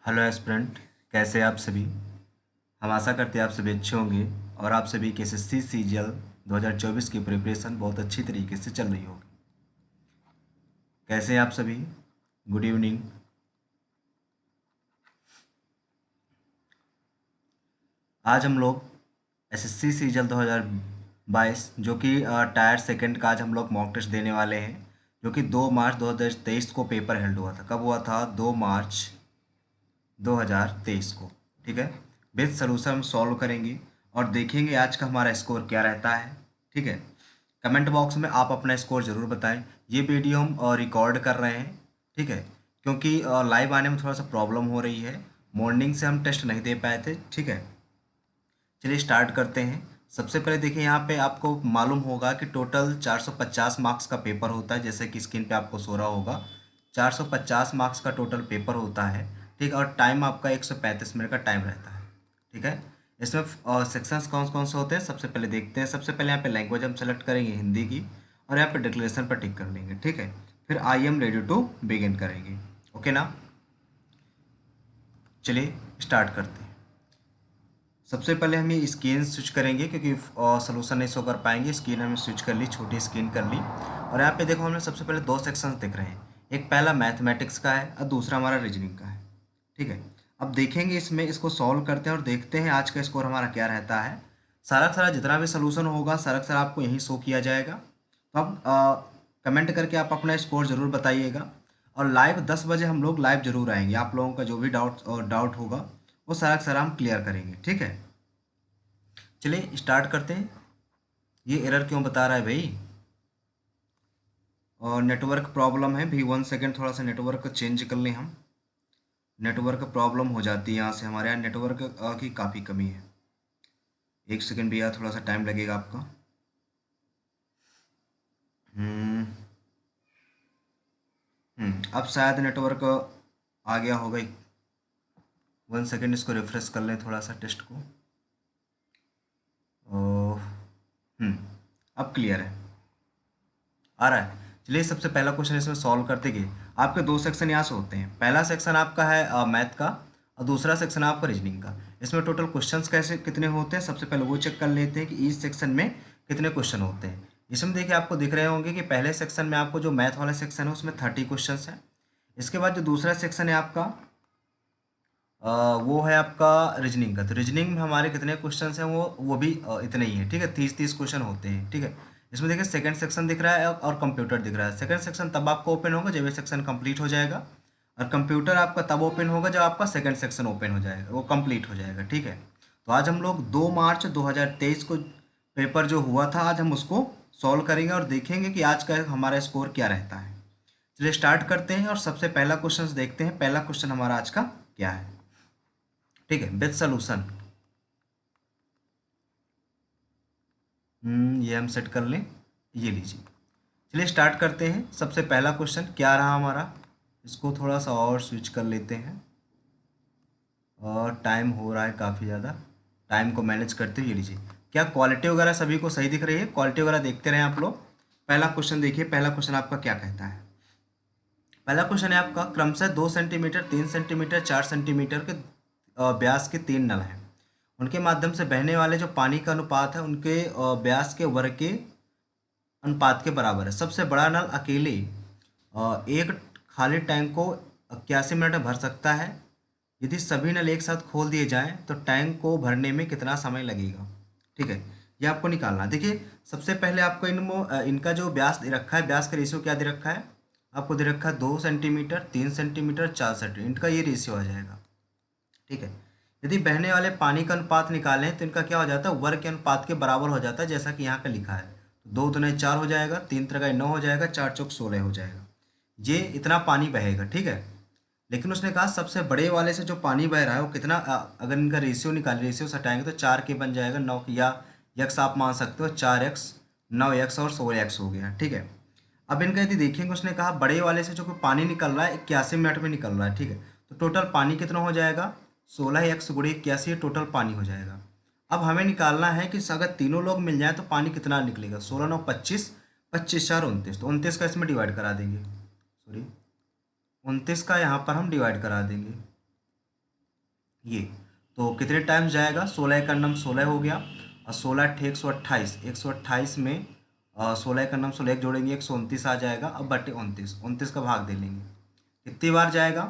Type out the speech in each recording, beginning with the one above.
Hello aspirant, कैसे हैं आप सभी। हम आशा करते हैं आप सभी अच्छे होंगे और आप सभी के एसएससी सीजीएल 2024 की प्रिपरेशन बहुत अच्छी तरीके से चल रही होगी। कैसे हैं आप सभी। Good evening. आज हम लोग एसएससी सीजीएल 2022 जो कि टायर सेकंड का आज हम लोग मॉक टेस्ट देने वाले हैं, जो कि 2 मार्च 2023 को पेपर हेल्ड हुआ था। कब हुआ था? 2 मार्च 2023 को। ठीक है। विद सलूशन हम सॉल्व करेंगे और देखेंगे आज का हमारा स्कोर क्या रहता है। ठीक है। कमेंट बॉक्स में आप अपना स्कोर ज़रूर बताएं। ये वीडियो हम रिकॉर्ड कर रहे हैं, ठीक है, क्योंकि लाइव आने में थोड़ा सा प्रॉब्लम हो रही है। मॉर्निंग से हम टेस्ट नहीं दे पाए थे। ठीक है, चलिए स्टार्ट करते हैं। सबसे पहले देखिए, यहाँ पे आपको मालूम होगा कि टोटल 450 मार्क्स का पेपर होता है, जैसे कि स्क्रीन पे आपको सो रहा होगा। 450 मार्क्स का टोटल पेपर होता है। ठीक, और टाइम आपका 135 मिनट का टाइम रहता है। ठीक है। इसमें सेक्शंस कौन कौन से होते हैं सबसे पहले देखते हैं। सबसे पहले यहाँ पे लैंग्वेज हम सेलेक्ट करेंगे हिंदी की, और यहाँ पे डिक्लेरेशन पर टिक कर लेंगे। ठीक है, फिर I am ready to begin करेंगे। ओके ना, चलिए स्टार्ट करते हैं। सबसे पहले हम ये स्क्रीन स्विच करेंगे, क्योंकि सॉल्यूशन नहीं शो कर पाएंगे। स्क्रीन हमने स्विच कर ली, छोटी स्क्रीन कर ली। और यहाँ पे देखो, हमने सबसे पहले दो सेक्शंस दिख रहे हैं। एक पहला मैथमेटिक्स का है और दूसरा हमारा रीजनिंग का है। ठीक है। अब देखेंगे इसमें, इसको सॉल्व करते हैं और देखते हैं आज का स्कोर हमारा क्या रहता है। सारा का सारा जितना भी सोल्यूशन होगा सारा का सारा आपको यहीं शो किया जाएगा। तो अब कमेंट करके आप अपना स्कोर ज़रूर बताइएगा। और लाइव 10 बजे हम लोग लाइव ज़रूर आएंगे। आप लोगों का जो भी डाउट होगा वो सारा का सारा हम क्लियर करेंगे। ठीक है, चलिए स्टार्ट करते हैं। ये एरर क्यों बता रहा है भाई? और नेटवर्क प्रॉब्लम है भी। 1 सेकेंड, थोड़ा सा नेटवर्क चेंज कर लें हम। नेटवर्क प्रॉब्लम हो जाती है यहाँ से, हमारे यहाँ नेटवर्क की काफ़ी कमी है। 1 सेकेंड भैया, थोड़ा सा टाइम लगेगा आपका। हम्म अब शायद नेटवर्क आ गया होगा। 1 सेकेंड, इसको रिफ्रेश कर लें थोड़ा सा टेस्ट को। ओ, अब क्लियर है, आ रहा है। चलिए सबसे पहला क्वेश्चन इसमें सॉल्व करते गए। आपके दो सेक्शन यहाँ से होते हैं। पहला सेक्शन आपका है मैथ का, और दूसरा सेक्शन है आपका रीजनिंग का। इसमें टोटल क्वेश्चंस कैसे कितने होते हैं सबसे पहले वो चेक कर लेते हैं कि इस सेक्शन में कितने क्वेश्चन होते हैं। इसमें देखिए, आपको दिख रहे होंगे कि पहले सेक्शन में आपको जो मैथ वाला सेक्शन है उसमें 30 क्वेश्चन है। इसके बाद जो दूसरा सेक्शन है आपका वो है आपका रीजनिंग का। तो रीजनिंग में हमारे कितने क्वेश्चन हैं वो भी इतने ही है। ठीक है, 30 क्वेश्चन होते हैं। ठीक है। इसमें देखिए, सेकंड सेक्शन दिख रहा है और कंप्यूटर दिख रहा है। सेकंड सेक्शन तब आपको ओपन होगा जब ये सेक्शन कंप्लीट हो जाएगा, और कंप्यूटर आपका तब ओपन होगा जब आपका सेकंड सेक्शन ओपन हो जाएगा, वो कंप्लीट हो जाएगा। ठीक है। तो आज हम लोग 2 मार्च 2023 को पेपर जो हुआ था, आज हम उसको सॉल्व करेंगे और देखेंगे कि आज का हमारा स्कोर क्या रहता है। चलिए स्टार्ट करते हैं और सबसे पहला क्वेश्चन देखते हैं। पहला क्वेश्चन हमारा आज का क्या है। ठीक है, विद सॉल्यूशन। ये हम सेट कर लें, ये लीजिए। चलिए स्टार्ट करते हैं। सबसे पहला क्वेश्चन क्या रहा हमारा, इसको थोड़ा सा और स्विच कर लेते हैं। और टाइम हो रहा है काफ़ी ज़्यादा, टाइम को मैनेज करते हुए ये लीजिए। क्या क्वालिटी वगैरह सभी को सही दिख रही है? क्वालिटी वगैरह देखते रहें आप लोग। पहला क्वेश्चन देखिए, पहला क्वेश्चन आपका क्या कहता है। पहला क्वेश्चन है आपका, क्रमशः 2 सेंटीमीटर, 3 सेंटीमीटर, 4 सेंटीमीटर के व्यास के 3 नल हैं। उनके माध्यम से बहने वाले जो पानी का अनुपात है उनके व्यास के वर्ग के अनुपात के बराबर है। सबसे बड़ा नल अकेले एक खाली टैंक को 81 मिनट में भर सकता है। यदि सभी नल एक साथ खोल दिए जाएं तो टैंक को भरने में कितना समय लगेगा? ठीक है, ये आपको निकालना है। देखिए, सबसे पहले आपको इनका जो व्यास दे रखा है, व्यास का रेशियो क्या दे रखा है आपको? दे रखा है 2 सेंटीमीटर, 3 सेंटीमीटर, 4 सेंटीमीटर, इनका ये रेशियो आ जाएगा। ठीक है। यदि बहने वाले पानी का अनुपात निकालें तो इनका क्या हो जाता है? वर्ग के अनुपात के बराबर हो जाता है, जैसा कि यहाँ पे लिखा है। 2 दूनी 4 हो जाएगा, 3 त्रिका 9 हो जाएगा, 4 चौक 16 हो जाएगा। ये इतना पानी बहेगा। ठीक है। लेकिन उसने कहा सबसे बड़े वाले से जो पानी बह रहा है वो कितना, अगर इनका रेशियो निकालें, रेशियो सटाएंगे तो 4 के बन जाएगा 9, या यक्स आप मान सकते हो। 4x, 9x और 16x हो गया। ठीक है। अब इनका यदि देखेंगे, उसने कहा बड़े वाले से जो कोई पानी निकल रहा है 81 मिनट में निकल रहा है। ठीक है। तो टोटल पानी कितना हो जाएगा? 16x गुणे 81 टोटल पानी हो जाएगा। अब हमें निकालना है कि अगर तीनों लोग मिल जाए तो पानी कितना निकलेगा। 16 9 25, 25 4 29, तो 29 का इसमें डिवाइड करा देंगे। सॉरी, 29 का यहाँ पर हम डिवाइड करा देंगे। ये तो कितने टाइम्स जाएगा, 16 का नम 16 हो गया और 16 अट्ठे 128, 128 में 16 का नम 16 एक जोड़ेंगे 129 आ जाएगा। अब बटे 29, 29 का भाग दे लेंगे, कितनी बार जाएगा,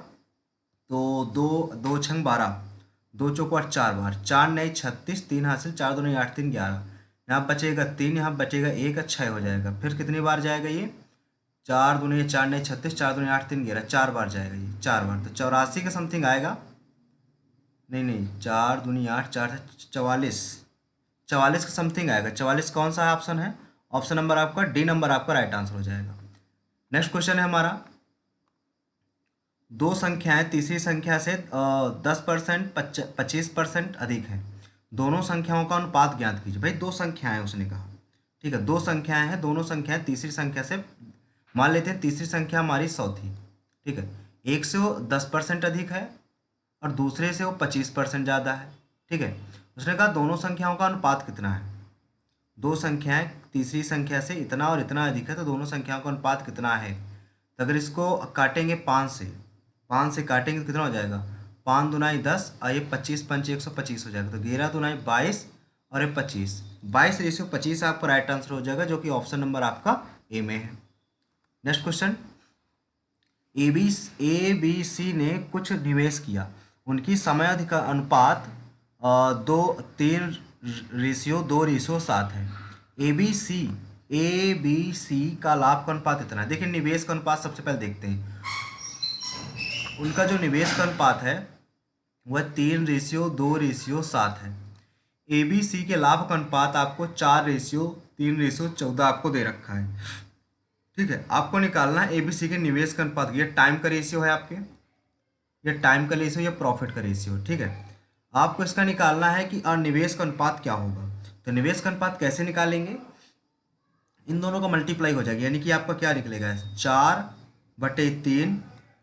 तो दो दो छंग 12, दो चौको 8 4 बार, 4 नए 36, 3 हासिल, 4 दूनी 8 3 11, यहाँ बचेगा 3, यहाँ बचेगा 1, 6 हो जाएगा। फिर कितनी बार जाएगा ये, 4 दूनी 4 नए 36, 4 दूनी 8 3 11, 4 बार जाएगा ये, 4 बार, तो 84 के समथिंग आएगा। नहीं नहीं, 4 दूनी 8, 4 से 44, 44 के समथिंग आएगा। 44 कौन सा ऑप्शन है, ऑप्शन नंबर आपका डी नंबर आपका राइट आंसर हो जाएगा। नेक्स्ट क्वेश्चन है हमारा, दो संख्याएं तीसरी संख्या से 10% 25% अधिक है, दोनों संख्याओं का अनुपात ज्ञात कीजिए। भाई दो संख्याएं उसने कहा, ठीक है, दो संख्याएं हैं, दोनों संख्याएं तीसरी संख्या से, मान लेते हैं तीसरी संख्या हमारी 100 थी, ठीक है, एक से वो 10% अधिक है और दूसरे से वो 25% ज़्यादा है, ठीक है। उसने कहा दोनों संख्याओं का अनुपात कितना है, दो संख्याएं तीसरी संख्या से इतना और इतना अधिक है, तो दोनों संख्याओं का अनुपात कितना है। तो अगर इसको काटेंगे 5 से काटेंगे तो कितना हो जाएगा, 5 दुनाई 10 और ये 25 पंच 125 हो जाएगा, तो 11 दुनाई 22 और ये 25, 22:25 आपका राइट आंसर हो जाएगा, जो कि ऑप्शन नंबर आपका ए में है। Next question, A B C ने कुछ निवेश किया, उनकी समयावधि का अनुपात 3:2:7 है। ए बी सी का लाभ का अनुपात इतना है। देखिए निवेश का अनुपात सबसे पहले देखते हैं, उनका जो निवेश का अनुपात है वह 3:2:7 है। ए बी सी के लाभ का अनुपात आपको 4:3:14 आपको दे रखा है, ठीक है। आपको निकालना है एबीसी के निवेश का अनुपात, ये टाइम का रेशियो है आपके, ये टाइम का रेशियो या प्रॉफिट का रेशियो, ठीक है। आपको इसका निकालना है कि निवेश का अनुपात क्या होगा। तो निवेश का अनुपात कैसे निकालेंगे, इन दोनों का मल्टीप्लाई हो जाएगा, यानी कि आपका क्या निकलेगा, 4/3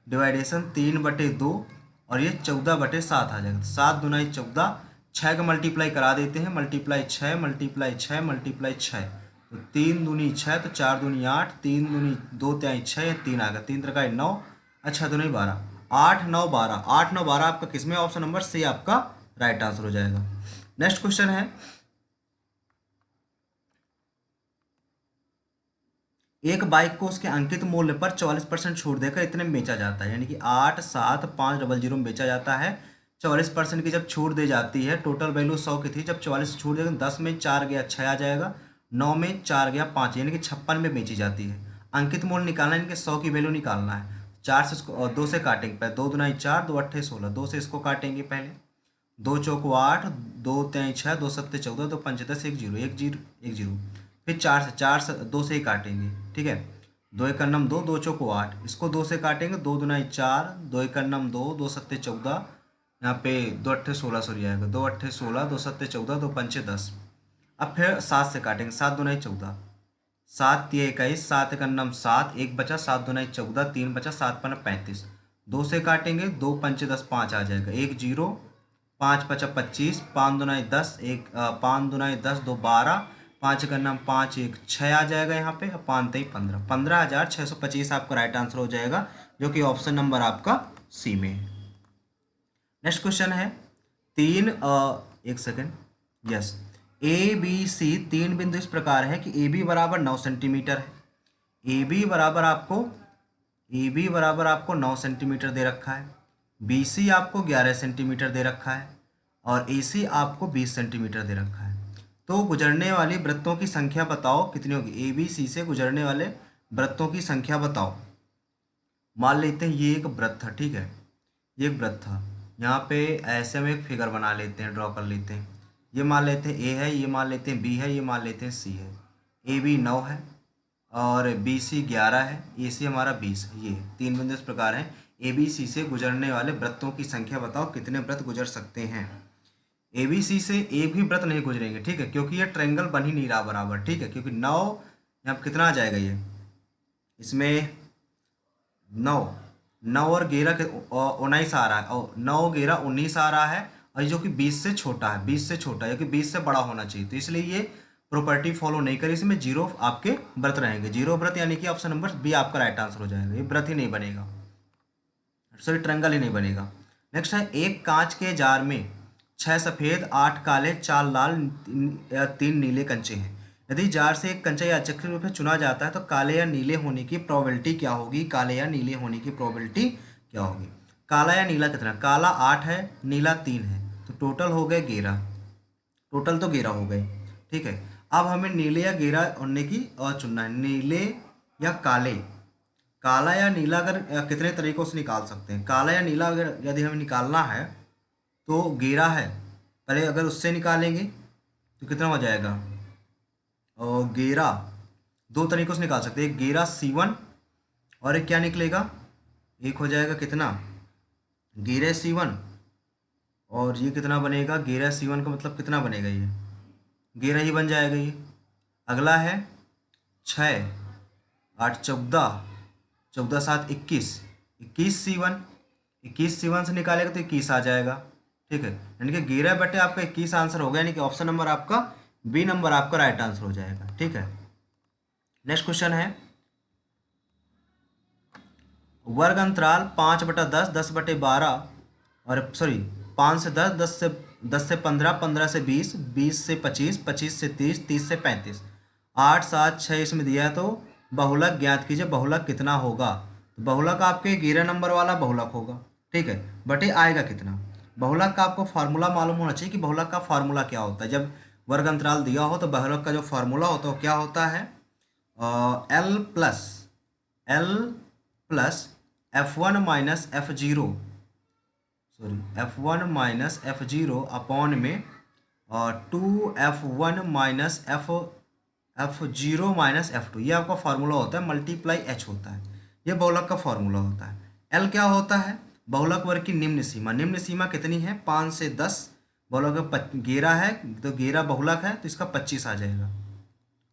डिवाइडेशन 3/2 और ये 14/7 आ जाएगा। 7 दुनाई 14, 6 का मल्टीप्लाई करा देते हैं, मल्टीप्लाई 6 मल्टीप्लाई 6 मल्टीप्लाई 6, तो 3 दूनी 6, तो 4 दूनी 8, 3 दूनी 2 त्याई 6, 3 आ गया, 3 त्रिकाई 9, अच्छा दूनी 12, 8 9 12, 8 9 12 आपका किसमें, ऑप्शन नंबर सी आपका राइट आंसर हो जाएगा। नेक्स्ट क्वेश्चन है, एक बाइक को उसके अंकित मूल्य पर 44% छूट देकर इतने में बेचा जाता है, यानी कि 8,7,500 में बेचा जाता है। 44% की जब छूट दी जाती है, टोटल वैल्यू 100 की थी, जब 44 छूट देगा 10 में 4 गया 6 आ जाएगा, 9 में 4 गया 5, यानी कि 56 में बेची जाती है। अंकित मूल्य निकालना है, इनके 100 की वैल्यू निकालना है। 4 से इसको 2 से काटेंगे पहले, 2 दुनाई 4, 2 अट्ठे 16, 2 से इसको काटेंगे पहले, 2 चौको 8, 2 त्याई 6, 2 सत्ते 14, 2 पंच 10, 1 0 1 0 1 0, फिर 4 से 2 से ही काटेंगे, ठीक है, 2 एक नम 2, 2 चौको 8, इसको 2 से काटेंगे, 2 दुनाई 4, 2 एक नम 2, 2 सत्ते 14, यहाँ पे 2 अट्ठे 16 सॉरी आएगा, 2 अट्ठे 16, 2 सत्ते 14, 2 पंचे 10। अब फिर 7 से काटेंगे, 7 दुनाई 14, 7 तिया 21, 7 एक नम 7, 1 बचा, 7 दुनाई 14, 3 बचा, 7 पन्ना 35, 2 से काटेंगे, 2 पंचे 10 5 आ जाएगा, 1 0, 5 पचा 25, 5 दुनाई 10, 5 दुनाई 10, 2 12, 5 का नाम 5 1 6 आ जाएगा यहाँ पे, 5 3 15, 15,625 आपका राइट आंसर हो जाएगा, जो कि ऑप्शन नंबर आपका सी में है। नेक्स्ट क्वेश्चन है, एक second, yes, A B C तीन बिंदु इस प्रकार है कि ए बी बराबर 9 सेंटीमीटर है, ए बी बराबर आपको 9 सेंटीमीटर दे रखा है, बी सी आपको 11 सेंटीमीटर दे रखा है और ए सी आपको 20 सेंटीमीटर दे रखा है। तो गुजरने वाली वृत्तों की संख्या बताओ कितनी होगी, ए बी सी से गुजरने वाले वृत्तों की संख्या बताओ। मान लेते हैं ये एक वृत्त था, ठीक है, ये एक वृत्त था, यहाँ पे ऐसे में एक फिगर बना लेते हैं, ड्रॉ कर लेते हैं, ये मान लेते हैं ए है, ये मान लेते हैं बी है, ये मान लेते हैं सी है, ए बी 9 है और बी सी 11 है, ए सी हमारा 20 है। ये तीन बिंदु इस प्रकार हैं, ए बी सी से गुजरने वाले वृत्तों की संख्या बताओ, कितने वृत्त गुजर सकते हैं। ए बी सी से एक भी वृत्त नहीं गुजरेंगे, ठीक है, क्योंकि ये ट्रायंगल बन ही नहीं रहा बराबर, ठीक है, क्योंकि 9 यहाँ कितना आ जाएगा, ये इसमें 9 9 और 11 के 19 आ रहा है, और 9 11 19 आ रहा है, और जो कि 20 से छोटा है, 20 से छोटा है, क्योंकि 20 से बड़ा होना चाहिए, तो इसलिए ये प्रॉपर्टी फॉलो नहीं करी, इसमें 0 आपके व्रत रहेंगे, 0 व्रत, यानी कि ऑप्शन नंबर बी आपका राइट आंसर हो जाएगा, ये व्रत ही नहीं बनेगा, सॉरी ट्रायंगल ही नहीं बनेगा। नेक्स्ट है एक कांच के जार में 6 सफ़ेद 8 काले 4 लाल 3 नीले कंचे हैं। यदि जार से एक कंचा यादृच्छिक रूप से चुना जाता है तो काले या नीले होने की प्रोबेबिलिटी क्या होगी? काले या नीले होने की प्रोबेबिलिटी क्या होगी? काला या नीला कितना? काला 8 है, नीला 3 है, तो टोटल हो गए 11। टोटल तो 11 हो गए, ठीक है। अब हमें नीले या घेरा होने की और चुनना है, नीले या काले। काला या नीला अगर कितने तरीकों से निकाल सकते हैं? काला या नीला अगर यदि हमें निकालना है तो घेरा है, पहले अगर उससे निकालेंगे तो कितना हो जाएगा? और घेरा दो तरीकों से निकाल सकते हैं, एक घेरा C1 और एक क्या निकलेगा? एक हो जाएगा कितना? घेरे C1, और ये कितना बनेगा? घेरा C1 का मतलब कितना बनेगा? ये घेरा ही बन जाएगा ये। अगला है 6 8 14, 14 7 21, 21 C1, 21 C1 से निकालेगा तो 21 आ जाएगा, ठीक है। यानी कि 11 बटे आपका 21 आंसर हो गया, यानी कि ऑप्शन नंबर आपका बी नंबर आपका राइट आंसर हो जाएगा, ठीक है। नेक्स्ट क्वेश्चन है वर्ग अंतराल 5/10, 10/12 और सॉरी 5 से 10, 10 से 15, 15 से 20, 20 से 25, 25 से 30, 30 से 35, 8 7 6 इसमें दिया है, तो बहुलक ज्ञात कीजिए। बहुलक कितना होगा? तो बहुलक आपके 11 नंबर वाला बहुलक होगा, ठीक है। बटे आएगा कितना? बहुलक का आपको फार्मूला मालूम होना चाहिए कि बहुलक का फार्मूला क्या होता है। जब वर्ग अंतराल दिया हो तो बहुलक का जो फार्मूला होता है वो क्या होता है? L plus F1 minus F0, sorry F1 - F0 upon में 2F1 - F0 - F2, ये आपका फार्मूला होता है, मल्टीप्लाई H होता है, ये बहुलक का फार्मूला होता है। L क्या होता है? बहुलक वर्ग की निम्न सीमा। निम्न सीमा कितनी है? 5 से 10। बहुलक 11 है तो 11 बहुलक है तो इसका 25 आ जाएगा।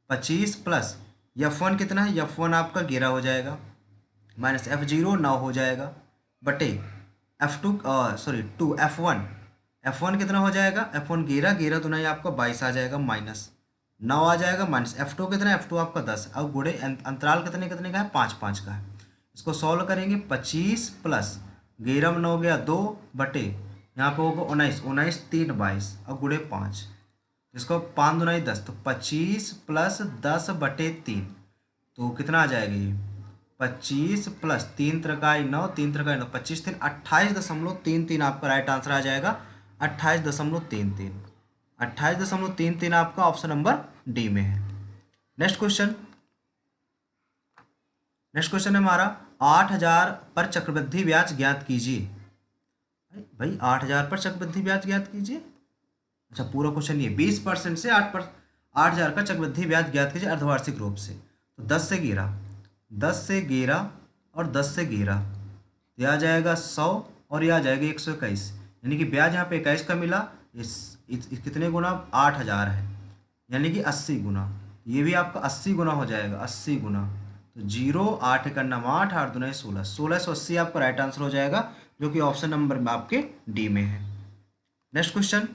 25 प्लस F1 कितना है? F1 आपका 11 हो जाएगा, माइनस F0 9 हो जाएगा, बटे F2 सॉरी 2 F1 कितना हो जाएगा? F1 11, 11 तो नहीं आपका 22 आ जाएगा, माइनस 9 आ जाएगा, माइनस F2 कितना है? F2 आपका 10। अब गुणे अंतराल कितने कितने का है? 5 5 का है। इसको सॉल्व करेंगे, 25 प्लस 11 में 9 गया 2, बटे यहाँ पे होगा 19, 19 3 22, अब गुणे 5, इसको 5 दूना 10, तो 25 प्लस 10 बटे 3, तो कितना आ जाएगा ये? 25 प्लस 3 त्रिकाई 9, 3 त्रिकाई 9, 25 3 28.33 आपका राइट आंसर आ जाएगा। 28.33, 28.33 आपका ऑप्शन नंबर डी में है। नेक्स्ट क्वेश्चन, नेक्स्ट क्वेश्चन है हमारा 8000 पर चक्रवृद्धि ब्याज ज्ञात कीजिए। भाई 8000 पर चक्रवृद्धि ब्याज ज्ञात कीजिए, अच्छा पूरा क्वेश्चन ये 20% से 8,000 का चक्रवृद्धि ब्याज ज्ञात कीजिए अर्धवार्षिक रूप से। तो 10 से 11, 10 से 11 और 10 से 11, यह आ जाएगा 100 और यह आ जाएगा 121, यानी कि ब्याज यहाँ पे 21 का मिला, इस कितने गुना? 8000 है, यानी कि 80 गुना, ये भी आपका 80 गुना हो जाएगा, 80 गुना, तो 0 8 का नाम 8, 8 दूना 16, 1680 आपका राइट आंसर हो जाएगा, जो कि ऑप्शन नंबर में आपके डी में है। नेक्स्ट क्वेश्चन,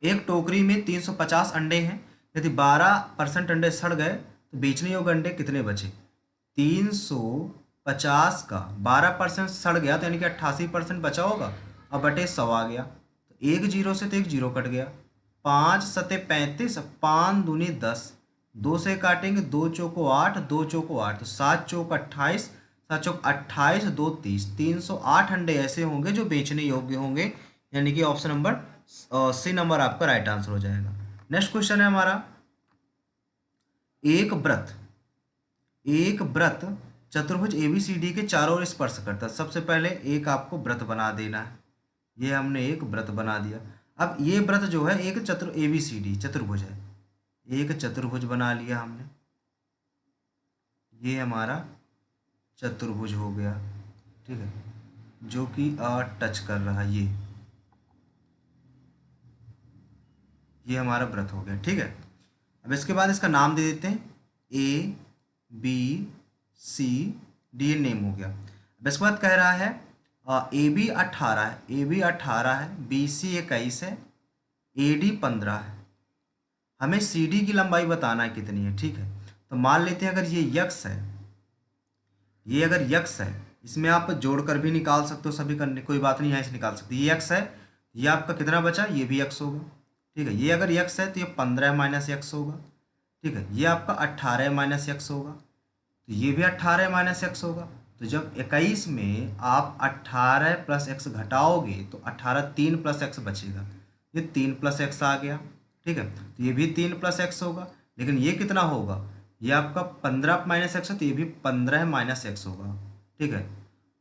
एक टोकरी में 350 अंडे हैं, यदि 12% अंडे सड़ गए तो बेचने योग्य अंडे कितने बचे? 350 का 12% सड़ गया तो यानी कि 88% बचा होगा, अब बटे 100 आ गया, तो एक जीरो से तो एक जीरो कट गया, 5 सते 35, 5 दूनी 10, 2 से काटेंगे, 2 चौको 8, 2 चौको 8, तो 7 चौक 28, 7 चौक 28, 2 30, 308 अंडे ऐसे होंगे जो बेचने योग्य होंगे, यानी कि ऑप्शन नंबर सी नंबर आपका राइट आंसर हो जाएगा। नेक्स्ट क्वेश्चन है हमारा, एक व्रत चतुर्भुज ABCD के चारों ओर स्पर्श करता है। सबसे पहले एक आपको व्रत बना देना है, ये हमने एक व्रत बना दिया। अब ये व्रत जो है एक ABCD चतुर्भुज है, एक चतुर्भुज बना लिया हमने, ये हमारा चतुर्भुज हो गया, ठीक है, जो कि टच कर रहा है, ये हमारा व्रत हो गया, ठीक है। अब इसके बाद इसका नाम दे देते हैं ABCD, नेम हो गया। अब इसके बाद कह रहा है AB 18 है, AB 18 है, BC 21 है, AD 15 है, हमें CD की लंबाई बताना है कितनी है, ठीक है। तो मान लेते हैं अगर ये यक्स है, ये अगर यक्स है, इसमें आप जोड़कर भी निकाल सकते हो, सभी करने कोई बात नहीं, यहाँ से निकाल सकते। ये x है, ये आपका कितना बचा, ये भी x होगा। ठीक है, ये अगर x है तो ये 15 माइनस एक्स होगा। ठीक है, ये आपका 18 माइनस एक्स होगा, तो ये भी 18 माइनस एक्स होगा। तो जब 21 में आप 18 प्लस एक्स घटाओगे तो 18 3 प्लस एक्स बचेगा, ये 3 प्लस एक्स आ गया। ठीक है, तो ये भी 3 प्लस एक्स होगा, लेकिन ये कितना होगा, ये आपका 15 माइनस एक्स है तो ये भी 15 माइनस एक्स होगा। ठीक है,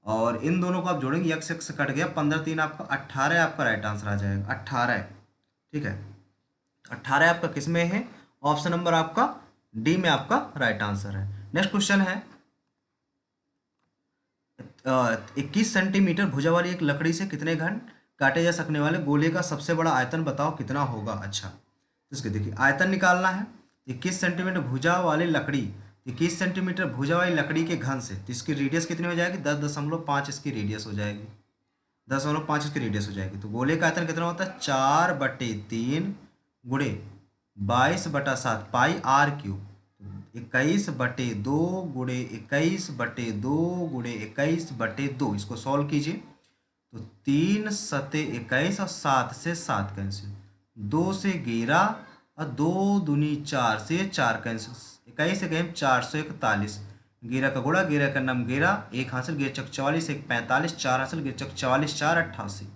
और इन दोनों को आप जोड़ेंगे, एक्स एक्स कट गया, 15 3 आपका 18 आपका राइट आंसर आ जाएगा, 18। ठीक है, 18 आपका किस में है, ऑप्शन नंबर आपका डी में आपका राइट आंसर है। नेक्स्ट क्वेश्चन है 21 सेंटीमीटर भुजा वाली एक लकड़ी से कितने घन काटे जा सकने वाले गोले का सबसे बड़ा आयतन बताओ कितना होगा। अच्छा, तो इसके देखिए आयतन निकालना है। 21 सेंटीमीटर भुजा वाली लकड़ी, 21 सेंटीमीटर भुजा वाली लकड़ी के घन से, तो इसकी रेडियस कितनी हो जाएगी, 10.5 इसकी रेडियस हो जाएगी, 10.5 इसकी रेडियस हो जाएगी। तो गोले का आयतन कितना होता है, 4/3 गुणे 22/7 पाई आर क्यूब, 21/2 गुणे 21/2 गुणे 21/2। इसको सॉल्व कीजिए तो 3 सते 21 और 7 से 7 कैंसिल, 2 से 11 और 2 दूनी 4 से 4 कैंसिल, 21 से गए 441, 11 का गुणा, 11 का नाम 11, एक हासिल, 11 चौक 44, 1 45, 4 हासिल, 11 चौक 44, 4 88,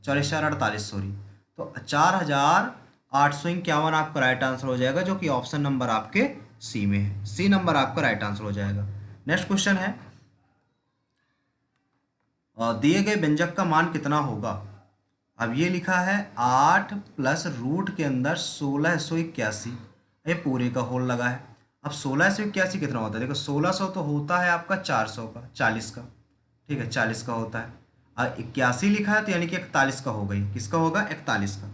44 4 48 सॉरी, तो 4851 आपका राइट आंसर हो जाएगा, जो कि ऑप्शन नंबर आपके सी में है। सी नंबर आपका राइट आंसर हो जाएगा। नेक्स्ट क्वेश्चन है दिए गए व्यंजक का मान कितना होगा। अब ये लिखा है 8 प्लस रूट के अंदर 1681, ये पूरे का होल लगा है। अब 1681 कितना होता है, देखो 1600 तो होता है आपका 400 का, 40 का। ठीक है, 40 का होता है, और 81 लिखा है तो यानी कि 41 का हो गई, किसका होगा, 41 का।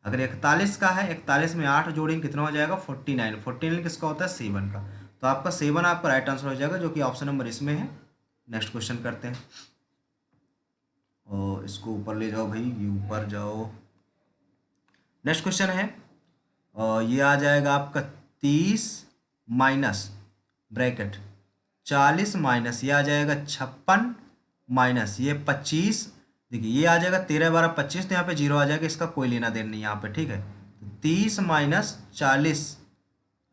अगर 41 का है, 41 में 8 जोड़ेंगे कितना हो जाएगा, 49, 49 किसका होता है, 7 का। तो आपका 7 आपका राइट आंसर हो जाएगा, जो कि ऑप्शन नंबर इसमें है। नेक्स्ट क्वेश्चन करते हैं, और इसको ऊपर ले जाओ भाई, ये ऊपर जाओ। नेक्स्ट क्वेश्चन है और ये आ जाएगा आपका 30 माइनस ब्रैकेट 40 माइनस ये आ जाएगा 56 माइनस ये 25। देखिए ये आ जाएगा 13 12 25, तो यहाँ पे 0 आ जाएगा, इसका कोई लेना देना नहीं यहाँ पे। ठीक है, तो 30 माइनस 40,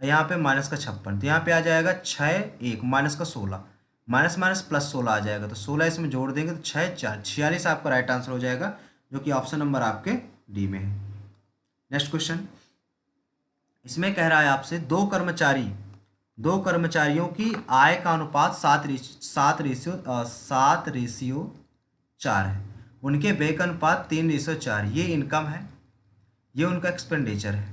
यहाँ पे माइनस का 56, तो यहाँ पे आ जाएगा 6 1 माइनस का 16, माइनस माइनस प्लस 16 आ जाएगा, तो 16 इसमें जोड़ देंगे तो 6 4 46 आपका राइट आंसर हो जाएगा, जो कि ऑप्शन नंबर आपके डी में है। नेक्स्ट क्वेश्चन, इसमें कह रहा है आपसे दो कर्मचारियों की आय का अनुपात 7:4 है, उनके व्यय का अनुपात 3:4, ये इनकम है, ये उनका एक्सपेंडिचर है।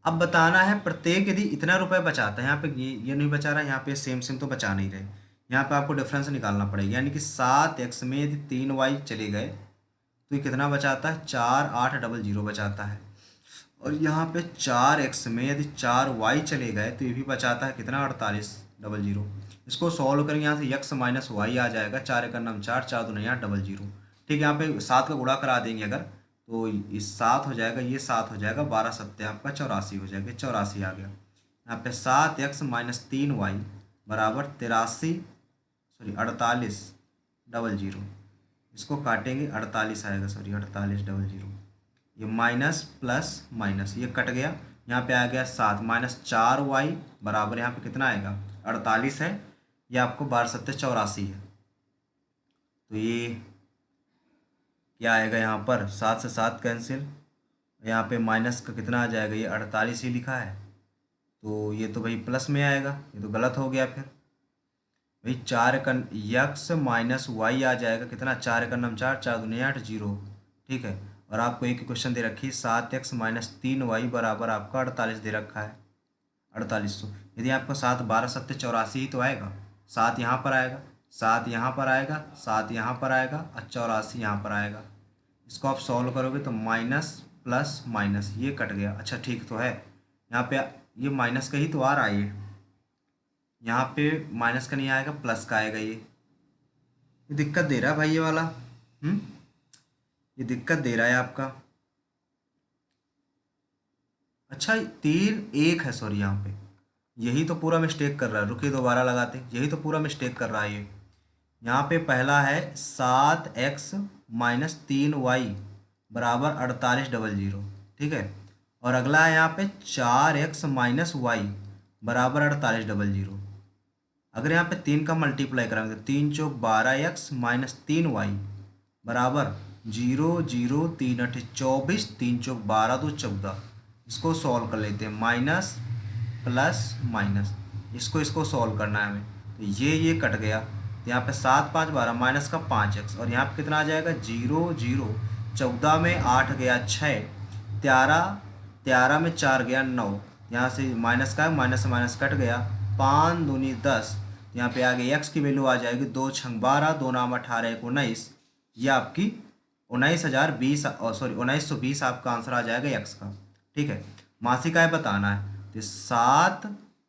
अब बताना है प्रत्येक यदि इतना रुपए बचाता है, यहाँ पे ये नहीं बचा रहा, यहाँ पे सेम सेम तो बचा नहीं रहे, यहाँ पे आपको डिफरेंस निकालना पड़ेगा। यानी कि 7x में यदि 3y चले गए तो ये कितना बचाता है, 4800 बचाता है। और यहाँ पे 4x में यदि 4y चले गए तो ये भी बचाता है कितना, 4800। इसको सॉल्व करेंगे, यहाँ से x माइनस वाई आ जाएगा, 4 का नाम 4 4 दूना 800। ठीक है, यहाँ पे 7 का गुणा करा देंगे अगर, तो इस 7 हो जाएगा, ये 7 हो जाएगा, 12 सत्ते आपका 84 हो जाएगा, 84 आ गया। यहाँ पे 7x माइनस 3y बराबर 4800, इसको काटेंगे 48 आएगा, सॉरी 4800, ये माइनस प्लस माइनस ये कट गया, यहाँ पे आ गया 7 माइनस 4y बराबर यहाँ पे कितना आएगा, 48 है, ये आपको 12 सत्ते 84 है। तो ये क्या आएगा, यहाँ पर 7 से 7 कैंसिल, यहाँ पे माइनस का कितना आ जाएगा, ये 48 ही लिखा है, तो ये तो भाई प्लस में आएगा, ये तो गलत हो गया फिर भाई। 4 का x माइनस वाई आ जाएगा कितना, 4 का नाम 4 4 दूनी 8 0। ठीक है, और आपको एक क्वेश्चन दे रखी है 7x माइनस 3y बराबर आपका 48 दे रखा है, 4800। यदि आपको 7 12 सत्ते 84 ही तो आएगा, 7 यहाँ पर आएगा, 7 यहाँ पर आएगा, 7 यहाँ पर आएगा और 84 यहाँ पर आएगा। इसको आप सॉल्व करोगे तो माइनस प्लस माइनस ये कट गया। अच्छा ठीक तो है, यहाँ पे ये माइनस का ही तो आ रहा है, यहाँ पे माइनस का नहीं आएगा, प्लस का आएगा। ये दिक्कत दे रहा है भाई ये वाला, ये दिक्कत दे रहा है आपका। अच्छा 3 1 है, सॉरी यहाँ पे यही तो पूरा मिस्टेक कर रहा है, रुकिए दोबारा लगाते, यही तो पूरा मिस्टेक कर रहा है यहाँ पे पहला है 7x-3y बराबर 4800, ठीक है। और अगला है यहाँ पे 4x-y बराबर 4800। अगर यहाँ पे 3 का मल्टीप्लाई करेंगे तो 3 चौक 12x-3y बराबर 0, 0, 3 8 24, 3 चौक 12 2 14। इसको सॉल्व कर लेते हैं, माइनस प्लस माइनस, इसको सॉल्व करना है हमें। तो ये कट गया, तो यहाँ पे 7 5 12 माइनस का 5x, और यहाँ पे कितना आ जाएगा 0 0, 14 में 8 गया 6, 13 में 4 गया 9, यहाँ से माइनस का माइनस से माइनस कट गया, 5 दूनी 10, यहाँ पे आगे x की वैल्यू आ जाएगी 2 छंग 12, 2 नाम 18 1 19, ये आपकी 19,020 सॉरी 1920 आपका आंसर आ जाएगा x का, ठीक है। मासिक आय बताना है, तो 7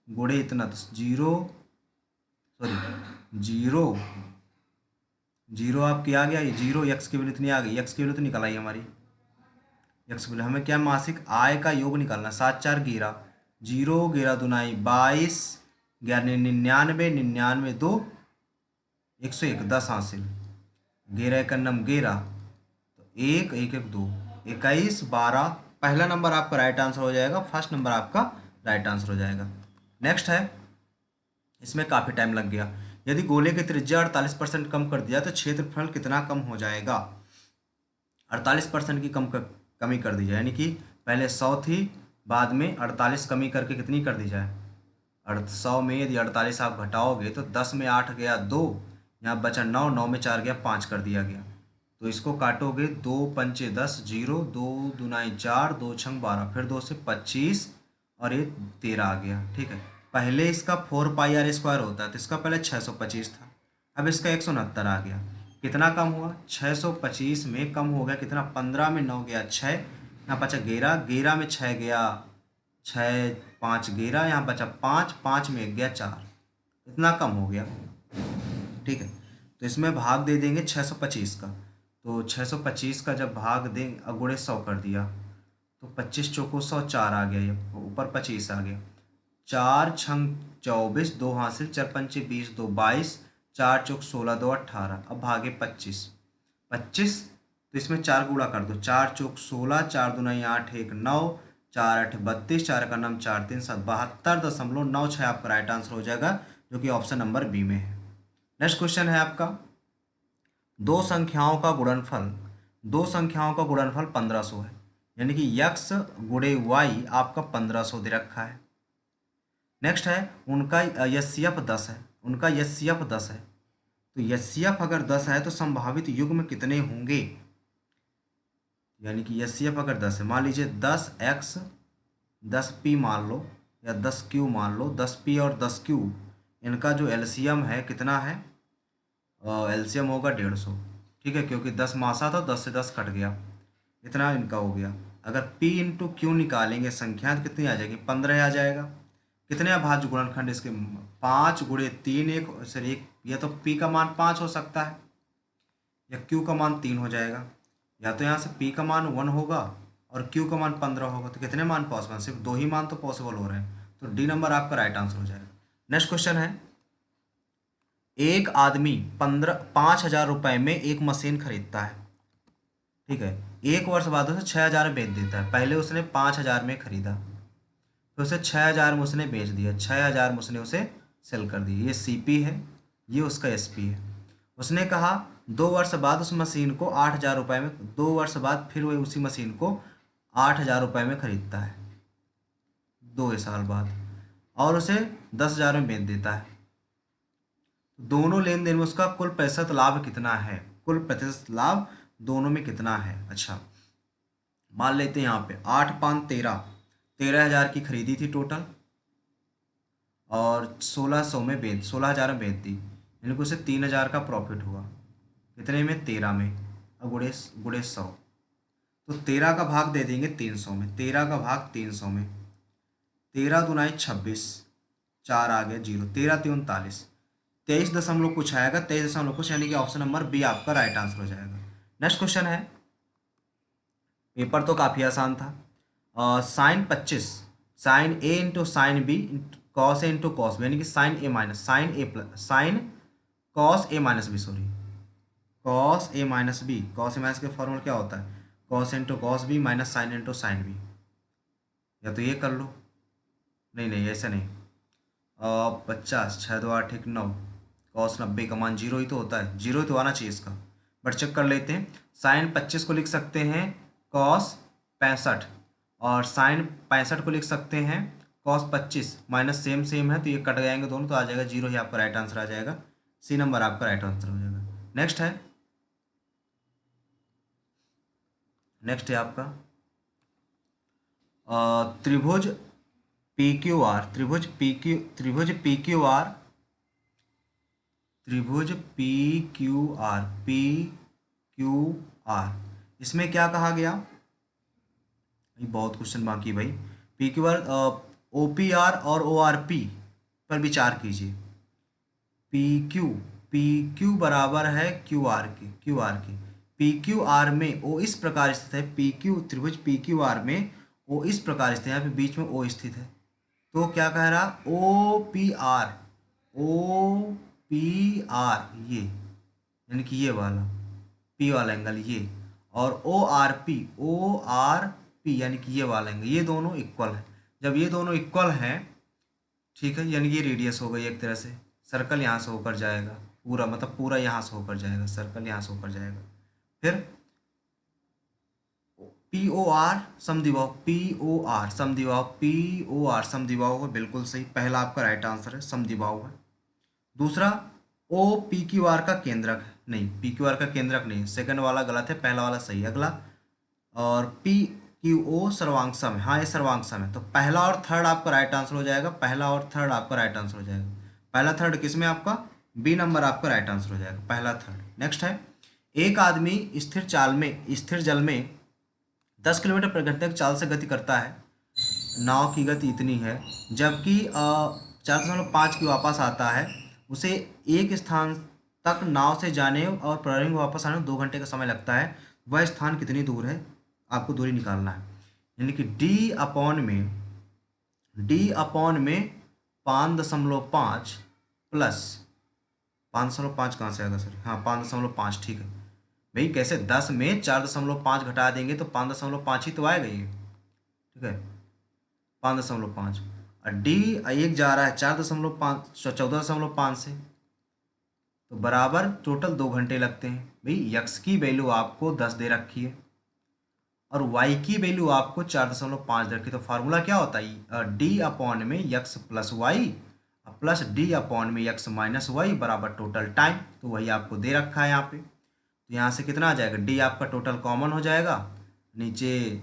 गुणे इतना, तो 0 आपकी आ गया, ये 0 x की वैल्यू इतनी आ गई, x की वैल्यू तो निकल आई हमारी, x की वैल्यू हमें क्या मासिक आय का योग निकालना, 7 4 11, 0 11 दुनाई 22, 11 99, 99 2 101 10 हासिल, 11 1 नम 11, तो 1 1 1 2 21 12, पहला नंबर आपका राइट आंसर हो जाएगा, फर्स्ट नंबर आपका राइट आंसर हो जाएगा। नेक्स्ट है, इसमें काफ़ी टाइम लग गया। यदि गोले की त्रिज्या 48% कम कर दिया तो क्षेत्रफल कितना कम हो जाएगा। 48% की कमी कर दी जाए, यानी कि पहले 100 थी, बाद में 48 कमी करके कितनी कर दी जाए, 100 में यदि 48 आप घटाओगे तो 10 में 8 गया 2, यहाँ बचा 9, 9 में 4 गया 5 कर दिया गया। तो इसको काटोगे, 2 पंचे 10, 0, 2 दुनाई 4, 2 छंग 12, फिर 2 से 25 और ये 13 आ गया, ठीक है। पहले इसका 4πr² होता है, तो इसका पहले 625 था, अब इसका 169 आ गया। कितना कम हुआ, 625 में कम हो गया कितना, 15 में 9 गया 6, यहाँ बचा 11, 11 में 6 गया 6 5 11, यहाँ बचा 5, 5 में गया 4, इतना कम हो गया, ठीक है। तो इसमें भाग दे देंगे 625 का, तो 625 का जब भाग दें गुणे 100 कर दिया तो 25 चौको 100, 4 आ गया, ये ऊपर 25 आ गया, 4 छंग 24, 2 हासिल, 4 पंचे 20, 2 22, 4 चौक 16, 2 18, अब भागे 25, तो इसमें 4 गुणा कर दो, 4 चौक 16, 4 दूना 8 1 9, 4 8 32, 4 का नाम 4 3 7, 72.96 आपका राइट आंसर हो जाएगा, जो कि ऑप्शन नंबर बी में है। नेक्स्ट क्वेश्चन है आपका, दो संख्याओं का गुणनफल 1500 है, यानी कि x गुणे y आपका 1500 दे रखा है। नेक्स्ट है, उनका HCF 10 है, तो HCF अगर 10 है तो संभावित युग्म कितने होंगे, यानी कि HCF अगर 10 है, मान लीजिए 10x 10p मान लो, या 10q मान लो, 10p और 10q इनका जो LCM है कितना है, LCM होगा 150, ठीक है, क्योंकि 10 मासा था, 10 से 10 कट गया, इतना इनका हो गया। अगर p इंटू क्यू निकालेंगे संख्या तो कितनी आ जाएगी, 15 आ जाएगा। कितने अभाज्य गुणनखंड इसके, 5 गुणे 3 1 सर 1, या तो p का मान 5 हो सकता है या q का मान 3 हो जाएगा, या तो यहाँ से p का मान 1 होगा और q का मान 15 होगा, तो कितने मान पॉसिबल, सिर्फ 2 ही मान तो पॉसिबल हो रहे हैं, तो डी नंबर आपका राइट आंसर हो जाएगा। नेक्स्ट क्वेश्चन है, एक आदमी 5,000 रुपये में एक मशीन खरीदता है, ठीक है, 1 वर्ष बाद उसे 6,000 में बेच देता है। पहले उसने 5,000 में खरीदा, फिर उसे 6,000 में उसने बेच दिया, 6,000 में उसने उसे सेल कर दिया, ये CP है, ये उसका SP है। उसने कहा 2 वर्ष बाद उस मशीन को 8,000 रुपये में, 2 वर्ष बाद फिर वही उसी मशीन को 8,000 रुपये में खरीदता है 2 साल बाद, और उसे 10,000 में बेच देता है। दोनों लेन देन में उसका कुल प्रतिशत लाभ कितना है, कुल प्रतिशत लाभ दोनों में कितना है। अच्छा, मान लेते हैं यहाँ पे 8 5 13, 13,000 की खरीदी थी टोटल, और 16,000 में बेच दी, यानी कि उसे 3,000 का प्रॉफिट हुआ, कितने में, 13 में, अब गुणे 100, तो 13 का भाग दे देंगे 300 में, 13 का भाग 300 में, 13 दुनाई 26, 4 आ गया 0, 13 3 39, 23 दशमलव कुछ आएगा, 23 दशमलव कुछ, यानी कि ऑप्शन नंबर बी आपका राइट आंसर हो जाएगा। नेक्स्ट क्वेश्चन है, पेपर तो काफ़ी आसान था, sine 25, sine A into sine B cos A into cos B, यानी कि sine A minus sine A plus sine cos A minus B, sorry, cos A minus B, cos A minus का formula क्या होता है, cos into cos B minus sine into sine B. या तो ये कर लो, नहीं नहीं ऐसा नहीं, 50, 6 2 8 1 9, कॉस 90 का मान जीरो ही तो होता है, जीरो ही तो आना चाहिए इसका। बट चेक कर लेते हैं, साइन 25 को लिख सकते हैं कॉस 65, और साइन 65 को लिख सकते हैं कॉस 25, माइनस सेम सेम है तो ये कट जाएंगे दोनों, तो आ जाएगा जीरो ही आपका राइट आंसर आ जाएगा। सी नंबर आपका राइट आंसर हो जाएगा। नेक्स्ट है, नेक्स्ट है आपका त्रिभुज पी क्यू आर, त्रिभुज पी क्यू आर, इसमें क्या कहा गया, ये बहुत क्वेश्चन बाकी है भाई। P Q R, O P R और ओ आर पी पर विचार कीजिए। पी क्यू बराबर है क्यू आर के। पी क्यू आर में ओ इस प्रकार स्थित है, त्रिभुज पी क्यू आर में ओ इस प्रकार स्थित है, यहाँ पे बीच में ओ स्थित है। तो क्या कह रहा, ओ पी आर ये, यानी कि ये वाला पी वाला एंगल ये, और ओ आर पी यानी कि ये वाला एंगल, ये दोनों इक्वल है। जब ये दोनों इक्वल हैं, ठीक है, यानी कि ये रेडियस हो गई एक तरह से, सर्कल यहाँ से होकर जाएगा पूरा, मतलब पूरा यहाँ से होकर जाएगा, सर्कल यहाँ से होकर जाएगा। फिर पी ओ आर समद्विबाहु, पी ओ आर समद्विबाहु है, बिल्कुल सही, पहला आपका राइट आंसर है, समद्विबाहु है। दूसरा, ओ पी क्यू आर का केंद्रक है, नहीं पी क्यू आर का केंद्रक नहीं, सेकंड वाला गलत है, पहला वाला सही है। अगला, और पी क्यू ओ सर्वांग सम है, हाँ ये सर्वांग सम है, तो पहला और थर्ड आपका राइट आंसर हो जाएगा, पहला और थर्ड आपका राइट आंसर हो जाएगा। पहला थर्ड किस में आपका, बी नंबर आपका राइट आंसर हो जाएगा, पहला थर्ड। नेक्स्ट है, एक आदमी स्थिर जल में 10 किलोमीटर प्रति घंटे की चाल से गति करता है, नाव की गति इतनी है, जबकि 4.5 की वापस आता है, उसे एक स्थान तक नाव से जाने और प्रारंभ में वापस आने में 2 घंटे का समय लगता है, वह स्थान कितनी दूर है, आपको दूरी निकालना है। यानी कि डी अपॉन में 5.5 प्लस 5.5 कहाँ से आएगा सर, हाँ 5.5, ठीक है भाई, कैसे 10 में 4.5 घटा देंगे तो 5.5 ही तो आएगा ये, ठीक है 5.5, और डी एक जा रहा है 4.5 14.5 से, तो बराबर टोटल 2 घंटे लगते हैं। भाई यक्स की वैल्यू आपको 10 दे रखी है और वाई की वैल्यू आपको 4.5 दे रखी है, तो फार्मूला क्या होता है, डी अपॉन में x plus y plus D upon में यक्स माइनस वाई बराबर टोटल टाइम, तो वही आपको दे रखा है यहाँ पे। तो यहाँ से कितना आ जाएगा, डी आपका टोटल कॉमन हो जाएगा नीचे,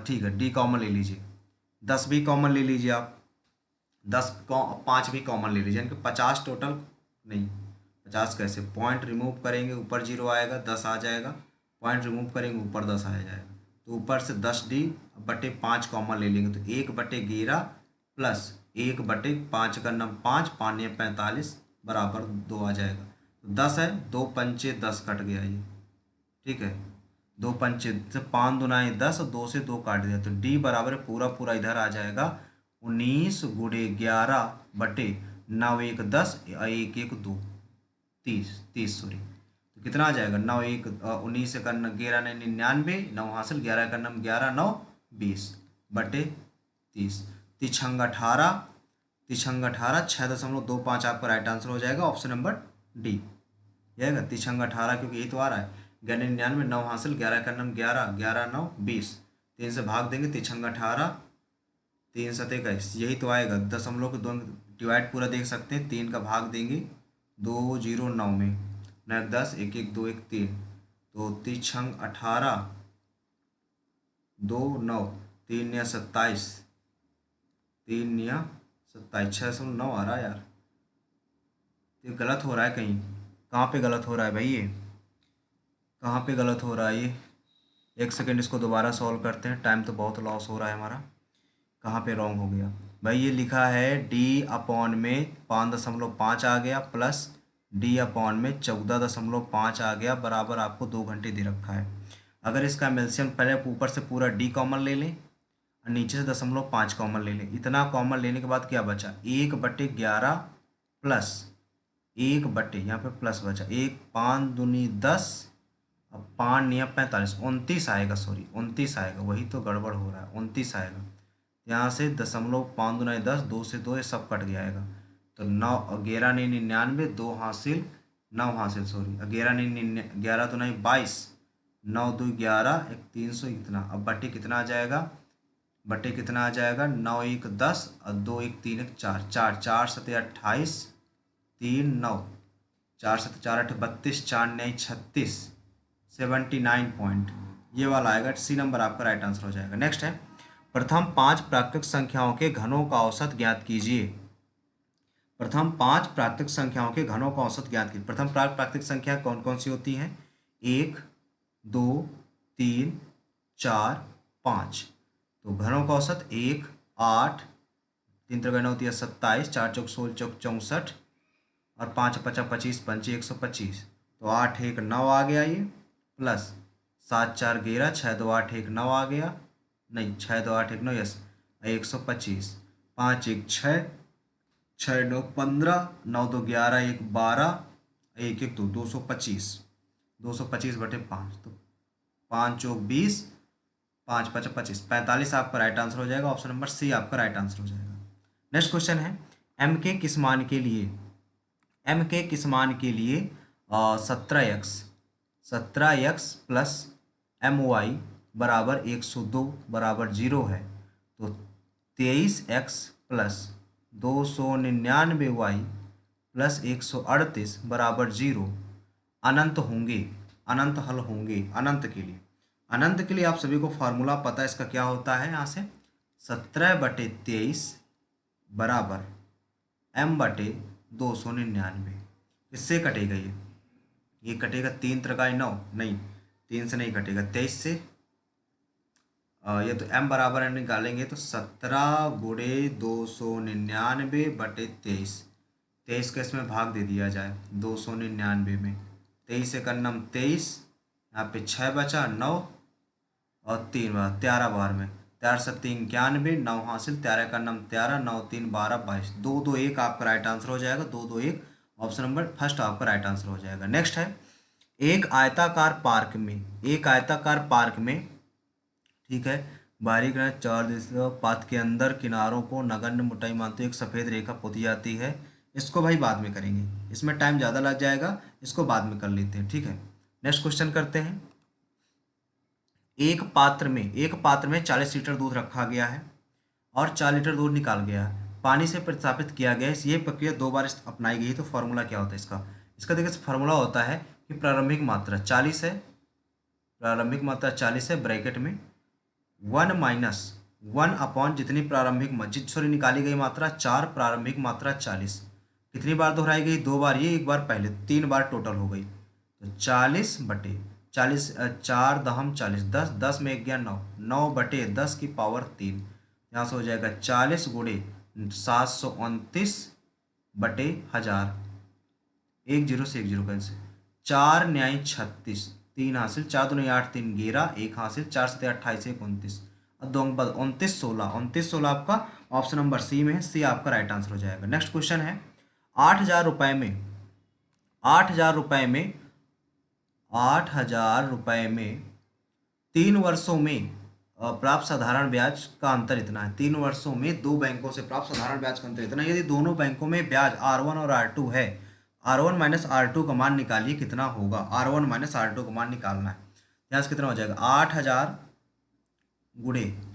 ठीक है डी कॉमन ले लीजिए, 10 भी कॉमन ले लीजिए आप, 5 भी कॉमन ले लीजिए, यानी कि 50 टोटल, नहीं 50 कैसे, पॉइंट रिमूव करेंगे ऊपर 0 आएगा, 10 आ जाएगा, पॉइंट रिमूव करेंगे ऊपर 10 आ जाएगा, तो ऊपर से 10D/5 कॉमन ले लेंगे, तो 1/11 प्लस 1/5 का नम 5, 5 या 45 बराबर 2 आ जाएगा, तो 10 है, 2 पंचे 10 कट गया ये, ठीक है 2 पंचे से 5 दुनाए 10, 2 से 2 काट दिया, तो डी बराबर पूरा पूरा इधर आ जाएगा 19 × 11/9 1 10 1 1 2 30 सॉरी, तो कितना आ जाएगा 9 1 19 से करना 11 9 99, 9 हासिल 11 का नम 11 9 20/30, तिछंग 18, 6.25 आपका राइट आंसर हो जाएगा, ऑप्शन नंबर डी जाएगा, तिछंग 18, क्योंकि यही तो आ रहा है 99 9 हासिल 11 का नम 11 11 9 20, 3 से भाग देंगे, तिछंग 18 3 7 21, यही तो आएगा, दशमलव को 2 डिवाइड पूरा देख सकते हैं, 3 का भाग देंगे 2 0 9 में, 9 10 1 1 2 1 3, तो तिछंग 18 2 9 3 या 27, 3 या 27, 6.9 आ रहा है यार, ये गलत हो रहा है कहीं, कहाँ पे गलत हो रहा है भाई, ये कहाँ पे गलत हो रहा है ये, एक सेकेंड इसको दोबारा सॉल्व करते हैं, टाइम तो बहुत लॉस हो रहा है हमारा, कहाँ पे रॉन्ग हो गया भाई, ये लिखा है डी अपॉन में 5.5 आ गया प्लस डी अपॉन में 14.5 आ गया, बराबर आपको 2 घंटे दे रखा है। अगर इसका एल्सियम पहले ऊपर से पूरा डी कॉमन ले लें और नीचे से 0.5 कॉमन ले लें, इतना कॉमन लेने के बाद क्या बचा, 1/11 प्लस एक बटे यहाँ पे प्लस बचा, एक 5 दूनी 10, अब 5 निया 45, 29 आएगा, सॉरी 29 आएगा, वही तो गड़बड़ हो रहा है, 29 आएगा। यहाँ से दशमलव 5 दूना 10, 2 से 2 ये सब कट जाएगा, तो 9 11 नहीं 99, 2 हासिल 9 हासिल, सॉरी 11 नहीं 11 तो नहीं 22, 9 2 11, एक 300 इतना। अब बटे कितना आ जाएगा, बटे कितना आ जाएगा, 9 1 10 और 2 1 3 1 4, 4 4 7 28, 3 9, 4 7 4 8 32, 4 9 36, 79 पॉइंट, ये वाला आएगा। सी नंबर आपका राइट आंसर हो जाएगा। नेक्स्ट है, प्रथम 5 प्राकृतिक संख्याओं के घनों का औसत ज्ञात कीजिए। प्रथम 5 प्राकृतिक संख्याओं के घनों का औसत ज्ञात कीजिए। प्रथम प्राकृतिक संख्या कौन कौन सी होती हैं, 1 2 3 4 5, तो घनों का औसत 1 8, 3 3 9 होती है 27, 4 चौक 16 चौक 64 और 5 5 25 पंचे 125, तो 8 1 9 आ गया ये, प्लस 7 4 11, 6 2 8 1 9 आ गया, नहीं 6 2 8 1 9, यस 125, 5 1 6, 6 9 15, 9 2 11, 1 12, 1 1 2 225, 225 बटे 5, तो 5 चौक 20, 5 5 25, 45 आपका राइट आंसर हो जाएगा। ऑप्शन नंबर सी आपका राइट आंसर हो जाएगा। नेक्स्ट क्वेश्चन है, एम के किस मान के लिए, एम के किस मान के लिए 17x प्लस एम वाई बराबर 102 बराबर 0 है, तो 23x प्लस 299y प्लस 138 बराबर 0 अनंत होंगे, अनंत हल होंगे। अनंत के लिए, अनंत के लिए आप सभी को फार्मूला पता है, इसका क्या होता है, यहाँ से 17/23 बराबर m/299, किससे कटेगा ये कटेगा 3 त्रिकाई 9, नहीं 3 से नहीं कटेगा, 23 से, ये तो m बराबर m निकालेंगे तो 17 गुणे 299/23, 23 का इसमें भाग दे दिया जाए 299 में, 23 से करनम 23, यहाँ पे 6 बचा 9 और 3 बार 13 बार में, 4 से 3 91, 9 हासिल, 13 का नम 13, 9 3 12 22, 2 2 1 आपका राइट आंसर हो जाएगा। 2 2 1 ऑप्शन नंबर फर्स्ट आपका राइट आंसर हो जाएगा। नेक्स्ट है, एक आयताकार पार्क में, एक आयताकार पार्क में, ठीक है, बाहरी किनारे 4 दिशा पाथ के अंदर किनारों को नगण्य मोटाई मानते हुए एक सफ़ेद रेखा पोती जाती है। इसको भाई बाद में करेंगे, इसमें टाइम ज़्यादा लग जाएगा, इसको बाद में कर लेते हैं, ठीक है। नेक्स्ट क्वेश्चन करते हैं, एक पात्र में 40 लीटर दूध रखा गया है और 4 लीटर दूध निकाल गया है, पानी से प्रतिस्थापित किया गया है। ये प्रक्रिया 2 बार अपनाई गई है, तो फॉर्मूला क्या होता है इसका देखिए फॉर्मूला होता है कि प्रारंभिक मात्रा 40 है, प्रारंभिक मात्रा 40 है, ब्रैकेट में 1 माइनस 1 अपॉन जितनी प्रारंभिक निकाली गई मात्रा 4, प्रारंभिक मात्रा 40, कितनी बार दोहराई गई, 2 बार, ये 1 बार पहले, 3 बार टोटल हो गई, तो 40 बटे 40, 4 दहम 40, 10 10 में 1 गया 9, 9 बटे 10 की पावर 3, यहाँ से हो जाएगा 40 गुणे 729 बटे 1000, 1 0 से 1 0 कैंसिल, 4 न्याय 36, 3 हासिल, 4 2 8 3 11, 1 हासिल, 4 7 28 1 29, और 2 बाद 29 16, 29 16 आपका ऑप्शन नंबर सी में है, सी आपका राइट आंसर हो जाएगा। नेक्स्ट क्वेश्चन है, 8,000 रुपये में 8,000 रुपये में 8,000 रुपये में 3 वर्षों में प्राप्त साधारण ब्याज का अंतर इतना है। 3 वर्षों में 2 बैंकों से प्राप्त साधारण ब्याज का अंतर इतना है। यदि दोनों बैंकों में ब्याज R1 और R2 है, R1 माइनस R2 का मान निकालिए कितना होगा, R1 माइनस R2 का मान निकालना है। यहाँ से कितना हो जाएगा, 8,000 गुणे, तो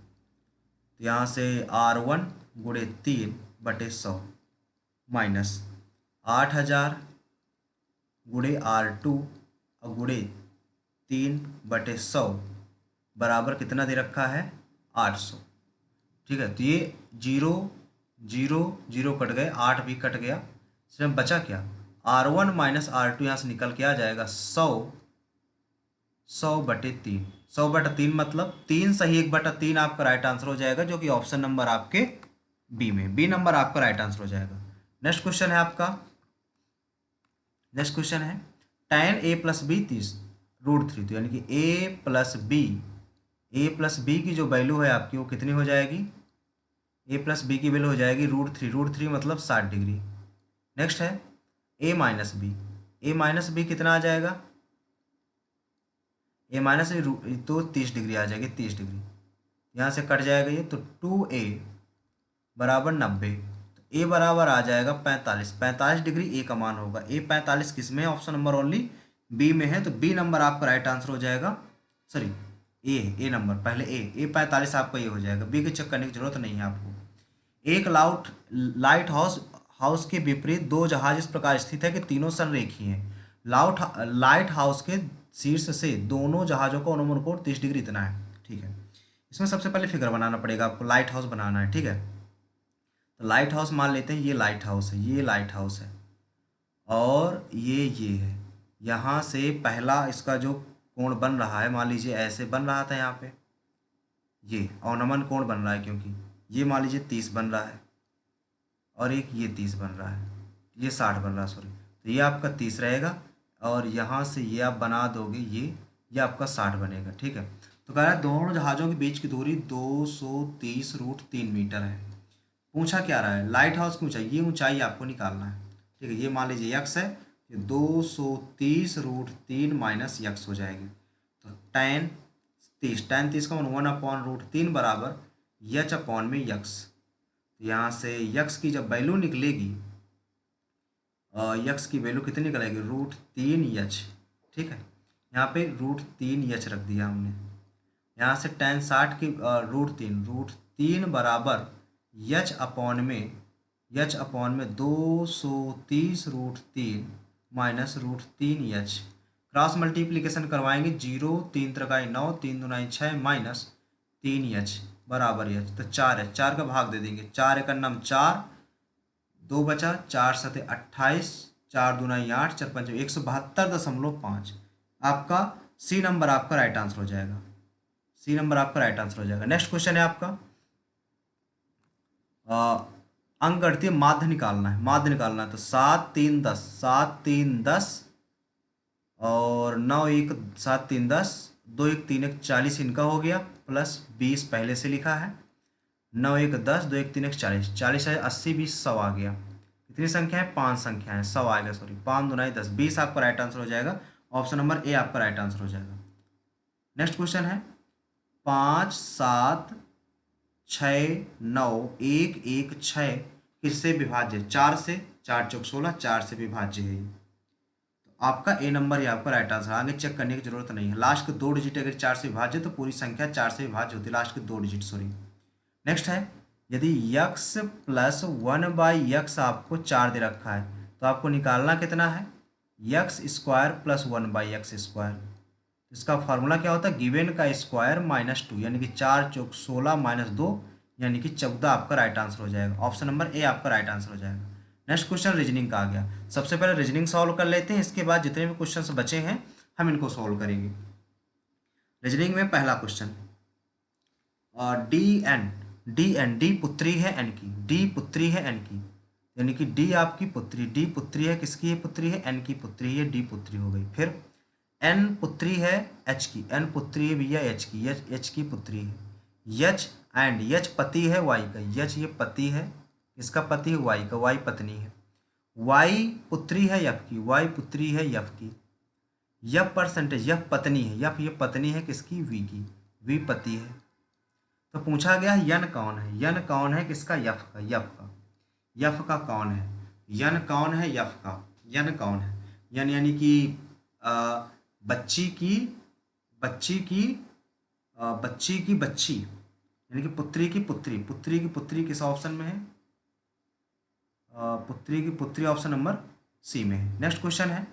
यहाँ से R1 गुणे 3 बटे 100 माइनस 8,000 गुणे R2 और गुणे 3 बटे 100 बराबर कितना दे रखा है, 800, ठीक है। तो ये 0 0 0 कट गए, 8 भी कट गया, इसमें बचा क्या, R1 माइनस R2, यहाँ से निकल के आ जाएगा 100 बटे 3, 100 बटा 3 मतलब 3 सही 1 बटा 3 आपका राइट आंसर हो जाएगा, जो कि ऑप्शन नंबर आपके बी में, बी नंबर आपका राइट आंसर हो जाएगा। नेक्स्ट क्वेश्चन है आपका, नेक्स्ट क्वेश्चन है, tan a प्लस बी 30 √3, तो यानी कि a प्लस बी की जो वैल्यू है आपकी वो कितनी हो जाएगी, a प्लस बी की वैल्यू हो जाएगी √3, √3 मतलब 60 डिग्री। नेक्स्ट है, ए माइनस बी, ए माइनस बी कितना आ जाएगा, ए माइनस बी तो 30 डिग्री आ जाएगी, 30 डिग्री, यहाँ से कट जाएगा ये, तो 2a बराबर 90, तो ए बराबर आ जाएगा 45, 45 डिग्री ए का मान होगा। ए 45 किस में है, ऑप्शन नंबर ओनली बी में है, तो बी नंबर आपका राइट आंसर हो जाएगा। सॉरी ए नंबर, पहले ए 45 आपका ये हो जाएगा, बी के चेक करने की जरूरत नहीं है आपको। एक लाइट हाउस के विपरीत दो जहाज इस प्रकार स्थित है कि तीनों संरेखीय हैं। लाइट हाउस के शीर्ष से दोनों जहाजों का अनुमान कोण 30 डिग्री इतना है, ठीक है। इसमें सबसे पहले फिगर बनाना पड़ेगा आपको, लाइट हाउस बनाना है, ठीक है। तो लाइट हाउस मान लेते हैं, ये लाइट हाउस है, ये लाइट हाउस है, और ये है। यहाँ से पहला इसका जो कोण बन रहा है, मान लीजिए ऐसे बन रहा था यहाँ पे, ये अवनमन कोण बन रहा है, क्योंकि ये मान लीजिए 30 बन रहा है, और एक ये 30 बन रहा है, ये 60 बन रहा है, सॉरी, तो ये आपका 30 रहेगा, और यहाँ से ये आप बना दोगे, ये आपका 60 बनेगा, ठीक है। तो कह रहा है दोनों जहाज़ों के बीच की दूरी 230√3 मीटर है। पूछा क्या रहा है, लाइट हाउस की ऊंचाई, ये ऊंचाई आपको निकालना है, ठीक है। ये मान लीजिए यक्स है, ये 230√3 माइनस यक्स हो जाएगी, तो tan 30 का 1/√3 बराबर यच अपॉन में यक्स। यहाँ से यक्स की जब वैल्यू निकलेगी, यक्स की वैल्यू कितनी निकलेगी, √3 यच, ठीक है। यहाँ पे √3 यच रख दिया हमने। यहाँ से tan 60 की √3 बराबर यच अपॉन में 230√3 माइनस √3 यच। क्रॉस मल्टीप्लीकेशन करवाएंगे, 0 3 त्रिकाई 9, 3 दूनाई 6 माइनस 3 यच बराबर यच, तो 4 है, 4 का भाग दे देंगे, 4 एकड़ नाम 4, 2 बचा, 4 सते 28, 4 दूनाई 8, 4 पंच 172.5। आपका सी नंबर आपका राइट आंसर हो जाएगा, सी नंबर आपका राइट आंसर हो जाएगा। नेक्स्ट क्वेश्चन है आपका, अंकगणितीय माध्य निकालना है, तो 7 3 10, 7 3 10 और 9 1 7 3 10, 2 1 3 1 40 इनका हो गया, प्लस 20 पहले से लिखा है, 9 1 10, 2 1 3 1 40, 40 है 80 20 100 आ गया। कितनी संख्या है, 5 संख्या है, 100 आ गया, सॉरी 5 दूनाई 10, 20 आपका राइट आंसर हो जाएगा, ऑप्शन नंबर ए आपका राइट आंसर हो जाएगा। नेक्स्ट क्वेश्चन है, 5 7 6 9 1 1 6 किससे विभाज्य, 4 से, 4 चौक 16, 4 से विभाज्य है। तो आपका ए नंबर ये आपका राइट आंसर, आगे चेक करने की जरूरत नहीं है। लास्ट के 2 डिजिट अगर 4 से विभाज्य तो पूरी संख्या 4 से विभाज्य होती है, लास्ट के 2 डिजिट, सॉरी। नेक्स्ट है, यदि यक्स प्लस 1/x आपको 4 दे रखा है, तो आपको निकालना कितना है, x square plus 1/x square. इसका फॉर्मूला क्या होता है, गिवन का स्क्वायर माइनस 2, यानी कि 4 चौक 16 माइनस 2, यानी कि 14 आपका राइट आंसर हो जाएगा, ऑप्शन नंबर ए आपका राइट आंसर हो जाएगा। नेक्स्ट क्वेश्चन रीजनिंग का आ गया, सबसे पहले रीजनिंग सॉल्व कर लेते हैं, इसके बाद जितने भी क्वेश्चन बचे हैं हम इनको सॉल्व करेंगे। रीजनिंग में पहला क्वेश्चन, डी पुत्री है एन की, डी पुत्री है एन की, यानी कि डी आपकी पुत्री, डी पुत्री है, किसकी है पुत्री है, एन की पुत्री है, डी पुत्री हो गई। फिर एन पुत्री है एच की, एन पुत्री है भैया एच की, एच की पुत्री है, यच एंड यच पति है वाई का, यच ये पति है, इसका पति है वाई का, वाई पत्नी है, वाई पुत्री है यफ की, वाई पुत्री है यफ की, यफ परसेंटेज यफ पत्नी है, यफ ये पत्नी है किसकी, वी की, वी पति है। तो पूछा गया यन कौन है, यन कौन है किसका, यफ का, यफ का कौन है, यन कौन है, यफ का, यन कौन है, यन यानी कि बच्ची की बच्ची, यानी कि पुत्री की पुत्री किस ऑप्शन में है, पुत्री की पुत्री ऑप्शन नंबर सी में है। नेक्स्ट क्वेश्चन है,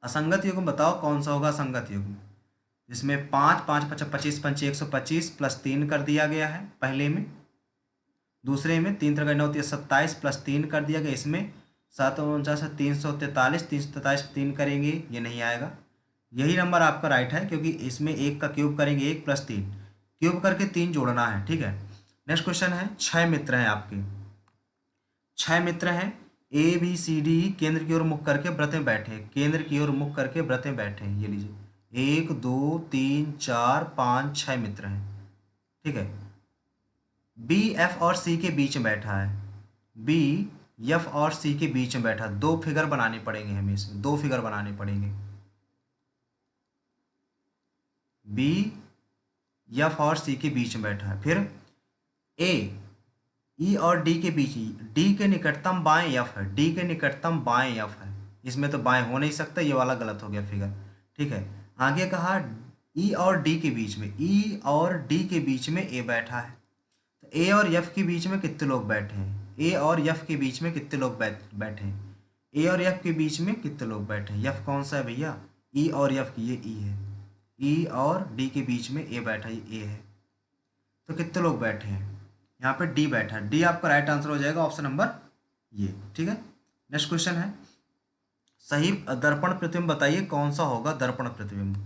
असंगत युग्म बताओ कौन सा होगा असंगत युग्म, जिसमें 5 5 5 25 5 125 प्लस 3 कर दिया गया है पहले में, दूसरे में 3 3 9 27 प्लस 3 कर दिया गया, इसमें 7 49 343, 343 3 करेंगे ये नहीं आएगा, यही नंबर आपका राइट है, क्योंकि इसमें 1 का क्यूब करेंगे, 1 प्लस 3 क्यूब करके 3 जोड़ना है, ठीक है। नेक्स्ट क्वेश्चन है, 6 मित्र हैं आपके, 6 मित्र हैं, ए बी सी डी केंद्र की ओर मुख करके व्रत में बैठे, केंद्र की ओर मुख करके व्रत में बैठे, ये लीजिए 1 2 3 4 5 6 मित्र हैं, ठीक है। बी एफ और सी के बीच में बैठा है, बी एफ और सी के बीच में बैठा, दो फिगर बनाने पड़ेंगे हमें, इसमें दो फिगर बनाने पड़ेंगे। बी एफ और सी के बीच में बैठा है। फिर ए ई और डी के बीच, डी के निकटतम बाएं एफ है, डी के निकटतम बाएं एफ है, इसमें तो बाएं हो नहीं सकता, ये वाला गलत हो गया फिगर। ठीक है, आगे कहा ई और डी के बीच में, ई और डी के बीच में ए बैठा है। तो ए और एफ के बीच में कितने लोग बैठे हैं, ए और एफ के बीच में कितने लोग बैठे हैं, ए और एफ के बीच में कितने लोग बैठे हैं। एफ कौन सा है भैया, ई और एफ की, ये ई है, ई और डी के बीच में ए बैठा, ये ए है। तो कितने लोग बैठे हैं, यहाँ पे डी बैठा है, डी आपका राइट आंसर हो जाएगा, ऑप्शन नंबर ये। ठीक है, नेक्स्ट क्वेश्चन है, सही दर्पण प्रतिबिंब बताइए कौन सा होगा दर्पण प्रतिबिंब।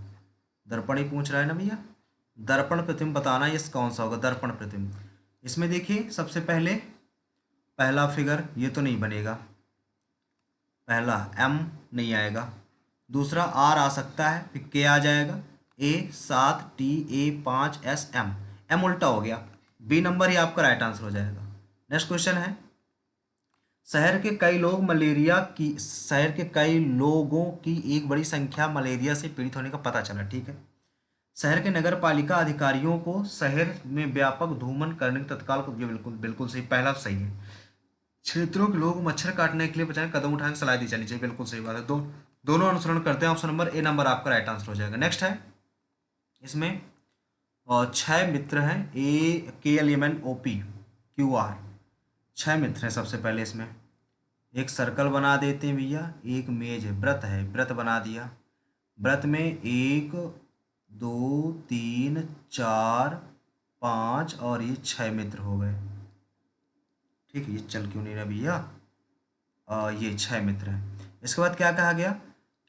दर्पण ही पूछ रहा है ना भैया, दर्पण प्रतिबिंब बताना ये कौन सा होगा दर्पण प्रतिबिंब। इसमें देखिए सबसे पहले पहला फिगर ये तो नहीं बनेगा, पहला एम नहीं आएगा, दूसरा आर आ सकता है, फिर के आ जाएगा, A 7 T A 5 S M, M उल्टा हो गया, बी नंबर ही आपका राइट आंसर हो जाएगा। नेक्स्ट क्वेश्चन है, शहर के कई लोगों की एक बड़ी संख्या मलेरिया से पीड़ित होने का पता चला। ठीक है, शहर के नगर पालिका अधिकारियों को शहर में व्यापक धूमन करने के तत्काल को, ये बिल्कुल बिल्कुल सही, पहला सही है। क्षेत्रों के लोग मच्छर काटने के लिए बचाने कदम उठाने की सलाह दी जानी चाहिए, बिल्कुल सही बात है, दोनों अनुसरण करते हैं, ऑप्शन नंबर ए नंबर आपका राइट आंसर हो जाएगा। नेक्स्ट है, इसमें और 6 मित्र हैं, A K L M N O P Q R, 6 मित्र हैं। सबसे पहले इसमें एक सर्कल बना देते हैं भैया, एक मेज है, व्रत है, व्रत बना दिया, व्रत में 1 2 3 4 5 और ये 6 मित्र हो गए। ठीक है, ये चल क्यों नहीं रहा भैया, ये 6 मित्र हैं। इसके बाद क्या कहा गया,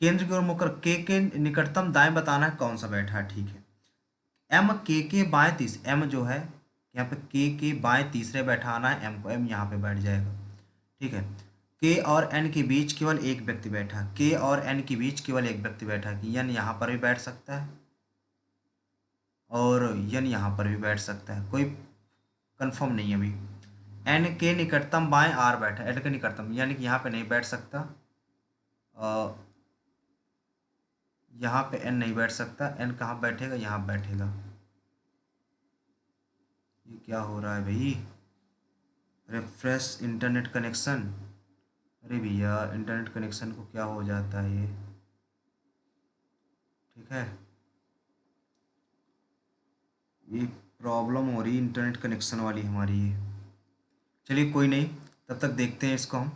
केंद्र की ओर मुकर के निकटतम दाएं बताना है कौन सा बैठा है। ठीक है, एम के बाएं एम जो है यहाँ पे के बाएं तीसरे बैठाना है एम को, एम यहाँ पे बैठ जाएगा। ठीक है, के और एन के बीच केवल एक व्यक्ति बैठा, के और एन के बीच केवल एक व्यक्ति बैठा, कि एन यहाँ पर भी बैठ सकता है और एन यहाँ पर भी बैठ सकता है, कोई कंफर्म नहीं है अभी। एन के निकटतम बाएं आर बैठा, एन के निकटतम यानी कि यहाँ पे नहीं बैठ सकता, यहाँ पे एन नहीं बैठ सकता, एन कहाँ बैठेगा, यहाँ बैठेगा। ये क्या हो रहा है भाई, रिफ्रेश इंटरनेट कनेक्शन, अरे भैया इंटरनेट कनेक्शन को क्या हो जाता है ये। ठीक है, ये प्रॉब्लम हो रही है इंटरनेट कनेक्शन वाली हमारी ये, चलिए कोई नहीं, तब तक देखते हैं इसको हम।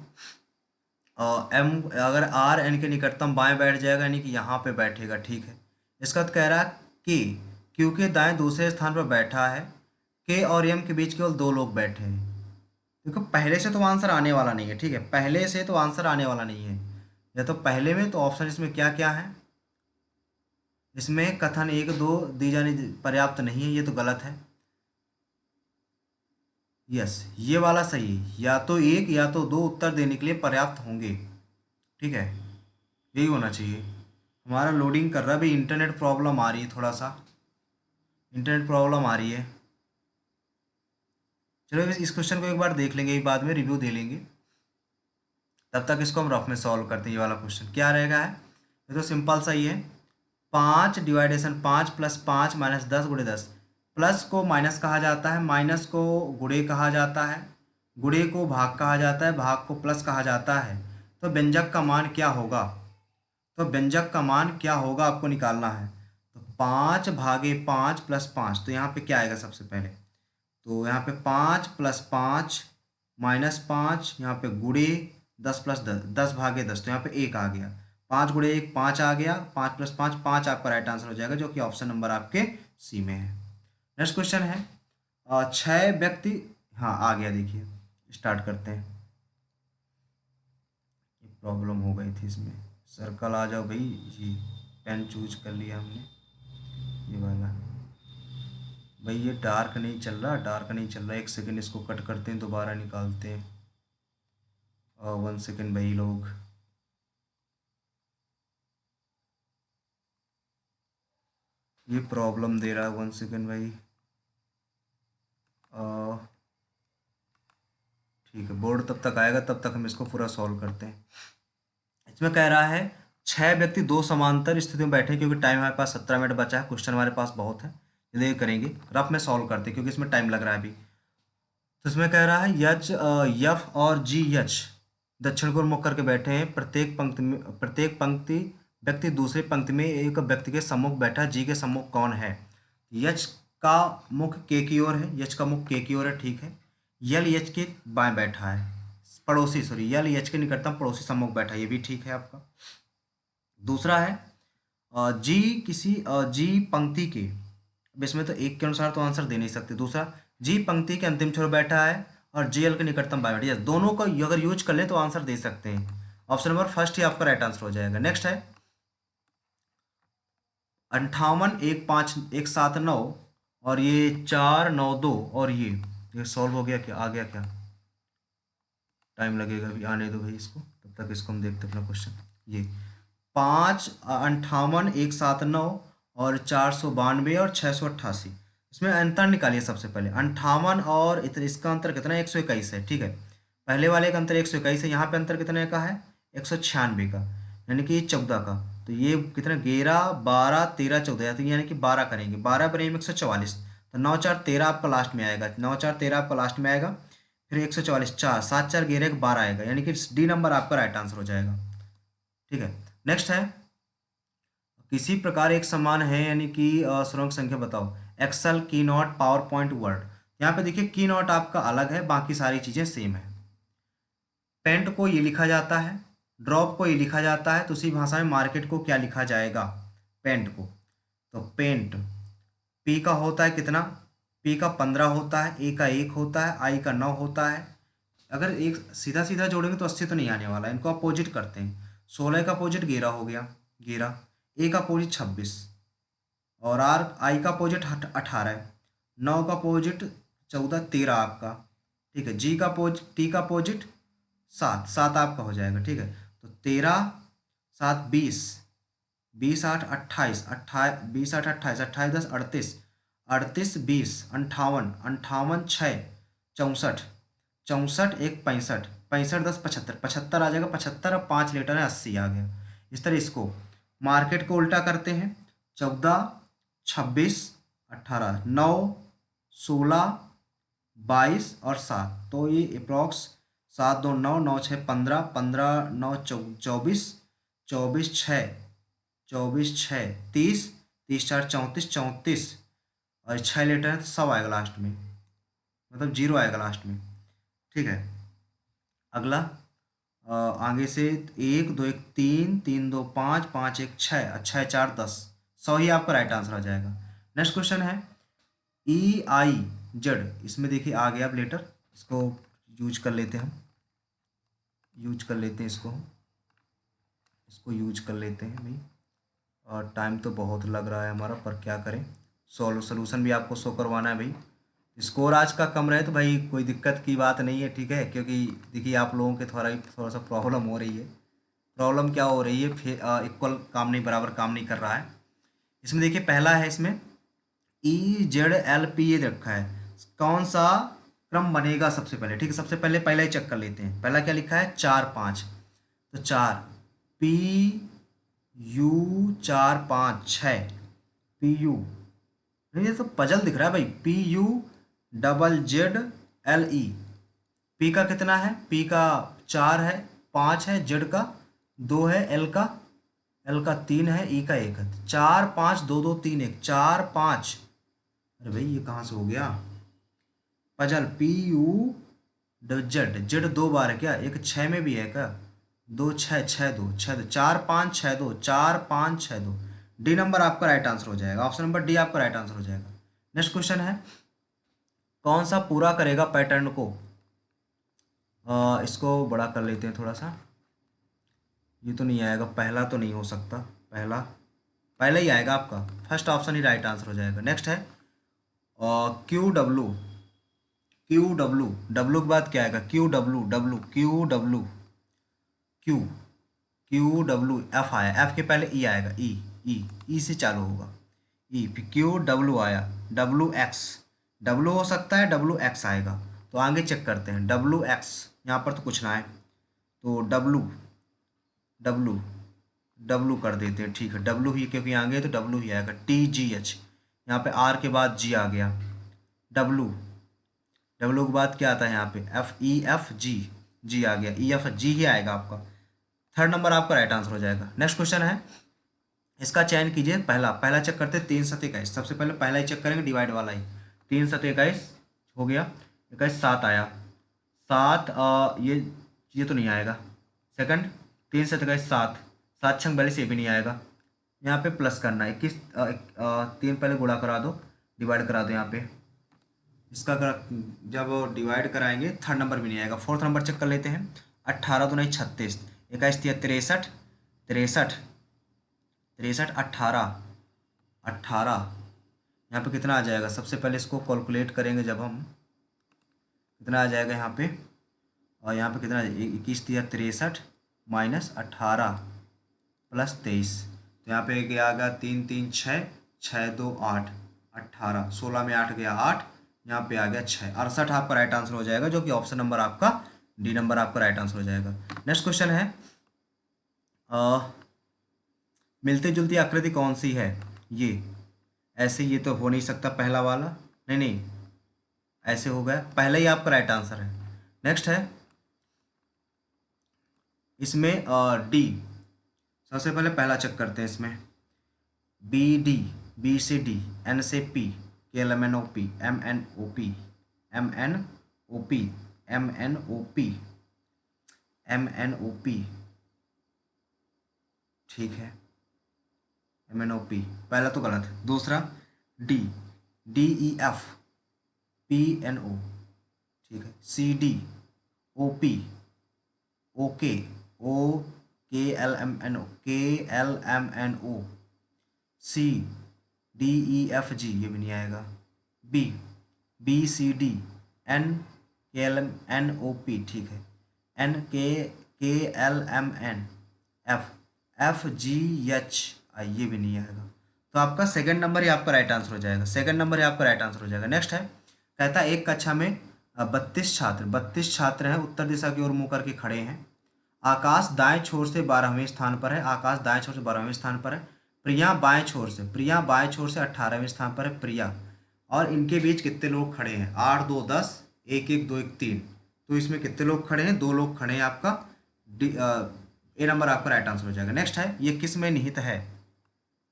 एम अगर आर एन के निकटतम बाएं बैठ जाएगा यानी कि यहाँ पे बैठेगा। ठीक है, इसका तो कह रहा है कि क्योंकि दाएं दूसरे स्थान पर बैठा है, के और एम के बीच केवल दो लोग बैठे हैं, क्योंकि पहले से तो आंसर आने वाला नहीं है। ठीक है, पहले से तो आंसर आने वाला नहीं है, या तो पहले में तो ऑप्शन इसमें क्या क्या है, इसमें कथन 1 2 दी जानी पर्याप्त नहीं है, ये तो गलत है। यस, ये वाला सही है, या तो एक या तो दो उत्तर देने के लिए पर्याप्त होंगे। ठीक है, यही होना चाहिए। हमारा लोडिंग कर रहा है भाई, इंटरनेट प्रॉब्लम आ रही है, थोड़ा सा इंटरनेट प्रॉब्लम आ रही है। चलो इस क्वेश्चन को एक बार देख लेंगे, बाद में रिव्यू दे लेंगे, तब तक इसको हम रफ में सॉल्व करते हैं। ये वाला क्वेश्चन क्या रहेगा है, ये तो सिंपल सा ही है, 5 डिवाइडेशन 5 प्लस 5 माइनस 10 गुणे 10, प्लस को माइनस कहा जाता है, माइनस को गुणे कहा जाता है, गुणे को भाग कहा जाता है, भाग को प्लस कहा जाता है। तो व्यंजक का मान क्या होगा, तो व्यंजक का मान क्या होगा आपको निकालना है। तो 5/5 प्लस 5, तो यहाँ पे क्या आएगा सबसे पहले, तो यहाँ पे 5 प्लस 5 माइनस 5, यहाँ पे गुणे 10 प्लस 10, 10/10, तो यहाँ पे 1 आ गया, 5 गुणे 1 5 आ गया, 5 प्लस 5 5 आपका राइट आंसर हो जाएगा, जो कि ऑप्शन नंबर आपके सी में है। नेक्स्ट क्वेश्चन है, 6 व्यक्ति, हाँ आ गया, देखिए स्टार्ट करते हैं। ये प्रॉब्लम हो गई थी इसमें, सर्कल आ जाओ भाई जी, पेन चूज कर लिया हमने, ये वाला भाई, ये डार्क नहीं चल रहा, डार्क नहीं चल रहा, एक सेकंड इसको कट करते हैं, दोबारा निकालते हैं, 1 सेकंड भाई लोग, ये प्रॉब्लम दे रहा है, 1 सेकंड भाई। ठीक है, बोर्ड तब तक आएगा, तब तक हम इसको पूरा सॉल्व करते हैं। इसमें कह रहा है 6 व्यक्ति 2 समांतर स्थितियों में बैठे हैं, क्योंकि टाइम हमारे पास 17 मिनट बचा है, क्वेश्चन हमारे पास बहुत है, ये करेंगे रफ में सॉल्व करते हैं क्योंकि इसमें टाइम लग रहा है अभी। तो इसमें कह रहा है यच यफ और जी यच दक्षिण को मुख करके बैठे हैं, प्रत्येक पंक्ति व्यक्ति दूसरी पंक्ति में एक व्यक्ति के सम्मुख बैठा है, जी के सम्मुख कौन है? यच का मुख के की ओर है, यच का मुख के की ओर है, ठीक है। यल यच के बाएं बैठा है, पड़ोसी सॉरी यल यच के निकटतम पड़ोसी सम्मुख बैठा है, ये भी ठीक है आपका। दूसरा है जी किसी जी पंक्ति के, अब इसमें तो एक के अनुसार तो आंसर दे नहीं सकते। दूसरा, जी पंक्ति के अंतिम छोर बैठा है और जी एल के निकटतम बाएं बैठा है, दोनों का अगर यूज कर ले तो आंसर दे सकते हैं। ऑप्शन नंबर फर्स्ट ही आपका राइट आंसर हो जाएगा। नेक्स्ट है 58 1 5 1 7 9 और ये 4 9 2 और ये सॉल्व हो गया क्या? आ गया क्या? टाइम लगेगा अभी, आने दो भाई इसको, तब तक इसको हम देखते अपना क्वेश्चन। ये 5 58 1 7 9 और 492 और 688, इसमें अंतर निकालिए सबसे पहले। 58 और इसका अंतर कितना है? 121 है, ठीक है। पहले वाले का अंतर 121 है, यहाँ पे अंतर कितने का है? 196 का, यानी कि 14 का। तो ये कितना? 11 12 13 14, तो यानी कि 12 करेंगे, 12 बनेंगे 144, तो 9 4 13 आपका लास्ट में आएगा, 9 4 13 आपका लास्ट में आएगा। फिर 144 4 7 4 11 12 आएगा, यानी कि डी नंबर आपका राइट आंसर हो जाएगा, ठीक है। नेक्स्ट है किसी प्रकार एक समान है, यानी कि श्रृंखला संख्या बताओ। एक्सेल, की नोट, पावर पॉइंट, वर्ड। यहाँ पे देखिए की नोट आपका अलग है, बाकी सारी चीज़ें सेम है। पेंट को ये लिखा जाता है, ड्रॉप को ये लिखा जाता है, तो उसी भाषा में मार्केट को क्या लिखा जाएगा? पेंट को। तो पेंट पी का होता है कितना? पी का 15 होता है, ए का 1 होता है, आई का 9 होता है। अगर एक सीधा सीधा जोड़ेंगे तो 80 तो नहीं आने वाला, इनको अपोजिट करते हैं। 16 का अपोजिट 11 हो गया, 11। ए का अपोजिट 26 और आर आई का अपोजिट 18 है। 9 का अपोजिट 14 13 आपका, ठीक है। जी का टी का अपोजिट 7 7 आपका हो जाएगा, ठीक है। तो 13 7 20 20 8 28 20 8 28 28 10 38 38 20 58 58 6 64 64 1 65 65 10 75 75 आ जाएगा, 75 और 5 लीटर है 80 आ गया। इस तरह इसको मार्केट को उल्टा करते हैं। 14 26 18 9 16 22 और 7, तो ये अप्रॉक्स 7 2 9 9 6 15 15 9 24 24 6 24 6 30 30 4 34 34 और 6 लीटर है, तो 100 आएगा लास्ट में, मतलब 0 आएगा लास्ट में, ठीक है। अगला आगे से 1 2 1 3 3 2 5 5 1 6 6 4 10, 100 ही आपका राइट आंसर आ जाएगा। नेक्स्ट क्वेश्चन है ई आई जेड, इसमें देखिए आ गया अब लेटर, इसको यूज कर लेते हैं हम, यूज कर लेते हैं इसको यूज कर लेते हैं भाई। और टाइम तो बहुत लग रहा है हमारा, पर क्या करें, सोल्यूशन भी आपको शो करवाना है भाई। स्कोर आज का कम रहे तो भाई कोई दिक्कत की बात नहीं है, ठीक है, क्योंकि देखिए आप लोगों के थोड़ा सा प्रॉब्लम हो रही है। प्रॉब्लम क्या हो रही है? फिर इक्वल काम नहीं, बराबर काम नहीं कर रहा है। इसमें देखिए पहला है, इसमें EZLP ये रखा है, कौन सा क्रम बनेगा सबसे पहले? ठीक है, सबसे पहले पहला ही चेक कर लेते हैं। पहला क्या लिखा है? 4 5, तो 4 PU 4 5 6 PU, नहीं ये तो पजल दिख रहा है भाई। PUZZLE, पी का कितना है? पी का 4 है, 5 है, जेड का 2 है, एल का 3 है, ई का 1 है। 4 5 2 2 3 1 4 5, अरे भाई ये कहाँ से हो गया पजल? PU जेड 2 बार है क्या? एक 6 में भी है क्या? 2 6 6 2 6 2 4 5 6 2 4 5 6 2, डी नंबर आपका राइट आंसर हो जाएगा, ऑप्शन नंबर डी आपका राइट आंसर हो जाएगा। नेक्स्ट क्वेश्चन है कौन सा पूरा करेगा पैटर्न को? इसको बड़ा कर लेते हैं थोड़ा सा, ये तो नहीं आएगा, पहला तो नहीं हो सकता, पहला ही आएगा आपका, फर्स्ट ऑप्शन ही राइट आंसर हो जाएगा। नेक्स्ट है डब्लू के बाद क्या आएगा? क्यू एफ आया, एफ के पहले ई आएगा, ई से चालू होगा, ई फिर QW आया, डब्लू हो सकता है, WX आएगा, तो आगे चेक करते हैं डब्लू एक्स, यहाँ पर तो कुछ ना है तो डब्लू डब्लू डब्लू कर देते हैं, ठीक है डब्लू ही, क्योंकि आगे तो डब्लू ही आएगा। टी जी एच, यहाँ पे आर के बाद जी आ गया। डब्लू डब्लू के बाद क्या आता है यहाँ पे एफ ई एफ जी, जी आ गया, ई एफ जी ही आएगा आपका। थर्ड नंबर आपका राइट आंसर हो जाएगा। नेक्स्ट क्वेश्चन है, इसका चयन कीजिए। पहला पहला चेक करते हैं 3 7 21, सबसे पहले पहला ही चेक करेंगे, डिवाइड वाला ही। 3 7 21 हो गया, 21 7 आया, 7 ये तो नहीं आएगा। सेकंड 3 7 21 7, 7 6 42 ये भी नहीं आएगा। यहाँ पे प्लस करना है 21, 3 पहले गुणा करा दो, डिवाइड करा दो यहाँ पे। इसका जब डिवाइड कराएंगे थर्ड नंबर भी नहीं आएगा। फोर्थ नंबर चेक कर लेते हैं। 18 तो नहीं 36, 21 63 63 63 18 18, यहाँ पे कितना आ जाएगा? सबसे पहले इसको कैलकुलेट करेंगे जब हम, कितना आ जाएगा यहाँ पे, और यहाँ पे कितना 21 63 माइनस 18 प्लस 23, तो यहाँ पे क्या आ गया 3 3 6 6 2 8 18, 16 में 8 गया 8, यहाँ पे आ गया 6, 68 आपका राइट आंसर हो जाएगा, जो कि ऑप्शन नंबर आपका डी नंबर आपका राइट आंसर हो जाएगा। नेक्स्ट क्वेश्चन है, मिलती जुलती आकृति कौन सी है? ये ऐसे, ये तो हो नहीं सकता पहला वाला, नहीं नहीं ऐसे हो गया, पहला ही आपका राइट आंसर है। नेक्स्ट है इसमें डी, सबसे पहले पहला चेक करते हैं इसमें, बी डी, बी से डी, एन से P, K L M N O P, M N O P, M N O P, M N O P, M N O P, ठीक है एम एन ओ पी, पहला तो गलत है। दूसरा D, D E F, P N O, ठीक है, C D, O P, ओ के, ओ K L M N O, K L M N O, C D E F G, ये भी नहीं आएगा। B, B C D, N K L M N O P, ठीक है, N K L M N, F F G H I, ये भी नहीं आएगा। तो आपका सेकंड नंबर ही आपका राइट आंसर हो जाएगा, सेकंड नंबर ही आपका राइट आंसर हो जाएगा। नेक्स्ट है, कहता है एक कक्षा में 32 छात्र हैं, उत्तर दिशा की ओर मुंह करके खड़े हैं। आकाश दाएं छोर से 12वें स्थान पर है, आकाश दाएं छोर से 12वें स्थान पर है। प्रिया बाएं छोर से, प्रिया बाएं छोर से 18वें स्थान पर है प्रिया, और इनके बीच कितने लोग खड़े हैं? 8 2 10, 1 1 2 1 3, तो इसमें कितने लोग खड़े हैं? 2 लोग खड़े हैं। आपका ए नंबर आपका राइट आंसर हो जाएगा। नेक्स्ट है, ये किस में निहित है?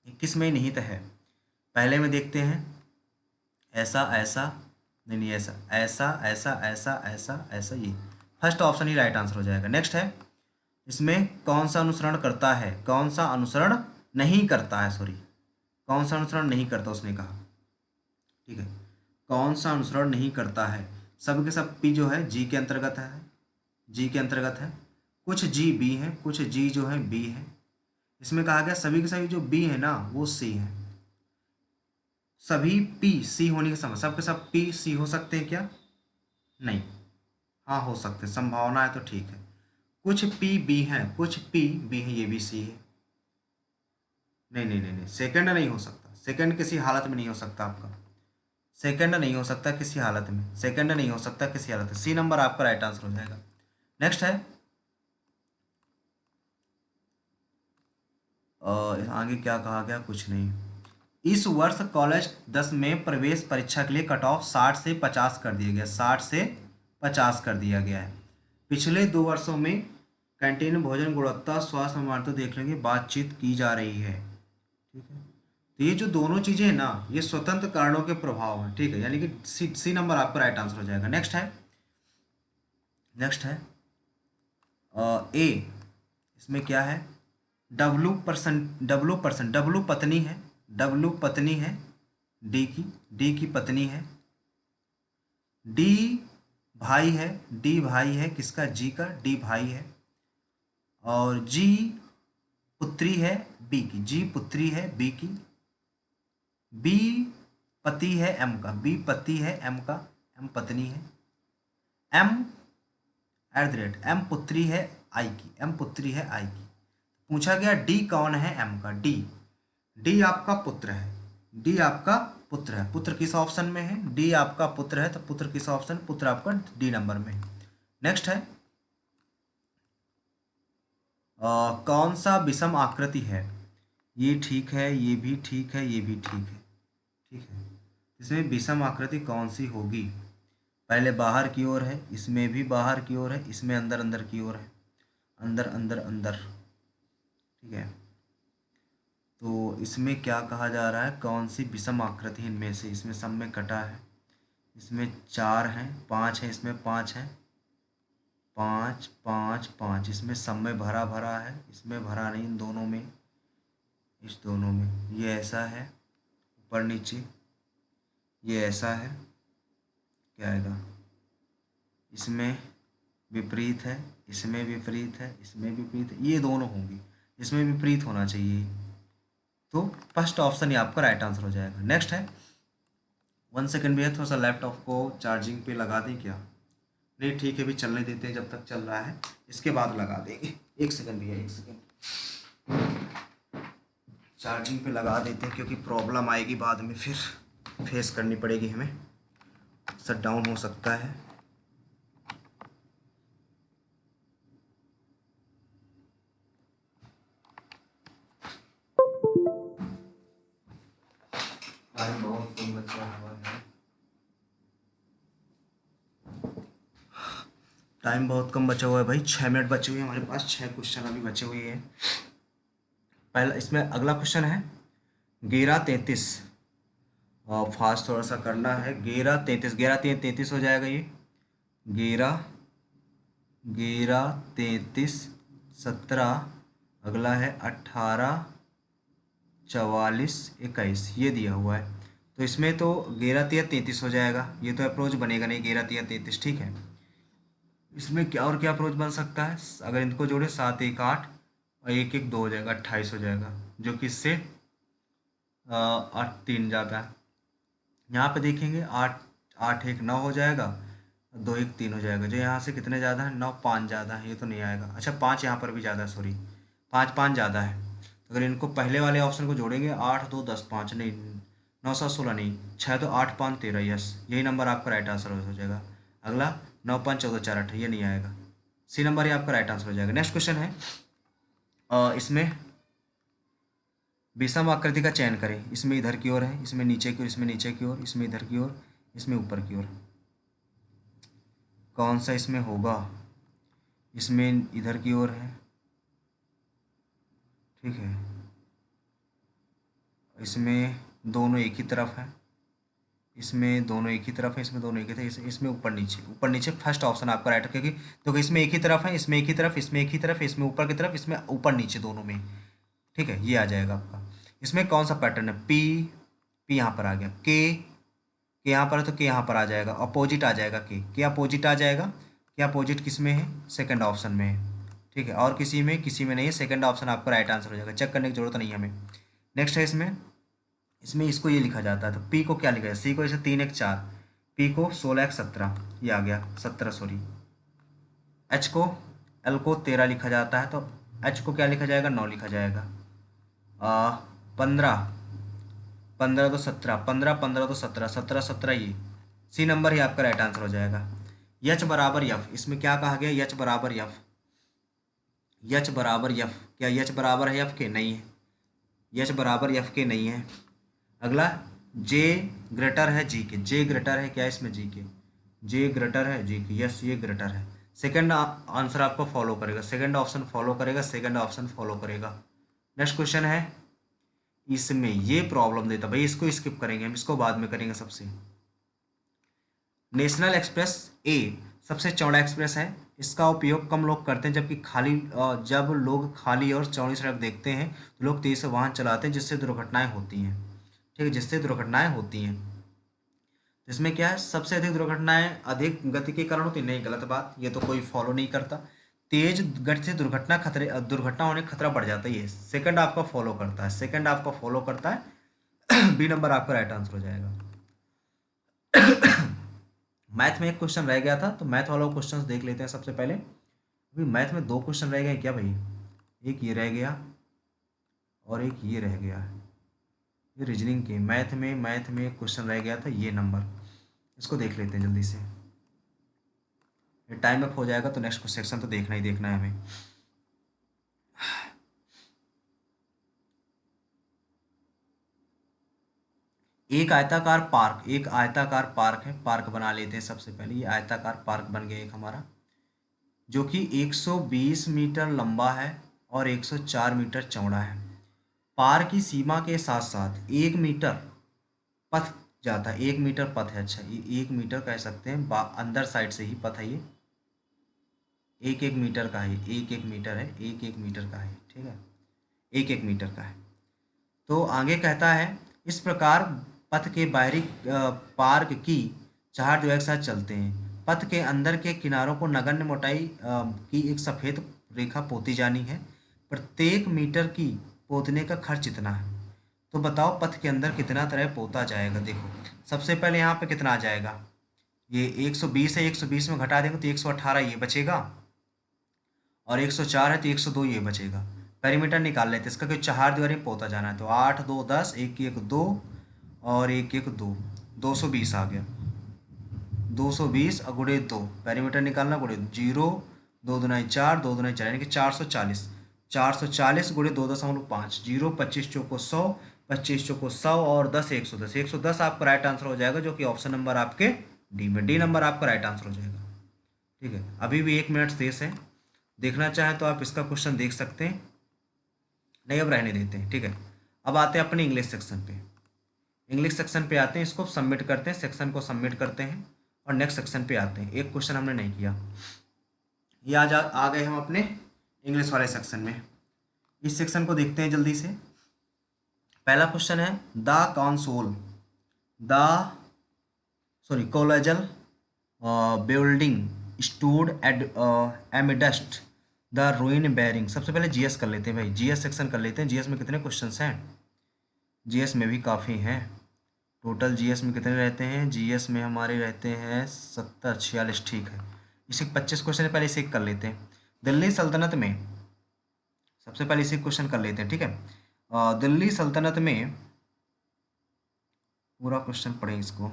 ये किस में निहित है? पहले में देखते हैं, ऐसा ऐसा, नहीं नहीं ऐसा ऐसा ऐसा ऐसा ऐसा ऐसा, ये फर्स्ट ऑप्शन ही राइट आंसर हो जाएगा। नेक्स्ट है, इसमें कौन सा अनुसरण करता है, कौन सा अनुसरण नहीं करता है, सॉरी कौन सा अनुसरण नहीं करता उसने कहा, ठीक है, कौन सा अनुसरण नहीं करता है? सब के सब पी जो है जी के अंतर्गत है, जी के अंतर्गत है, कुछ जी बी है, कुछ जी जो है बी है। इसमें कहा गया सभी के सभी जो बी है ना वो सी है, सभी पी सी होने के समय सब के सब पी सी हो सकते हैं क्या? नहीं, हाँ हो सकते, संभावना है तो ठीक है। कुछ पी बी है, कुछ पी बी है, ये भी सी है। नहीं नहीं नहीं नहीं, सेकंड नहीं हो सकता, सेकंड किसी हालत में नहीं हो सकता आपका, सेकंड नहीं हो सकता किसी हालत में, सेकंड नहीं हो सकता किसी हालत में, सी नंबर आपका राइट आंसर हो जाएगा। नेक्स्ट है, आगे क्या कहा गया, कुछ नहीं। इस वर्ष कॉलेज 10 में प्रवेश परीक्षा के लिए कट ऑफ 60 से 50 कर दिया गया, 60 से 50 कर दिया गया है। पिछले 2 वर्षों में कैंटीन भोजन गुणवत्ता स्वास्थ्य इमारतों देखने की बातचीत की जा रही है, ठीक है। तो ये जो दोनों चीज़ें हैं ना, ये स्वतंत्र कारणों के प्रभाव हैं, ठीक है, यानी कि सी नंबर आपका राइट आंसर हो जाएगा। नेक्स्ट है, नेक्स्ट है ए, इसमें क्या है? डब्लू पत्नी है, डब्लू पत्नी है डी की पत्नी है, डी भाई है, डी भाई है किसका? जी का, डी भाई है, और जी पुत्री है बी की, जी पुत्री है बी की, बी पति है एम का, बी पति है एम का, एम पत्नी है, एम एम पुत्री है आई की, एम पुत्री है आई की। पूछा गया डी कौन है एम का? डी, डी आपका पुत्र है, डी आपका पुत्र है। पुत्र किस ऑप्शन में है? डी आपका पुत्र है, तो पुत्र किस ऑप्शन? पुत्र आपका डी नंबर में है। नेक्स्ट है कौन सा विषम आकृति है? ये ठीक है, ये भी ठीक है, ये भी ठीक है। ठीक है, इसमें विषम आकृति कौन सी होगी? पहले बाहर की ओर है, इसमें भी बाहर की ओर है, इसमें अंदर अंदर की ओर है, अंदर अंदर अंदर। ठीक है, तो इसमें क्या कहा जा रहा है? कौन सी विषम आकृति इनमें से? इसमें सब में कटा है, इसमें 4 हैं, 5 है, इसमें 5 है, 5 5 5, इसमें सब में भरा भरा है, इसमें भरा नहीं, इन दोनों में, इस दोनों में। ये ऐसा है ऊपर नीचे, ये ऐसा है, क्या आएगा? इसमें विपरीत है, इसमें विपरीत है, इसमें विपरीत है, ये दोनों होंगी, इसमें विपरीत होना चाहिए। तो फर्स्ट ऑप्शन ही आपका राइट आंसर हो जाएगा। नेक्स्ट है 1 सेकेंड भैया, थोड़ा सा लैपटॉप को चार्जिंग पे लगा दें क्या? नहीं ठीक है, भी चलने देते हैं जब तक चल रहा है, इसके बाद लगा देंगे। 1 सेकेंड भैया, 1 सेकेंड चार्जिंग पे लगा देते हैं, क्योंकि प्रॉब्लम आएगी बाद में, फिर फेस करनी पड़ेगी हमें, शट डाउन हो सकता है। टाइम बहुत कम बचा हुआ है, टाइम बहुत कम बचा हुआ है भाई, 6 मिनट बचे हुए हैं हमारे पास, 6 क्वेश्चन अभी बचे हुए हैं। पहला इसमें अगला क्वेश्चन है 11-33, और फास्ट थोड़ा सा करना है। 11-33, 11-33 हो जाएगा ये, 11 11-33 17, अगला है 18-44-21, ये दिया हुआ है। तो इसमें तो 11-33 हो जाएगा, ये तो अप्रोच बनेगा नहीं 11-33। ठीक है, इसमें क्या और क्या अप्रोच बन सकता है? अगर इनको जोड़े 7-1-8 और 1-1-2 हो जाएगा, 28 हो जाएगा, जो कि इससे 8-3 ज़्यादा है। यहाँ पे देखेंगे 8-8-1-9 हो जाएगा, 2-1-3 हो जाएगा, जो यहाँ से कितने ज़्यादा है? 9-5 ज़्यादा है, ये तो नहीं आएगा। अच्छा 5 यहाँ पर भी ज़्यादा है, सॉरी 5-5 ज़्यादा है। तो अगर इनको पहले वाले ऑप्शन को जोड़ेंगे 8-2-10-5, नहीं 9-7-16, नहीं 6-2-8-5-13, यस यही नंबर आपका राइट आंसर हो जाएगा। अगला 9-5-14-4-8, ये नहीं आएगा, सी नंबर ही आपका राइट आंसर हो जाएगा। नेक्स्ट क्वेश्चन है इसमें विषम आकृति का चयन करें। इसमें इधर की ओर है, इसमें नीचे की ओर, इसमें नीचे की ओर, इसमें इधर की ओर, इसमें ऊपर की ओर, कौन सा इसमें होगा? इसमें इधर की ओर है, ठीक है, इसमें दोनों एक ही तरफ है, इसमें दोनों एक ही तरफ है, इसमें दोनों एक ही तरफ, इसमें ऊपर नीचे, ऊपर नीचे फर्स्ट ऑप्शन आपका राइट है, क्योंकि तो इसमें एक ही तरफ है, इसमें एक ही तरफ, इसमें एक ही तरफ, इसमें ऊपर की तरफ, इसमें ऊपर नीचे दोनों में। ठीक है, ये आ जाएगा आपका। इसमें कौन सा पैटर्न है? पी, पी यहाँ पर आ गया, के यहाँ पर है तो के यहाँ पर आ जाएगा, अपोजिट आ जाएगा, के अपोजिट आ जाएगा। के अपोजिट किस में है? सेकंड ऑप्शन में है। ठीक है, और किसी में नहीं है, सेकंड ऑप्शन आपका राइट आंसर हो जाएगा, चेक करने की जरूरत नहीं है हमें। नेक्स्ट है इसमें, इसमें इसको ये लिखा जाता है, तो पी को क्या लिखा जाए? सी को जैसे 3-1-4, पी को 16-17, ये आ गया 17, सॉरी। एच को, एल को 13 लिखा जाता है, तो एच को क्या लिखा जाएगा? 9 लिखा जाएगा। 15, 15 तो 17, 15 15 तो 17, 17 17, ये सी नंबर ही आपका राइट आंसर हो जाएगा। यच बराबर यफ, इसमें क्या कहा गया? यच बराबर यफ, यच बराबर यफ, क्या यच बराबर है यफ के? नहीं है, यच बराबर यफ के नहीं है। अगला जे ग्रेटर है जी के, जे ग्रेटर है क्या इसमें? जी के, जे ग्रेटर है जी के, यस ये ग्रेटर है। सेकंड आंसर आपको फॉलो करेगा, सेकंड ऑप्शन फॉलो करेगा, सेकंड ऑप्शन फॉलो करेगा। नेक्स्ट क्वेश्चन है, इसमें ये प्रॉब्लम देता भाई, इसको स्किप करेंगे हम, इसको बाद में करेंगे। सबसे नेशनल एक्सप्रेस ए सबसे चौड़ा एक्सप्रेस है, इसका उपयोग कम लोग करते हैं, जबकि जब लोग खाली और चौड़ी सड़क देखते हैं तो लोग तेज से वाहन चलाते हैं, जिससे दुर्घटनाएं होती हैं। ठीक है, जिससे दुर्घटनाएं होती हैं। इसमें क्या है? सबसे अधिक दुर्घटनाएं अधिक गति के कारण होती नहीं, गलत बात, ये तो कोई फॉलो नहीं करता। तेज गति से दुर्घटना होने का खतरा बढ़ जाता है, ये सेकंड आपका फॉलो करता है, सेकंड आपका फॉलो करता है। बी नंबर आपका राइट आंसर हो जाएगा। मैथ में एक क्वेश्चन रह गया था, तो मैथ वाला क्वेश्चंस देख लेते हैं सबसे पहले। अभी मैथ में 2 क्वेश्चन रह गए क्या भाई? एक ये रह गया और एक ये रह गया है। ये रीजनिंग के मैथ में क्वेश्चन रह गया था, ये नंबर, इसको देख लेते हैं जल्दी से। ये टाइम अप हो जाएगा तो नेक्स्ट सेक्शन तो देखना ही देखना है हमें। एक आयताकार पार्क है, पार्क बना लेते हैं सबसे पहले। ये आयताकार पार्क बन गया एक हमारा, जो कि 120 मीटर लंबा है और 104 मीटर चौड़ा है। पार्क की सीमा के साथ साथ 1 मीटर पथ जाता है, 1 मीटर पथ है। अच्छा, ये 1 मीटर कह सकते हैं, अंदर साइड से ही पथ है ये, एक एक मीटर का है, एक एक मीटर है, एक एक मीटर का है, ठीक है, एक एक मीटर का है। तो आगे कहता है, इस प्रकार पथ के बाहरी पार्क की चार जो एक साथ चलते हैं। पथ के अंदर के किनारों को नगण्य मोटाई की एक सफ़ेद रेखा पोती जानी है। प्रत्येक मीटर की पोतने का खर्च इतना है। तो बताओ पथ के अंदर कितना तरह पोता जाएगा। देखो सबसे पहले यहाँ पे कितना आ जाएगा, ये 120 है, 120 में घटा देंगे तो 118 ये बचेगा, और 104 है तो 102 ये बचेगा। पेरीमीटर निकाल लेते हैं इसका, कि चार दीवारी में पोता जाना है। तो 8 2 10, एक एक 2 और एक एक 2, 220 आ गया। 220 गुणे 2, पेरीमीटर निकालना, गुणे 0, 2 दुनाई 4, 2 दुनाई 4 यानी कि 440। 440 गुणे 2.5, 0 25 चौको 100, 25 चौको 100 और 10 110। 110 आपका राइट आंसर हो जाएगा, जो कि ऑप्शन नंबर आपके डी में, डी नंबर आपका राइट आंसर हो जाएगा। ठीक है, अभी भी 1 मिनट शेष है, देखना चाहें तो आप इसका क्वेश्चन देख सकते हैं, नहीं अब रहने देते हैं। ठीक है, अब आते हैं अपने इंग्लिश सेक्शन पे। इंग्लिश सेक्शन पे आते हैं, इसको सबमिट करते हैं, सेक्शन को सबमिट करते हैं और नेक्स्ट सेक्शन पे आते हैं। एक क्वेश्चन हमने नहीं किया, ये आज आ गए हम अपने इंग्लिश वाले सेक्शन में। इस सेक्शन को देखते हैं जल्दी से। पहला क्वेश्चन है, the colossal building stood amidst the ruin bearing. सबसे पहले जीएस कर लेते हैं भाई, जीएस सेक्शन कर लेते हैं। जीएस में कितने क्वेश्चंस हैं, जीएस में भी काफ़ी हैं। टोटल जीएस में कितने रहते हैं, जीएस में हमारे रहते हैं 70 46, ठीक है। इसी 25 क्वेश्चन है, पहले इसे कर लेते हैं। दिल्ली सल्तनत में, सबसे पहले इसी क्वेश्चन कर लेते हैं, ठीक है। दिल्ली सल्तनत में, पूरा क्वेश्चन पढ़ें इसको।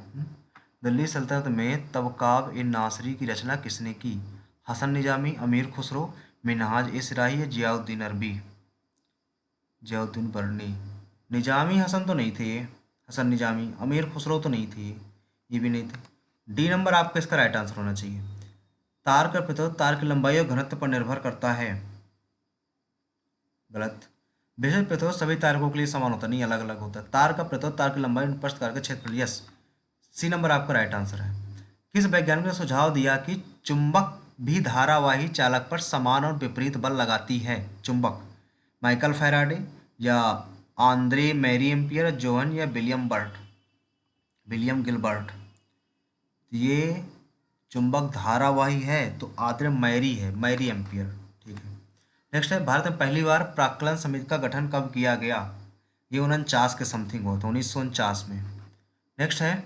दिल्ली सल्तनत में तबकाब ए नासरी की रचना किसने की। हसन निजामी, अमीर खुसरो, मिनहाज ए सिराही या जियाउद्दीन अरबी। जियाउद्दीन बरनी। निजामी हसन तो नहीं थे ये, हसन निजामी। अमीर खुसरो तो नहीं थे ये भी नहीं थे। डी नंबर आपका इसका राइट आंसर होना चाहिए। तार का प्रतिरोध तार की लंबाई और घनत्व पर निर्भर करता है, गलत। बेशक प्रतिरोध सभी तारकों के लिए समान होता नहीं, अलग अलग होता है। तार का प्रतिरोध तार की लंबाई अनुप्रस्थ तार का क्षेत्रफल, यस, सी नंबर आपका राइट आंसर है। किस वैज्ञानिक ने सुझाव दिया कि चुंबक भी धारावाही चालक पर समान और विपरीत बल लगाती है। चुंबक, माइकल फैराडे या आंद्रे मैरी एम्पियर, जोहन या विलियम गिलबर्ट। ये चुंबक धारावाही है तो आंद्रे मैरी है, मैरी एम्पियर, ठीक है। नेक्स्ट है, भारत में पहली बार प्राक्कलन समिति का गठन कब किया गया। ये 49 के समथिंग हुआ था, 1949 में। नेक्स्ट है,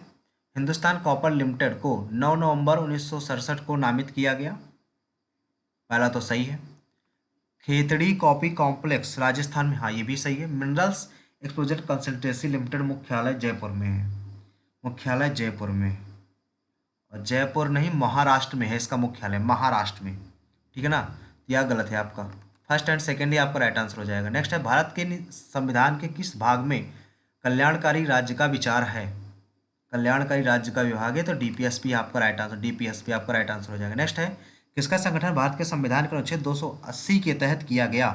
हिंदुस्तान कॉपर लिमिटेड को 9 नवंबर 1967 को नामित किया गया। पहला तो सही है। खेतड़ी कॉफी कॉम्प्लेक्स राजस्थान में, हाँ ये भी सही है। मिनरल्स एक्सप्लोजन कंसल्टेंसी लिमिटेड मुख्यालय जयपुर में है, मुख्यालय जयपुर में, और जयपुर नहीं महाराष्ट्र में है इसका मुख्यालय, महाराष्ट्र में, ठीक है ना। यह गलत है आपका, फर्स्ट एंड सेकेंड ही आपका राइट आंसर हो जाएगा। नेक्स्ट है, भारत के संविधान के किस भाग में कल्याणकारी राज्य का विचार है। कल्याणकारी राज्य का विभाग है तो डीपीएसपी आपका राइट आंसर, डीपीएसपी आपका राइट आंसर हो जाएगा। नेक्स्ट है, किसका संगठन भारत के संविधान के अनुच्छेद 280 के तहत किया गया।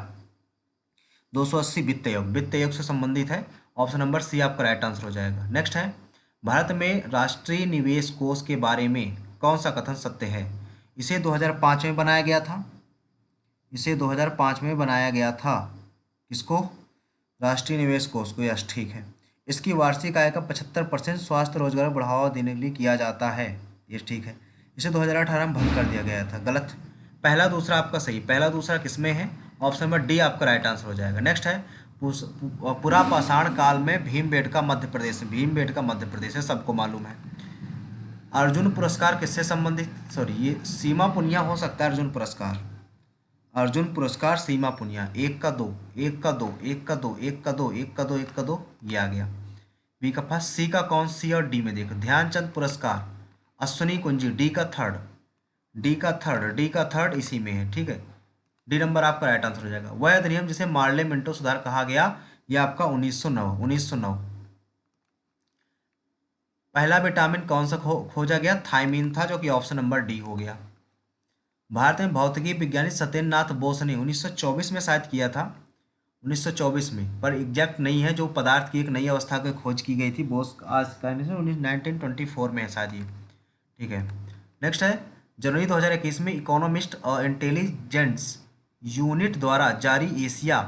280 वित्त आयोग, वित्त आयोग से संबंधित है, ऑप्शन नंबर सी आपका राइट आंसर हो जाएगा। नेक्स्ट है, भारत में राष्ट्रीय निवेश कोष के बारे में कौन सा कथन सत्य है। इसे 2005 में बनाया गया था, इसे 2005 में बनाया गया था। किसको, राष्ट्रीय निवेश कोष को, यस ठीक है। इसकी वार्षिक आय का 75% स्वास्थ्य रोजगार को बढ़ावा देने के लिए किया जाता है, ये ठीक है। इसे 2018 में भंग कर दिया गया था, गलत। पहला दूसरा आपका सही, पहला दूसरा किसमें है, ऑप्शन नंबर डी आपका राइट आंसर हो जाएगा। नेक्स्ट है, पुरापाषाण काल में भीमबेटका मध्य प्रदेश, भीमबेटका मध्य प्रदेश है, सबको मालूम है। अर्जुन पुरस्कार किससे संबंधित, सॉरी ये सीमा पुनिया हो सकता है। अर्जुन पुरस्कार, अर्जुन पुरस्कार सीमा पुनिया, 1 का 2, 1 का 2, 1 का 2, 1 का 2, 1 का 2, 1 का 2, ये आ गया। बी का फर्स्ट, सी का कौन, सी और डी में देखो, ध्यानचंद पुरस्कार, अश्विनी कुंजी, डी का थर्ड, डी का थर्ड इसी में है, ठीक है। डी नंबर आपका राइट आंसर हो जाएगा। वह अधिनियम जिसे मार्ले मिंटो सुधार कहा गया, यह आपका 1909। पहला विटामिन कौन सा खोजा गया, थायमीन था, जो कि ऑप्शन नंबर डी हो गया। भारत में भौतिकी विज्ञानी सत्येंद्रनाथ बोस ने 1924 में शायद किया था, 1924 में, पर एग्जैक्ट नहीं है, जो पदार्थ की एक नई अवस्था की खोज की गई थी बोस आज कहने से 1924 में है शायद ये, ठीक है। नेक्स्ट है, जनवरी 2021 में इकोनॉमिस्ट और इंटेलिजेंस यूनिट द्वारा जारी Asia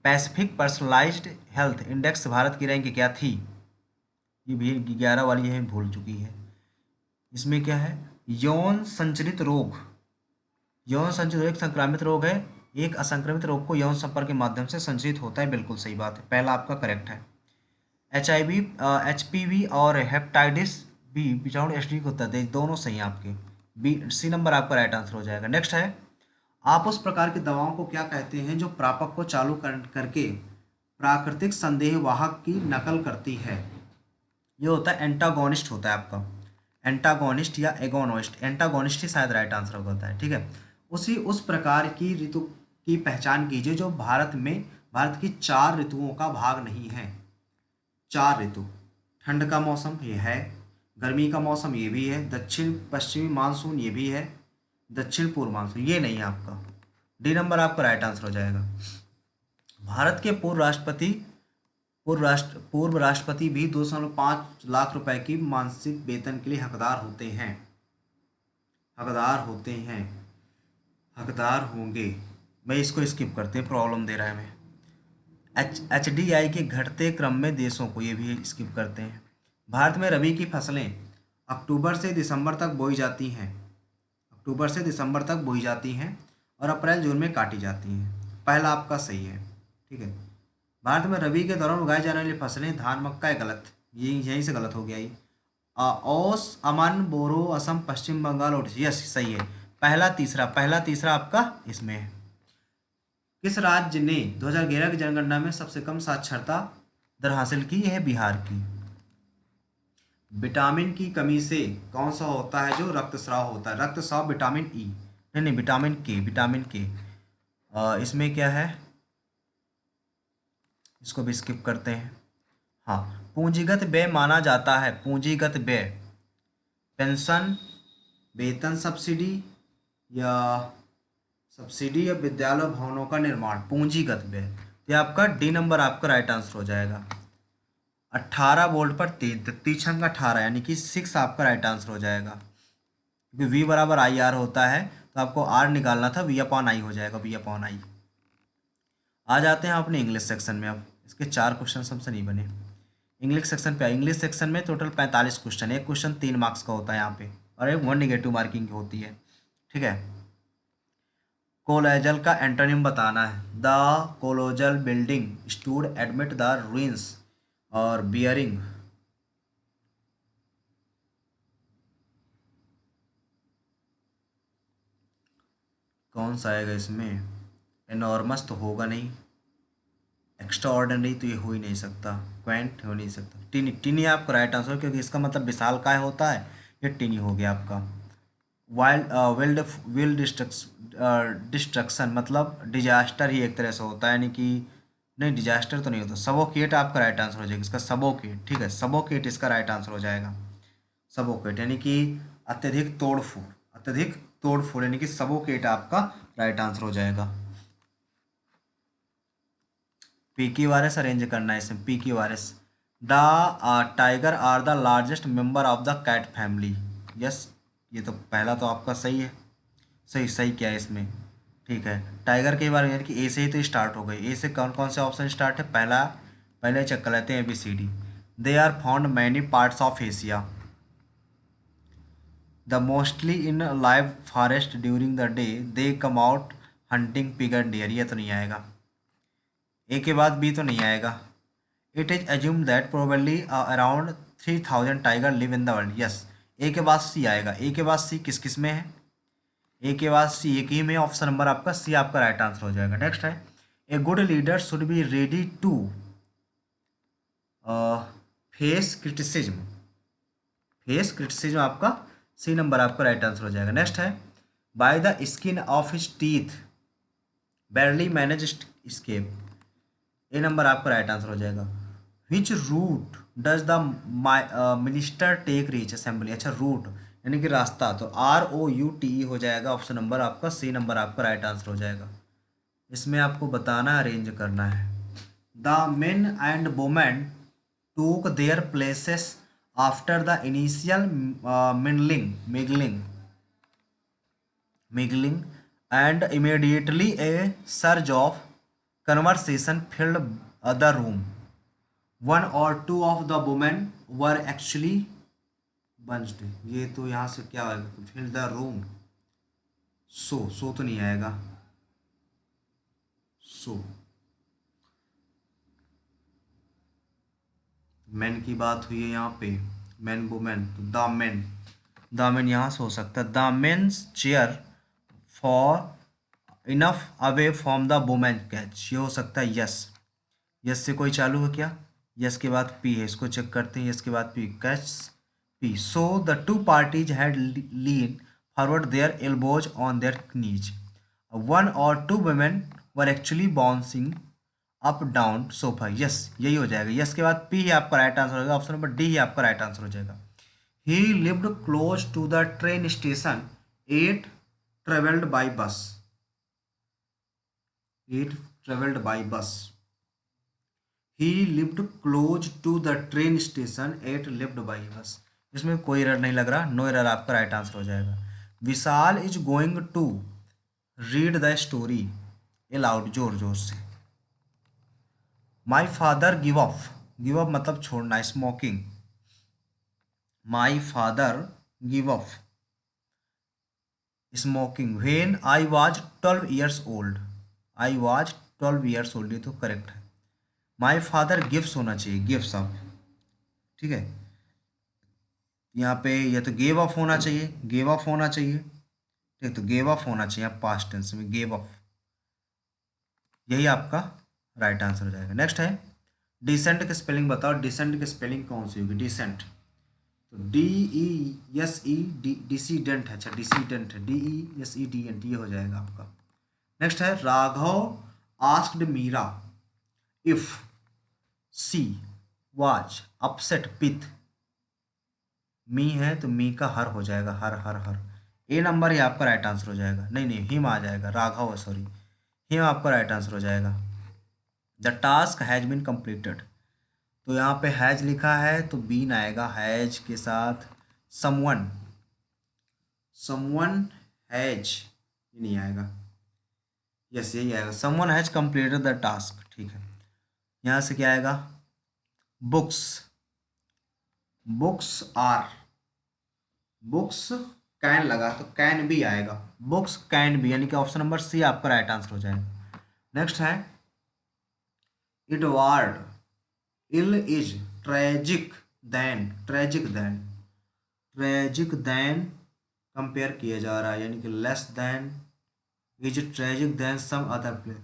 Pacific personalised health index Bharat की रैंक क्या थी। ये भी 11 वाली है, भूल चुकी है। इसमें क्या है, यौन संचरित रोग, यौन संचरित रोग एक संक्रामित रोग है, एक असंक्रमित रोग को यौन संपर्क के माध्यम से संचरित होता है, बिल्कुल सही बात है, पहला आपका करेक्ट है। HIV, HPV और हेपेटाइटिस बी विषाणु एसडी होता है, दोनों सही हैं आपके, बी सी नंबर आपका राइट आंसर हो जाएगा। नेक्स्ट है, आप उस प्रकार की दवाओं को क्या कहते हैं जो प्रापक को चालू करके प्राकृतिक संदेहवाहक की नकल करती है। ये होता है एंटागोनिस्ट, होता है आपका एंटागोनिस्ट या एगोनिस्ट, एंटागोनिस्ट ही शायद राइट आंसर होता है, ठीक है। उस प्रकार की ऋतु की पहचान कीजिए जो भारत की 4 ऋतुओं का भाग नहीं है। 4 ऋतु, ठंड का मौसम ये है, गर्मी का मौसम ये भी है, दक्षिण पश्चिमी मानसून ये भी है, दक्षिण पूर्व मानसून ये नहीं है आपका। डी नंबर आपका राइट आंसर हो जाएगा। भारत के पूर्व राष्ट्रपति भी 2.5 लाख रुपए की मासिक वेतन के लिए हकदार होंगे। मैं इसको स्किप करते हैं, प्रॉब्लम दे रहा है। मैं HDI के घटते क्रम में देशों को, ये भी स्किप करते हैं। भारत में रबी की फसलें अक्टूबर से दिसंबर तक बोई जाती हैं और अप्रैल जून में काटी जाती हैं, पहला आपका सही है, ठीक है। भारत में रबी के दौरान उगाई जाने वाली फसलें धान मक्का है, गलत, ये यहीं से गलत हो गया ये। ओस, अमन, बोरो, असम, पश्चिम बंगाल और यस सही है, पहला तीसरा आपका इसमें है। किस राज्य ने 2011 की जनगणना में सबसे कम साक्षरता दर हासिल की, है बिहार की। विटामिन की कमी से कौन सा होता है जो रक्तस्राव होता है, रक्तस्राव विटामिन ई, नहीं विटामिन के इसमें क्या है, इसको भी स्किप करते हैं। हाँ, पूंजीगत व्यय माना जाता है, पूंजीगत व्यय पेंशन, वेतन, सब्सिडी या विद्यालय भवनों का निर्माण, पूंजीगत व्यय, ये आपका डी नंबर आपका राइट आंसर हो जाएगा। 18 वोल्ट पर 3 18 यानी कि 6 आपका राइट आंसर हो जाएगा, क्योंकि V बराबर IR होता है, तो आपको R निकालना था, V/I हो जाएगा, V/I। आ जाते हैं अपने इंग्लिश सेक्शन में। अब इसके 4 क्वेश्चन हमसे नहीं बने। इंग्लिश सेक्शन पे, इंग्लिश सेक्शन में टोटल 45 क्वेश्चन, एक क्वेश्चन 3 मार्क्स का होता है यहाँ पे, और एक 1 नेगेटिव मार्किंग की होती है, ठीक है। कोलोजल का एंटोनिम बताना है। The colossal building stood admit the ruins और बियरिंग, कौन सा आएगा इसमें, एनॉर्मस तो होगा नहीं, एक्स्ट्रा ऑर्डिनरी तो ये हो ही नहीं सकता, क्वांट हो नहीं सकता, टिनी, टिनी आपका राइट आंसर, क्योंकि इसका मतलब विशाल काय होता है, ये टिनी हो गया आपका। विल डिस्ट्रक्शन मतलब डिजास्टर ही एक तरह से होता है, यानी कि नहीं, डिजास्टर तो नहीं होता, सबोकेट आपका राइट आंसर हो जाएगा इसका, सबोकेट, ठीक है, सबोकेट इसका राइट आंसर हो जाएगा। सबोकेट यानी कि अत्यधिक तोड़फोड़ यानी कि सबोकेट आपका राइट आंसर हो जाएगा। PQRS अरेंज करना है इसमें, PQRS, the tiger are the largest member of the cat family, yes, ये तो पहला तो आपका सही है, सही क्या है इसमें, ठीक है। टाइगर के बारे में, यानी कि ए से ही तो स्टार्ट हो गई, ए से कौन कौन से ऑप्शन स्टार्ट है, पहले चेक कर लेते हैं ABCD। They are found many parts of Asia, the mostly in live forest during the day, they come out hunting pig and deer, ये तो नहीं आएगा, ए के बाद बी तो नहीं आएगा। It is assume that probably around 3000 tiger live in the world, yes, A के बाद सी आएगा, ए के बाद सी किस किस में है, ए के बाद सी एक ही में, ऑप्शन नंबर आपका सी आपका राइट आंसर हो जाएगा। नेक्स्ट है, a good leader should be ready to face criticism, face criticism आपका सी नंबर आपका राइट आंसर हो जाएगा। नेक्स्ट है by the skin of his teeth barely manage escape, A number आपका राइट आंसर हो जाएगा। Which route does the minister take reach assembly, अच्छा route यानी कि रास्ता, तो ROUTE हो जाएगा ऑप्शन नंबर आपका सी नंबर आपका राइट आंसर हो जाएगा। इसमें आपको बताना अरेंज करना है। The men and women took their places after the initial mingling and immediately a surge of conversation filled the room. One or two of the women were actually bunched. ये तो यहाँ से क्या आएगा, fill the room, सो तो नहीं आएगा, so man की बात हुई है यहाँ पे, मैन वुमेन, तो द मैन यहाँ से हो सकता है, the men's chair for enough away from the women catch, ये हो सकता है यस, यस से कोई चालू है क्या, यस के बाद पी है, इसको चेक करते हैं, यस के बाद P, catch P, so the two parties had lean forward their elbows on their knees, one or two women were actually bouncing up down sofa, yes यही हो जाएगा, यस के बाद पी ही आपका राइट आंसर हो जाएगा, ऑप्शन नंबर डी ही आपका right answer हो जाएगा। He lived close to the train station, at travelled by bus, at travelled by bus, he lived close to the train station, at lived by bus, इसमें कोई error नहीं लग रहा, no error आपका right answer हो जाएगा। Vishal is going to read the story aloud, जोर जोर से। माई फादर गिव अप मतलब छोड़ना, smoking, my father give up smoking when I was 12 years old, I was 12 years old, ये तो करेक्ट है। माई फादर गिव्स होना चाहिए, गिव्स अप, ठीक है, यहाँ पे ये तो गेव अप होना चाहिए, गेव अप होना चाहिए, ठीक, तो गेव अप होना चाहिए, पास्ट टेंस में गेव अप, यही आपका राइट आंसर हो जाएगा। नेक्स्ट है डिसेंट की स्पेलिंग बताओ, डिसेंट की स्पेलिंग कौन सी होगी, डिसेंट, तो DESE डिसीडेंट है, अच्छा डिसीडेंट है, DESEDENT ये हो जाएगा आपका। नेक्स्ट है Raghav asked Meera if she was upset with, me है तो मी का हर हो जाएगा, हर हर हर, ए नंबर ही आपका राइट आंसर हो जाएगा, नहीं हिम आ जाएगा, राघव सॉरी, हिम आपका राइट आंसर हो जाएगा। The task has been completed, तो यहाँ पे हैज लिखा है तो बीन आएगा, हैज के साथ समवन, समवन हैज, ये नहीं आएगा, यस यही आएगा, someone has completed the task, ठीक है। यहाँ से क्या आएगा, books, books are, books can लगा तो कैन भी आएगा, बुक्स कैन भी, यानी कि ऑप्शन नंबर सी आपका राइट आंसर हो जाएगा। नेक्स्ट है Edward ill is tragic than, tragic than, tragic than compare किया जा रहा है, यानी कि less than, is tragic than some other play,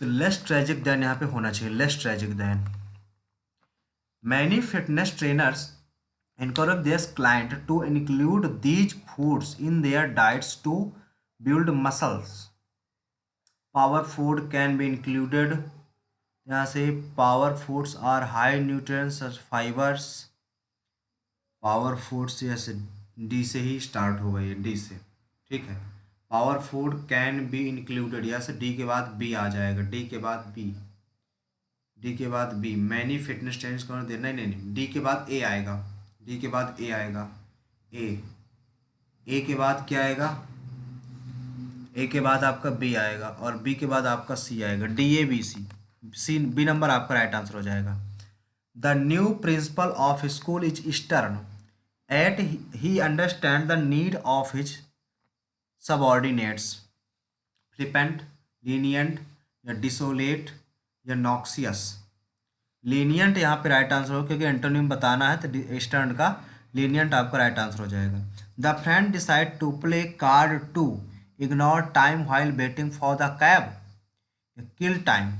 तो लेस ट्रेजिक देन यहाँ पे होना चाहिए, less tragic than. Many fitness trainers encourage their client to include these foods in their diets to build muscles. Power food can be included, यहाँ से power foods are high nutrients such fibers, power foods जैसे D से ही start होगा, ये D से, ठीक है। Power food can be included, यहाँ से डी के बाद बी आ जाएगा, डी के बाद बी, डी के बाद बी, मैनी फिटनेस ट्रेनर्स को देना, नहीं डी के बाद ए आएगा, डी के बाद ए आएगा, ए के बाद क्या आएगा, ए के बाद आपका बी आएगा और बी के बाद आपका सी आएगा, DABC, सी बी नंबर आपका राइट आंसर हो जाएगा। The new principal of school is eastern at he understand the need of his subordinates, flippant, lenient या डिसोलेट या नॉक्सियस, लीनियंट यहाँ पे राइट आंसर हो, क्योंकि एंटोनिम बताना है तो ईस्टर्न का लीनियंट आपका राइट आंसर हो जाएगा। The friend decide to play card to ignore time while waiting for the cab, kill time,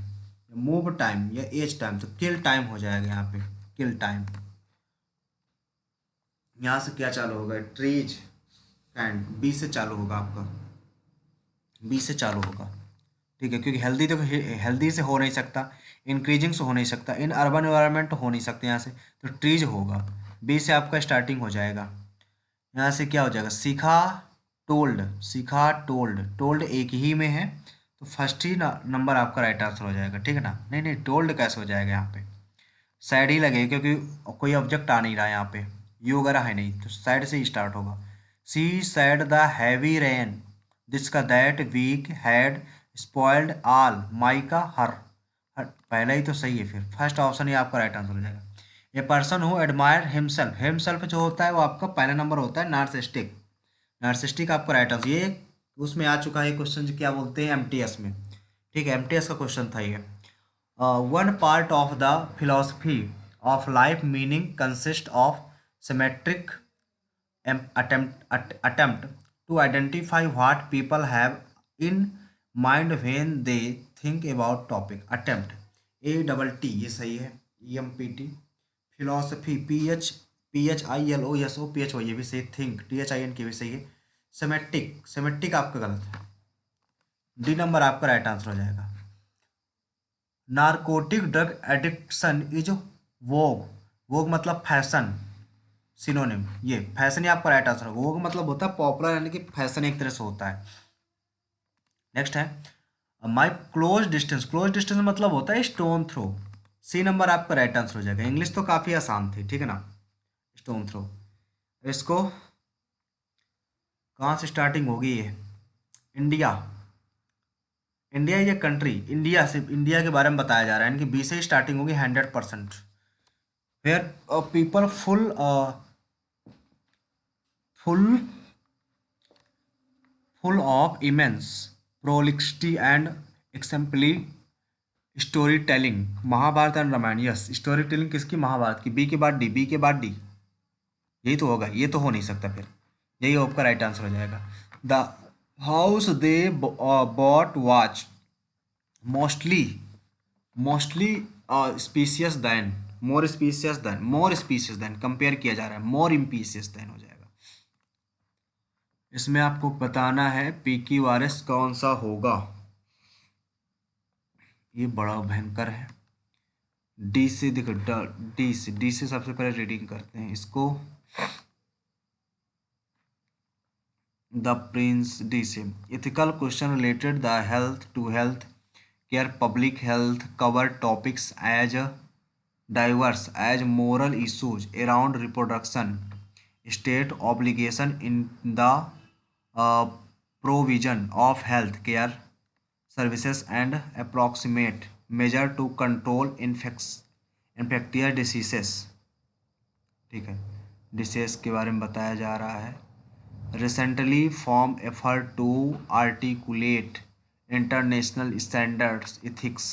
move time या एज टाइम, तो किल टाइम हो जाएगा यहाँ पे, किल टाइम। यहाँ से क्या चालू होगा, ट्रीज एंड बी से चालू होगा आपका, बी से चालू होगा, ठीक है, क्योंकि हेल्दी तो हेल्दी से हो नहीं सकता, इंक्रीजिंग से हो नहीं सकता, इन अर्बन एनवायरनमेंट तो हो नहीं सकते यहाँ से, तो ट्रीज होगा, बी से आपका स्टार्टिंग हो जाएगा। यहाँ से क्या हो जाएगा, सीखा टोल्ड, सीखा टोल्ड, टोल्ड एक ही में है, तो फर्स्ट ही नंबर आपका राइट आंसर हो जाएगा, ठीक है ना। नहीं नहीं, टोल्ड कैसे हो जाएगा यहाँ पे, साइड ही लगेगा क्योंकि कोई ऑब्जेक्ट आ नहीं रहा है यहाँ पे, यू वगैरह है नहीं, तो साइड से ही स्टार्ट होगा। She said the heavy rain जिसका that week had spoiled all my का हर, पहला ही तो सही है, फिर फर्स्ट ऑप्शन ही आपका राइट आंसर हो जाएगा। A person who admire himself, himself जो होता है वो आपका पहला नंबर होता है, नार्सिस्टिक, नार्सिस्टिक आपका राइट आंसर। ये उसमें आ चुका है क्वेश्चन, जो क्या बोलते हैं एमटीएस में, ठीक है, एमटीएस का क्वेश्चन था ये। One part of the philosophy of life meaning consists of symmetric attempt to identify what people have in mind when they think about topic। attempt ATT ये सही है, EMPT, philosophy PHILOSOPHO ये भी सही, think THIN की भी सही है, symmetric symmetric आपका गलत है, डी नंबर आपका राइट आंसर हो जाएगा। नारकोटिक ड्रग एडिक्शन इज वोग, वोग मतलब फैशन, सिनोनिम, ये फैशन ही आपका राइट आंसर होगा, वोग मतलब होता है पॉपुलर, यानी कि फैशन एक तरह से होता है। नेक्स्ट है my close distance, close distance मतलब होता है स्टोन थ्रो, सी नंबर आपका राइट आंसर हो जाएगा। इंग्लिश तो काफ़ी आसान थी, ठीक है ना, स्टोन थ्रो। इसको कहाँ से स्टार्टिंग होगी ये, India, India is a country, India, सिर्फ इंडिया के बारे में बताया जा रहा है, इनकी बी से ही स्टार्टिंग होगी 100%। Where people full full of immense prolixity and exemplary storytelling, Mahabharat and Ramayan, yes, storytelling किसकी, महाभारत की, बी के बाद डी, बी के बाद डी, यही तो होगा, ये तो हो नहीं सकता, फिर यही आपका राइट आंसर हो जाएगा। The house they bought watch mostly, mostly specious than, more specious than, more specious than compare किया जा रहा है, मोर इम्पीशियस दैन हो जाएगा। इसमें आपको बताना है पी क्यू आर एस कौन सा होगा, ये बड़ा भयंकर है। डी से देखो, डी से सबसे पहले रीडिंग करते हैं इसको, द प्रिंस, डी से ethical question related the health to health care public health cover topics as diverse as moral issues around reproduction, state obligation in the provision of health care services and approximate measure to control infectious diseases, ठीक है, disease के बारे में बताया जा रहा है। Recently form effort to articulate international standards ethics,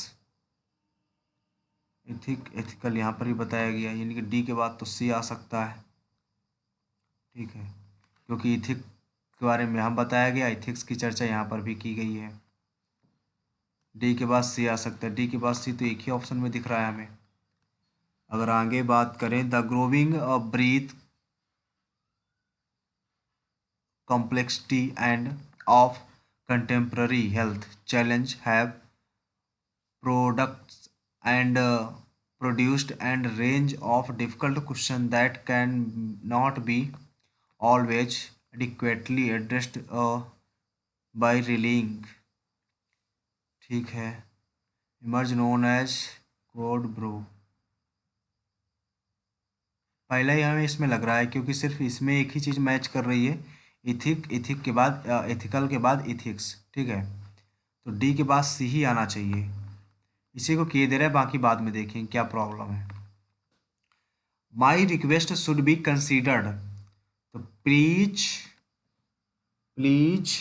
ethical यहाँ पर ही बताया गया, यानी कि डी के बाद तो सी आ सकता है, ठीक है, क्योंकि इथिक के बारे में यहाँ बताया गया, इथिक्स की चर्चा यहाँ पर भी की गई है। डी के बाद सी आ सकता है, डी के बाद सी तो एक ही ऑप्शन में दिख रहा है हमें। अगर आगे बात करें, the growing breath complexity and of contemporary health challenge have products and produced and range of difficult questions that can not be always adequately addressed by relying, ठीक है, emerge known as code bro, पहला ही हमें इसमें लग रहा है क्योंकि सिर्फ इसमें एक ही चीज़ मैच कर रही है, इथिक के बाद एथिकल के बाद इथिक्स, ठीक है, तो डी के बाद सी ही आना चाहिए, इसी को किए दे रहे हैं, बाकी बाद में देखें क्या प्रॉब्लम है। My request should be considered, तो प्लीज प्लीज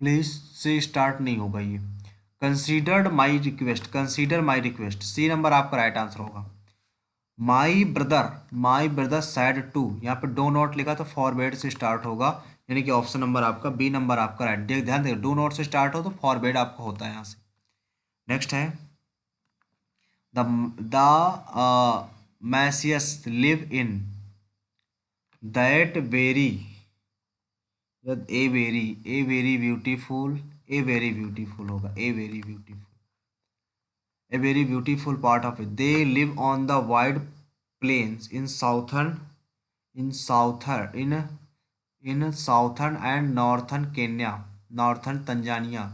प्लीज से स्टार्ट नहीं होगा ये, considered my request, consider my request, C number आपका राइट आंसर होगा। माई ब्रदर सैड टू, यहाँ पे डो नॉट लिखा तो फॉरवर्ड से स्टार्ट होगा, यानी कि ऑप्शन नंबर आपका बी नंबर आपका राइट, ध्यान देखो, डो नॉट से स्टार्ट हो तो फॉरवर्ड आपका होता है यहाँ से। नेक्स्ट है the messiahs live in that very, a very beautiful, a very beautiful होगा, a very beautiful, a very beautiful part of it. They live on the wide plains in southern in southern and northern Kenya, northern Tanzania.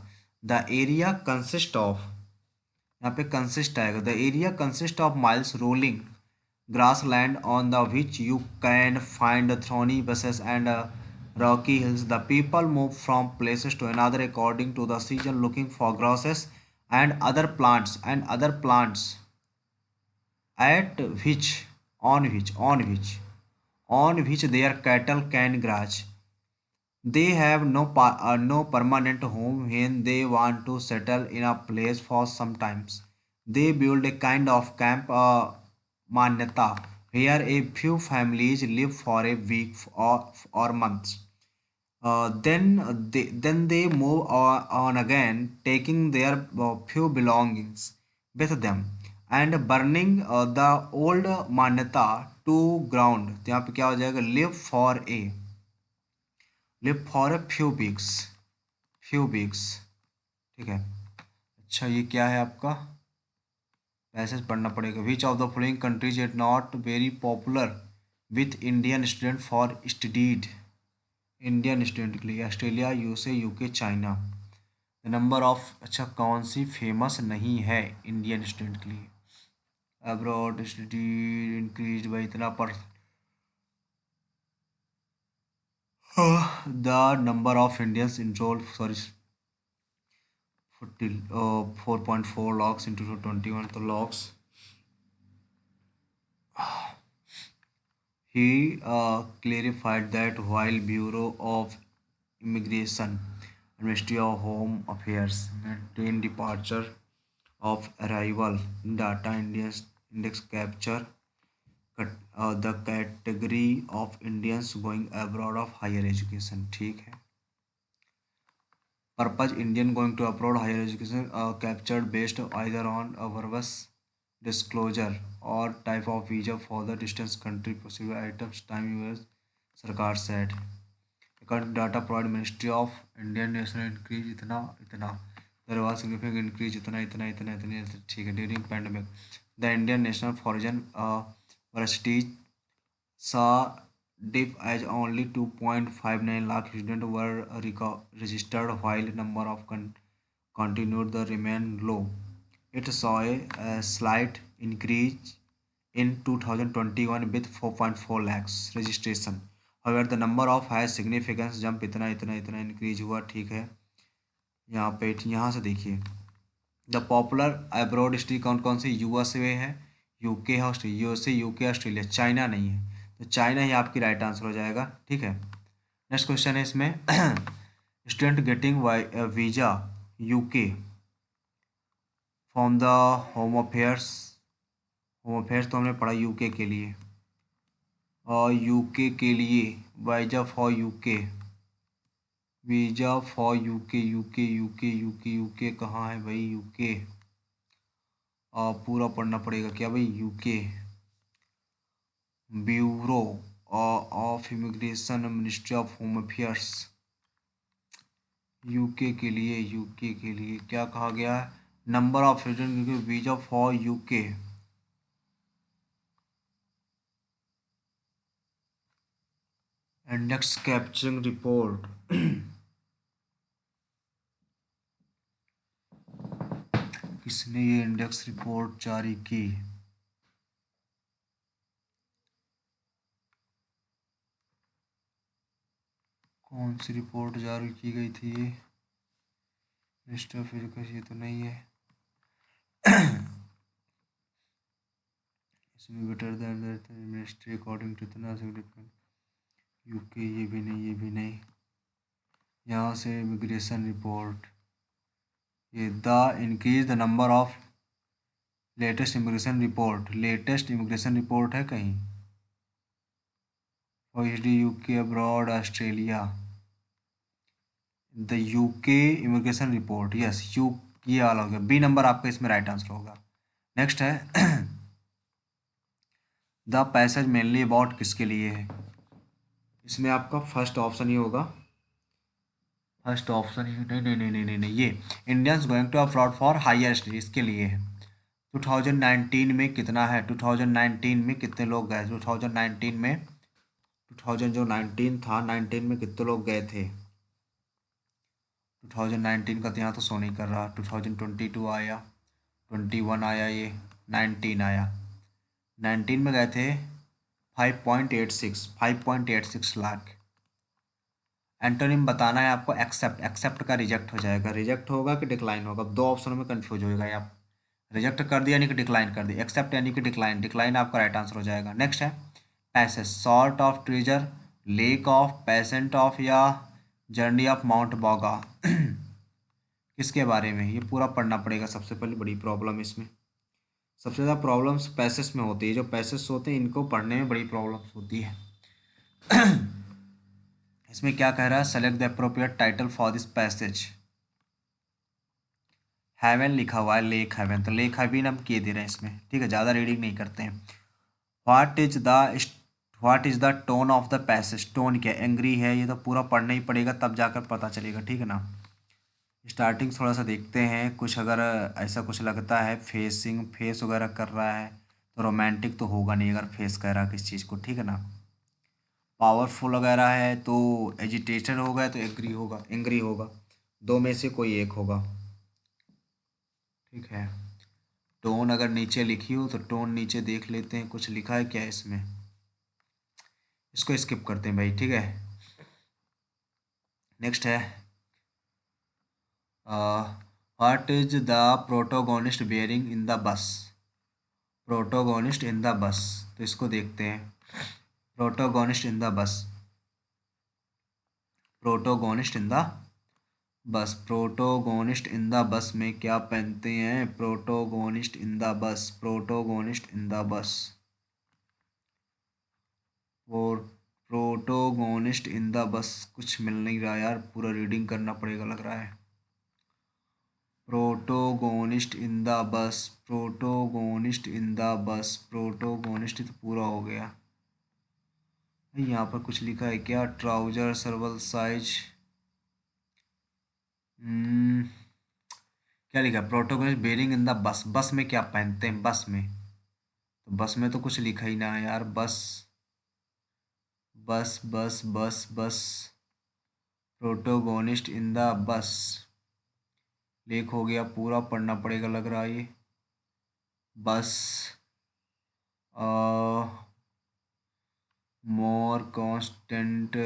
The area consists of, यहाँ पे consist आएगा, the area consists of miles rolling grassland on the which you can find thorny bushes and rocky hills. The people move from places to another according to the season, looking for grasses and other plants at which on which their cattle can graze. They have no permanent home when they want to settle in a place for some times. They build a kind of camp manyata where a few families live for a week or months. Then they move on again, taking their few belongings with them and burning the old manyata to ground. तो यहाँ पे क्या हो जाएगा, live for a few weeks, ठीक है। अच्छा ये क्या है आपका, पैसेज पढ़ना पड़ेगा। Which of the following countries is not very popular with Indian student for studied, Indian student के लिए Australia, USA, UK, China. The number of, अच्छा कौन सी फेमस नहीं है इंडियन स्टूडेंट के लिए, अब्रॉड स्टडी इंक्रीज बाई इतना पर, the number of Indians enroll, sorry 4.4 lakhs into 21 तो lakhs. He clarified that while Bureau of Immigration and Ministry of Home Affairs maintain departure of arrival data index capture the category of Indians going abroad of higher education, ठीक है। Purpose Indian going to abroad higher education captured based either on a verbose disclosure or type of visa for the distance country possible items time years, सरकार said according to data provided Ministry of Indian national increase इतना इतना, there was significant increase इतना इतना इतना इतना, ठीक है। during pandemic the Indian national foreign prestige saw dip as only 2.59 lakh students were registered while number of continued to remain low. It saw a slight increase in 2021 with 4.4 lakhs registration. However, the number of has significance jump इतना इतना इतना increase हुआ, ठीक है। यहाँ पे यहाँ से देखिए द पॉपुलर अब्रॉड स्टडी कौन कौन से, यूएसए है, यूके है, Australia, USA, UK, Australia, China नहीं है, तो चाइना ही आपकी राइट आंसर हो जाएगा, ठीक है। नेक्स्ट क्वेश्चन है इसमें student getting visa UK from the home affairs, तो हमने पढ़ा यूके के लिए, और यूके के लिए वीजा फॉर यूके कहाँ है भाई, यूके पूरा पढ़ना पड़ेगा क्या भाई, UK bureau of immigration ministry of home affairs, UK के लिए क्या कहा गया है, number of student visa for UK, index capturing report किसने ये इंडेक्स रिपोर्ट जारी की, कौन सी रिपोर्ट जारी की गई थी ये, मिनिस्टर ऑफ एजुकेशन, ये तो नहीं है इसमें better than ministry according to इतना सिग्निफिकेंट, यूके ये भी नहीं, यहाँ से इमिग्रेशन रिपोर्ट, ये the increase the number of latest immigration report है कहीं, OECD UK abroad Australia, the UK immigration report, yes ये वाला हो गया, बी नंबर आपका इसमें राइट आंसर होगा। नेक्स्ट है द पैसेज मेनली अबाउट किसके लिए है, इसमें आपका फर्स्ट ऑप्शन ही होगा, फर्स्ट ऑप्शन ही नहीं नहीं नहीं नहीं नहीं नहीं, ये Indians going to abroad for higher study इसके लिए है। 2019 में कितना है, 2019 में कितने लोग गए, 2019 में 2000 जो 19 था, 19 में कितने लोग गए थे, 2019 का तो यहाँ तो शो नहीं कर रहा, 2022 आया, 21 आया, ये 19 आया, 19 में गए थे 5.86 लाख। एंटोनिम बताना है आपको, एक्सेप्ट, एक्सेप्ट का रिजेक्ट हो जाएगा, रिजेक्ट होगा कि डिक्लाइन होगा, दो ऑप्शनों में कंफ्यूज हो जाएगा आप, रिजेक्ट कर दिया यानी कि डिक्लाइन कर दिया, एक्सेप्ट यानी कि डिक्लाइन, डिक्लाइन आपका राइट आंसर हो जाएगा। नेक्स्ट है passage, sort of treasure, lake of, patient of, या जर्नी ऑफ माउंट बॉगा किसके बारे में, ये पूरा पढ़ना पड़ेगा सबसे पहले, बड़ी प्रॉब्लम इसमें, सबसे ज़्यादा प्रॉब्लम्स पैसेज में होती है, जो पैसेज होते हैं इनको पढ़ने में बड़ी प्रॉब्लम्स होती है। इसमें क्या कह रहा है, select the appropriate title for this passage, haven लिखा हुआ है, लेक हेवन, तो लेक हेवन हम किए दे रहे हैं इसमें, ठीक है, ज़्यादा रीडिंग नहीं करते हैं। What is the tone of the passage, tone क्या, एंग्री है, ये तो पूरा पढ़ना ही पड़ेगा तब जाकर पता चलेगा, ठीक है ना। स्टार्टिंग थोड़ा सा देखते हैं, कुछ अगर ऐसा कुछ लगता है फेसिंग, फेस वगैरह कर रहा है तो रोमांटिक तो होगा नहीं, अगर फेस कह रहा है किस चीज़ को, ठीक है ना। पावरफुल वगैरह है तो एजिटेटेड होगा तो एग्री होगा, एंग्री होगा, दो में से कोई एक होगा, ठीक है। टोन अगर नीचे लिखी हो तो टोन नीचे देख लेते हैं, कुछ लिखा है क्या इसमें, इसको स्किप करते हैं भाई, ठीक है। नेक्स्ट है what is the protagonist bearing in the bus, protagonist in the bus, तो इसको देखते हैं, protagonist in the bus, protagonist in the bus, protagonist in the bus में क्या पहनते हैं, protagonist in the bus, protagonist in the bus, और protagonist in the bus कुछ मिल नहीं रहा यार, पूरा रीडिंग करना पड़ेगा लग रहा है। Protagonist in the bus, protagonist in the bus, protagonist तो पूरा हो गया, यहाँ पर कुछ लिखा है क्या, ट्राउजर सर्वल साइज, क्या लिखा है, protagonist bearing in the bus, बस में क्या पहनते हैं, बस में, तो बस में तो कुछ लिखा ही ना है यार, बस बस बस बस बस, प्रोटोगोनिस्ट इन द बस, लेख हो गया, पूरा पढ़ना पड़ेगा लग रहा है ये, बस मोर कांस्टेंट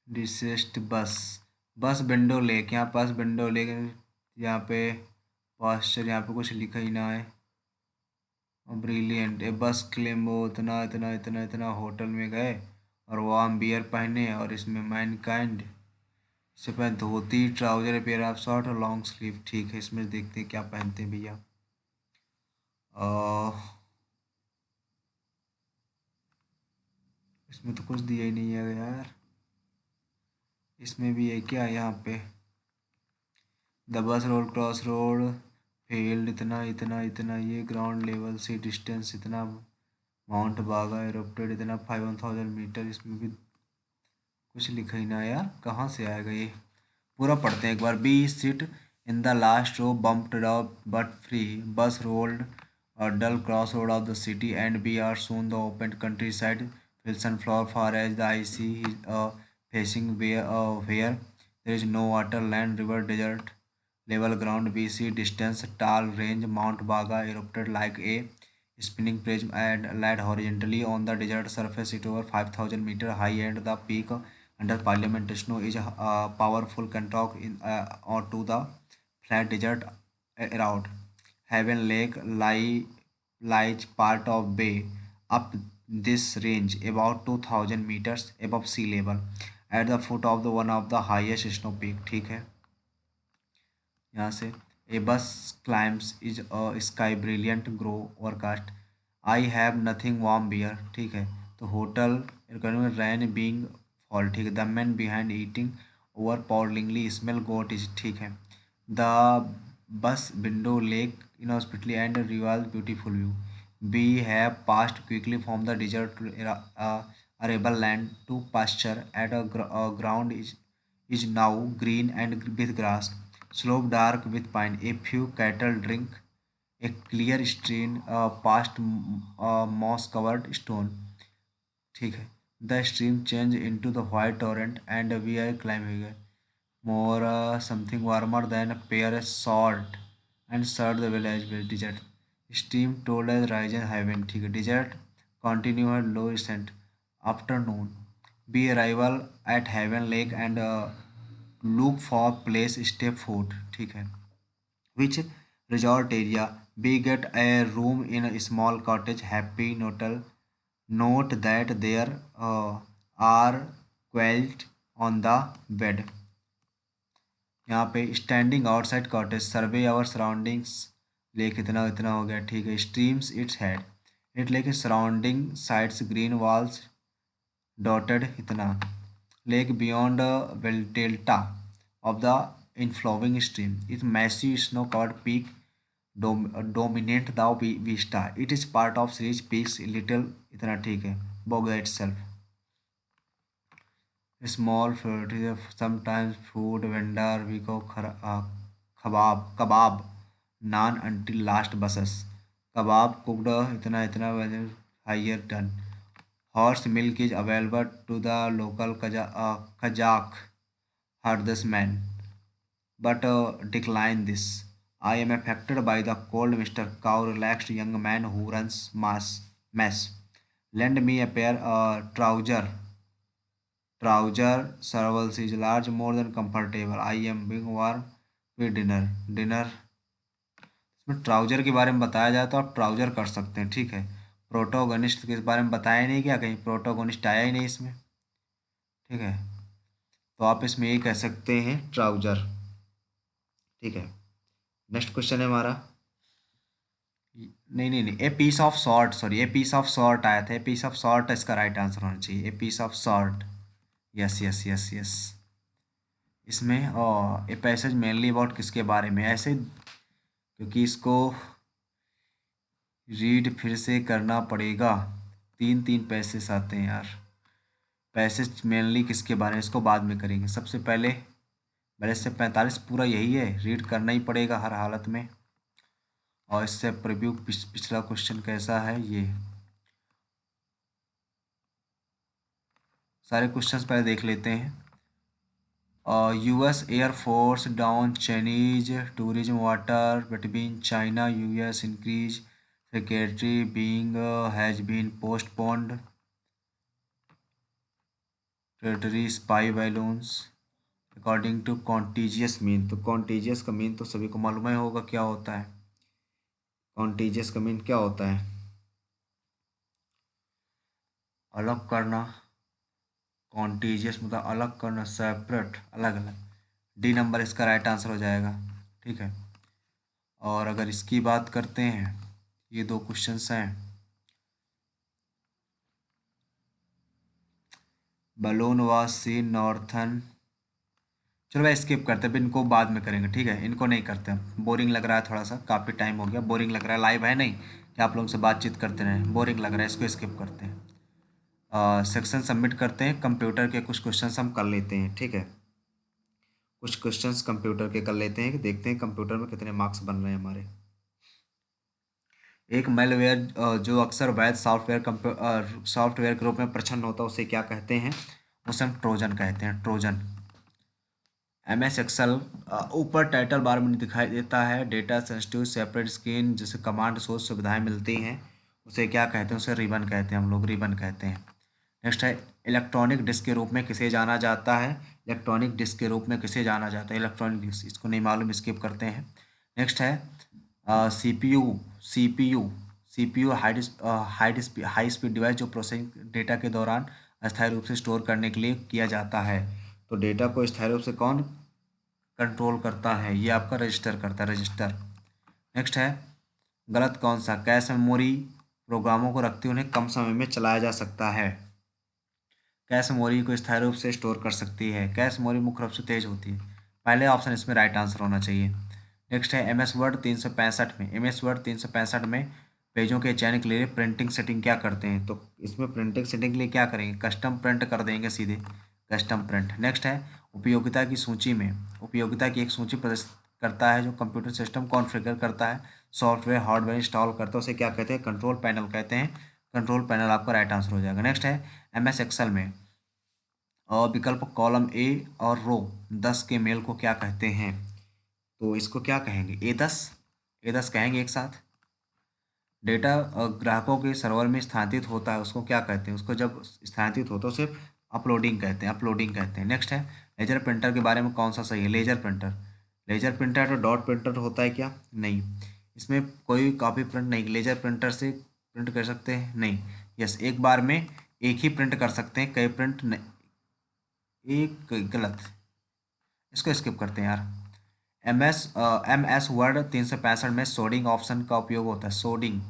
डिसेस्ट बस, बस विंडो लेक, यहाँ पास विंडो लेक, यहाँ पे पास्चर, यहाँ पे कुछ लिखा ही ना है, ब्रिलियंट, ए बस क्लेम, वो इतना इतना इतना इतना होटल में गए और वार्म बियर पहने, और इसमें मैनकाइंड से पहन धोती, ट्राउजर, पेयर ऑफ शॉर्ट और लॉन्ग स्लीव, ठीक है। इसमें देखते हैं क्या पहनते हैं भैया, इसमें तो कुछ दिया ही नहीं है यार, इसमें भी है क्या, यहाँ पे the bus road cross road field, इतना इतना इतना, ये ग्राउंड लेवल से डिस्टेंस इतना, माउंट बागा एरोप्टेड इतना, 5000 मीटर, इसमें भी कुछ लिखा ही ना यार, कहाँ से आएगा ये, पूरा पढ़ते हैं एक बार। B seat in the last row bumped up but free, bus rolled dull cross road of the city and B R soon the open countryside, Wilson flower far as the eye see facing where there is no water, land, river, desert, level ground, BC distance, tall range, Mount Baga erupted like a spinning prism and laid horizontally on the desert surface, it over 5000 meter high, and the peak under Parliament snow is a powerful contrast in or to the flat desert around. Haven Lake lies part of bay up this range about 2000 meters above sea level at the foot of the one of the highest snow peak, ठीक है। यहाँ से a bus climbs is a sky brilliant grow overcast, I have nothing warm beer, ठीक है। तो hotel rain being fall, ठीक है। The man behind eating over purringly smell goat is, ठीक है। The bus window lake inhospitably and reveals beautiful view. We have passed quickly from the desert to arable land to pasture. At ground is now green and with grass. Slope dark with pine. A few cattle drink. A clear stream past moss covered stone. ठीक है. The stream change into the white torrent and we are climbing it. More something warmer than a pear salt and served the village with desert. Steam told us rising heaven. ठीक है. Desert continue her low ascent. Afternoon. We arrival at Heaven Lake and look for place stay food. ठीक है. Which resort area? We get a room in a small cottage. Happy notal. Note that there are quilt on the bed. यहाँ पे standing outside cottage survey our surroundings lake इतना इतना हो गया. ठीक है. Streams its head it lake surrounding sides green walls dotted इतना lake beyond well delta of the inflowing stream it massive snow covered peak dominate the vista it is part of series peaks little इतना. ठीक है. बोगा itself small food sometimes food vendor we go kebab naan until last buses kebab cooked इतना इतना higher done horse milk is available to the local Kazakh herdsman but decline this. I am affected by the cold. Mr. Cow relaxed young man who runs mess. Lend me a pair trouser servals is large more than comfortable. I am being warm with dinner. इसमें trouser के बारे में बताया जाए तो आप trouser कर सकते हैं. ठीक है. प्रोटोगनिस्ट के बारे में बताया नहीं क्या, कहीं प्रोटोगनिस्ट आया ही नहीं इसमें. ठीक है. तो आप इसमें ये कह सकते हैं ट्राउजर. ठीक है. नेक्स्ट क्वेश्चन है हमारा. नहीं a piece of salt. Sorry, a piece of salt आया था. ए पीस ऑफ सॉल्ट इसका राइट आंसर होना चाहिए. A piece of salt. Yes yes yes yes. इसमें ये पैसेज मेनली अबाउट किसके बारे में ऐसे, क्योंकि इसको रीड फिर से करना पड़ेगा. तीन तीन पैसेज आते हैं यार. पैसेज मेनली किसके बारे में इसको बाद में करेंगे. सबसे पहले बैलेंस से 45 पूरा यही है, रीड करना ही पड़ेगा हर हालत में. और इससे प्रीव्यू पिछला क्वेश्चन कैसा है, ये सारे क्वेश्चंस पहले देख लेते हैं. US Air Force down Chinese tourism water between China US increase secretary being has been postponed. Territory spy balloons according to contagious mean. तो contagious का मीन तो सभी को मालूम ही होगा क्या होता है. contagious का मीन क्या होता है, अलग करना. कॉन्टीजियस मतलब अलग करना, सेपरेट, अलग अलग. डी नंबर इसका राइट आंसर हो जाएगा. ठीक है. और अगर इसकी बात करते हैं, ये दो क्वेश्चंस हैं. Balloon was sea northern. चलो भाई स्किप करते हैं, इनको बाद में करेंगे. ठीक है. इनको नहीं करते हैं, बोरिंग लग रहा है थोड़ा सा, काफ़ी टाइम हो गया, बोरिंग लग रहा है. लाइव है नहीं कि आप लोगों से बातचीत करते रहें, बोरिंग लग रहा है, इसको स्किप करते हैं. सेक्शन सबमिट करते हैं. कंप्यूटर के कुछ क्वेश्चंस हम कर लेते हैं. ठीक है. कुछ क्वेश्चंस कंप्यूटर के कर लेते हैं कि देखते हैं कंप्यूटर में कितने मार्क्स बन रहे हैं हमारे. एक मेलवेयर जो अक्सर वैध सॉफ्टवेयर के रूप में प्रछन्न होता है, उसे क्या कहते हैं, उसे हम ट्रोजन कहते हैं. ट्रोजन. MS एक्सेल ऊपर टाइटल बार में दिखाई देता है. डेटा सेंसिटिव सेपरेट स्क्रीन जिसे कमांड सोर्स सुविधाएं मिलती हैं, उसे क्या कहते हैं, उसे रिबन कहते हैं. हम लोग रिबन कहते हैं. नेक्स्ट है इलेक्ट्रॉनिक डिस्क के रूप में किसे जाना जाता है. इलेक्ट्रॉनिक डिस्क के रूप में किसे जाना जाता है, इलेक्ट्रॉनिक डिस्क. इसको नहीं मालूम, स्किप करते हैं. नेक्स्ट है CPU हाई स्पीड डिवाइस जो प्रोसेसिंग डेटा के दौरान अस्थायी रूप से स्टोर करने के लिए किया जाता है. तो डेटा को स्थायी रूप से कौन कंट्रोल करता है, ये आपका रजिस्टर करता है, रजिस्टर. नेक्स्ट है गलत कौन सा. कैश मेमोरी प्रोग्रामों को रखते उन्हें कम समय में चलाया जा सकता है. कैश मेमोरी को स्थायी रूप से स्टोर कर सकती है. कैश मेमोरी मुख्य रूप से तेज होती है. पहले ऑप्शन इसमें राइट आंसर होना चाहिए। नेक्स्ट है एम एस वर्ड 365 में, एम एस वर्ड 365 में पेजों के चयन के लिए प्रिंटिंग सेटिंग क्या करते हैं? तो इसमें प्रिंटिंग सेटिंग के लिए क्या करेंगे? कस्टम प्रिंट कर देंगे सीधे, कस्टम प्रिंट। नेक्स्ट है उपयोगिता की सूची में, उपयोगिता की एक सूची प्रदर्शित करता है जो कंप्यूटर सिस्टम कॉन्फ़िगर करता है, सॉफ्टवेयर हार्डवेयर इंस्टॉल करता है, उसे क्या कहते हैं? कंट्रोल पैनल कहते हैं। कंट्रोल पैनल आपका राइट आंसर हो जाएगा। नेक्स्ट है एम एस एक्सेल में और विकल्प कॉलम ए और रो 10 के मेल को क्या कहते हैं? तो इसको क्या कहेंगे? ए10 कहेंगे एक साथ। डेटा ग्राहकों के सर्वर में स्थानांतरित होता है, उसको क्या कहते हैं? उसको जब स्थानांतरित होता है उसे अपलोडिंग कहते हैं, अपलोडिंग कहते हैं। नेक्स्ट है लेजर प्रिंटर के बारे में कौन सा सही है? लेजर प्रिंटर, लेजर प्रिंटर तो डॉट प्रिंटर होता है क्या? नहीं, इसमें कोई कॉपी प्रिंट नहीं, लेजर प्रिंटर से प्रिंट कर सकते हैं नहीं। यस, एक बार में एक ही प्रिंट कर सकते हैं, कई प्रिंट नहीं। एक गलत, इसको स्किप करते हैं यार। एम एस वर्ड 365 में सोडिंग ऑप्शन का उपयोग होता है, सोडिंग,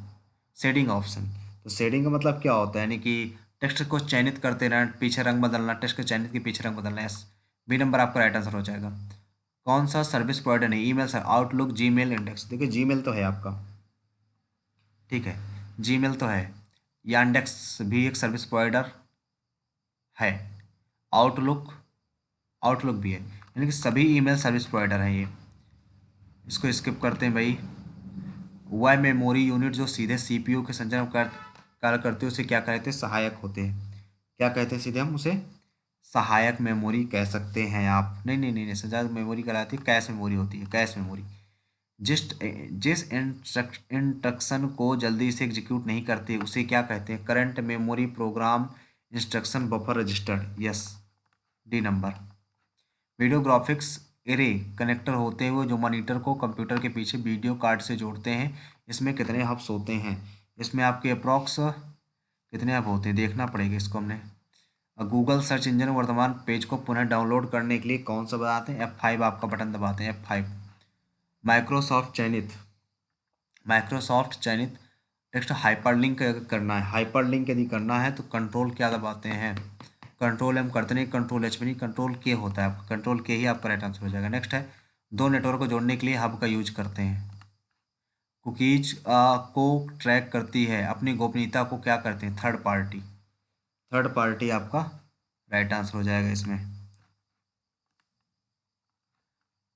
शेडिंग ऑप्शन। तो शेडिंग का मतलब क्या होता है? यानी कि टेक्स्ट को चयनित करते रहना, पीछे रंग बदलना, टेक्स्ट को चयनित के पीछे रंग बदलना। यस, बी नंबर आपका राइट आंसर हो जाएगा। कौन सा सर्विस प्रोवाइडर नहीं? Email sir, outlook, Gmail, index. देखिए जीमेल तो है आपका, ठीक है, जीमेल तो है, यांडेक्स भी एक सर्विस प्रोवाइडर है, आउटलुक, आउटलुक भी है, यानी कि सभी ईमेल सर्विस प्रोवाइडर हैं ये। इसको स्किप करते हैं भाई। वाई मेमोरी यूनिट जो सीधे सीपीयू के संचालन कार्य करते हैं उसे क्या कहते हैं? सहायक होते हैं। क्या कहते हैं? सीधे हम उसे सहायक मेमोरी कह सकते हैं आप। नहीं नहीं नहीं नहीं, संचालक मेमोरी कहलाती है, कैश मेमोरी होती है, कैश मेमोरी। जिस जिस इंस्ट्रक्शन को जल्दी से एग्जीक्यूट नहीं करते उसे क्या कहते हैं? Current memory program instruction buffer registered. Yes, D number. Video graphics array connector होते हुए जो मॉनिटर को कंप्यूटर के पीछे वीडियो कार्ड से जोड़ते हैं, इसमें कितने हब्स होते हैं? इसमें आपके अप्रॉक्स कितने हब होते हैं देखना पड़ेगा इसको हमने। गूगल सर्च इंजन वर्तमान पेज को पुनः डाउनलोड करने के लिए कौन सा दबाते हैं? F5 आपका बटन दबाते हैं, F5। माइक्रोसॉफ्ट चयनित, माइक्रोसॉफ्ट चयनित टेक्स्ट हाइपरलिंक करना है, हाइपरलिंक यदि करना है तो कंट्रोल क्या दबाते हैं? कंट्रोल एम करते नहीं, कंट्रोल एच भी नहीं, कंट्रोल के होता है आपका, कंट्रोल के ही आपका राइट आंसर हो जाएगा। नेक्स्ट है दो नेटवर्क को जोड़ने के लिए हब का यूज करते हैं। कुकीज को ट्रैक करती है, अपनी गोपनीयता को क्या करते हैं? थर्ड पार्टी, थर्ड पार्टी आपका राइट आंसर हो जाएगा इसमें।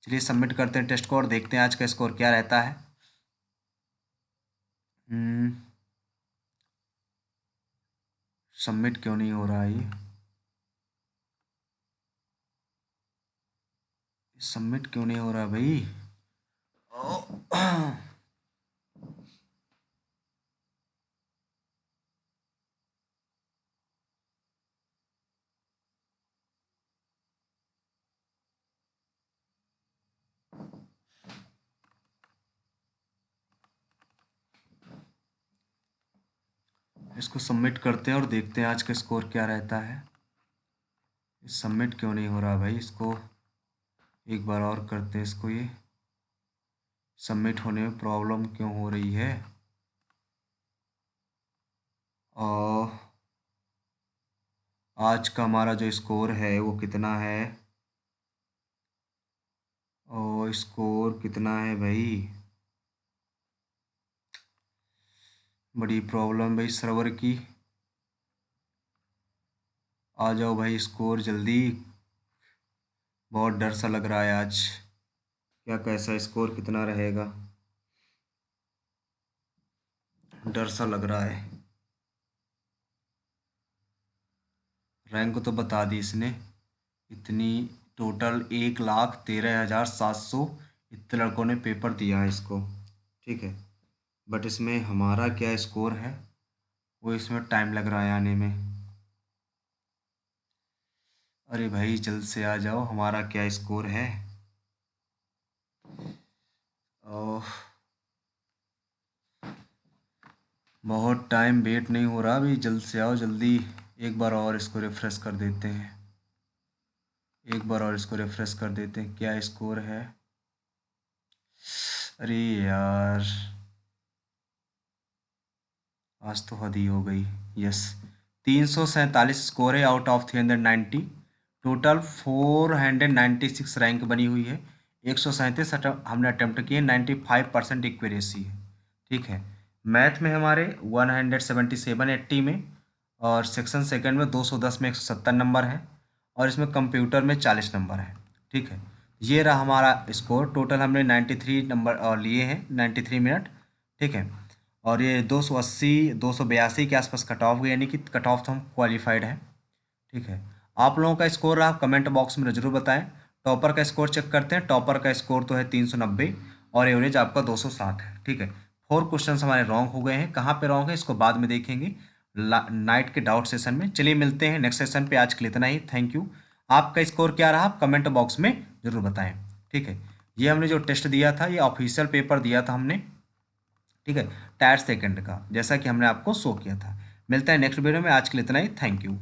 चलिए सबमिट करते हैं टेस्ट को और देखते हैं आज का स्कोर क्या रहता है। सबमिट क्यों नहीं हो रहा है ये? सबमिट क्यों नहीं हो रहा भाई? इसको सबमिट करते हैं और देखते हैं आज का स्कोर क्या रहता है। सबमिट क्यों नहीं हो रहा भाई? इसको एक बार और करते हैं इसको। ये सबमिट होने में प्रॉब्लम क्यों हो रही है? और आज का हमारा जो स्कोर है वो कितना है? और स्कोर कितना है भाई? बड़ी प्रॉब्लम भाई सर्वर की। आ जाओ भाई स्कोर जल्दी, बहुत डर सा लग रहा है आज। क्या कैसा स्कोर कितना रहेगा? डर सा लग रहा है। रैंक तो बता दी इसने इतनी, टोटल 1,13,700 इतने लड़कों ने पेपर दिया है इसको, ठीक है। बट इसमें हमारा क्या स्कोर है वो इसमें टाइम लग रहा है आने में। अरे भाई जल्द से आ जाओ, हमारा क्या स्कोर है? ओह, बहुत टाइम वेट नहीं हो रहा अभी, जल्द से आओ जल्दी। एक बार और इसको रिफ़्रेश कर देते हैं, एक बार और इसको रिफ़्रेश कर देते हैं, क्या स्कोर है? अरे यार, आज तो हद ही हो गई। यस, 347 स्कोर है आउट ऑफ 390। टोटल 496 रैंक बनी हुई है, 137 हमने अटेम्प्ट किए, 95% एक्यूरेसी है। ठीक है, मैथ में हमारे 177 80 में, और सेक्शन सेकंड में 210 में 170 नंबर है, और इसमें कंप्यूटर में 40 नंबर है। ठीक है, ये रहा हमारा स्कोर। टोटल हमने 93 नंबर और लिए हैं, 93 मिनट। ठीक है, और ये 280 282 के आसपास कट ऑफ गए, यानी कि कट ऑफ तो हम क्वालिफाइड है। ठीक है, आप लोगों का स्कोर आप कमेंट बॉक्स में ज़रूर बताएं। टॉपर का स्कोर चेक करते हैं। टॉपर का स्कोर तो है 390 और एवरेज आपका 260 है। ठीक है, 4 क्वेश्चन हमारे रॉन्ग हो गए हैं। कहाँ पे रॉन्ग है इसको बाद में देखेंगे नाइट के डाउट सेशन में। चलिए मिलते हैं नेक्स्ट सेशन पे। आज के लिए इतना ही। Thank you. आपका स्कोर क्या रहा आप कमेंट बॉक्स में ज़रूर बताएं। ठीक है, ये हमने जो टेस्ट दिया था ये ऑफिशियल पेपर दिया था हमने। ठीक है, टायर सेकंड का, जैसा कि हमने आपको शो किया था। मिलता है नेक्स्ट वीडियो में। आज के लिए इतना ही। Thank you.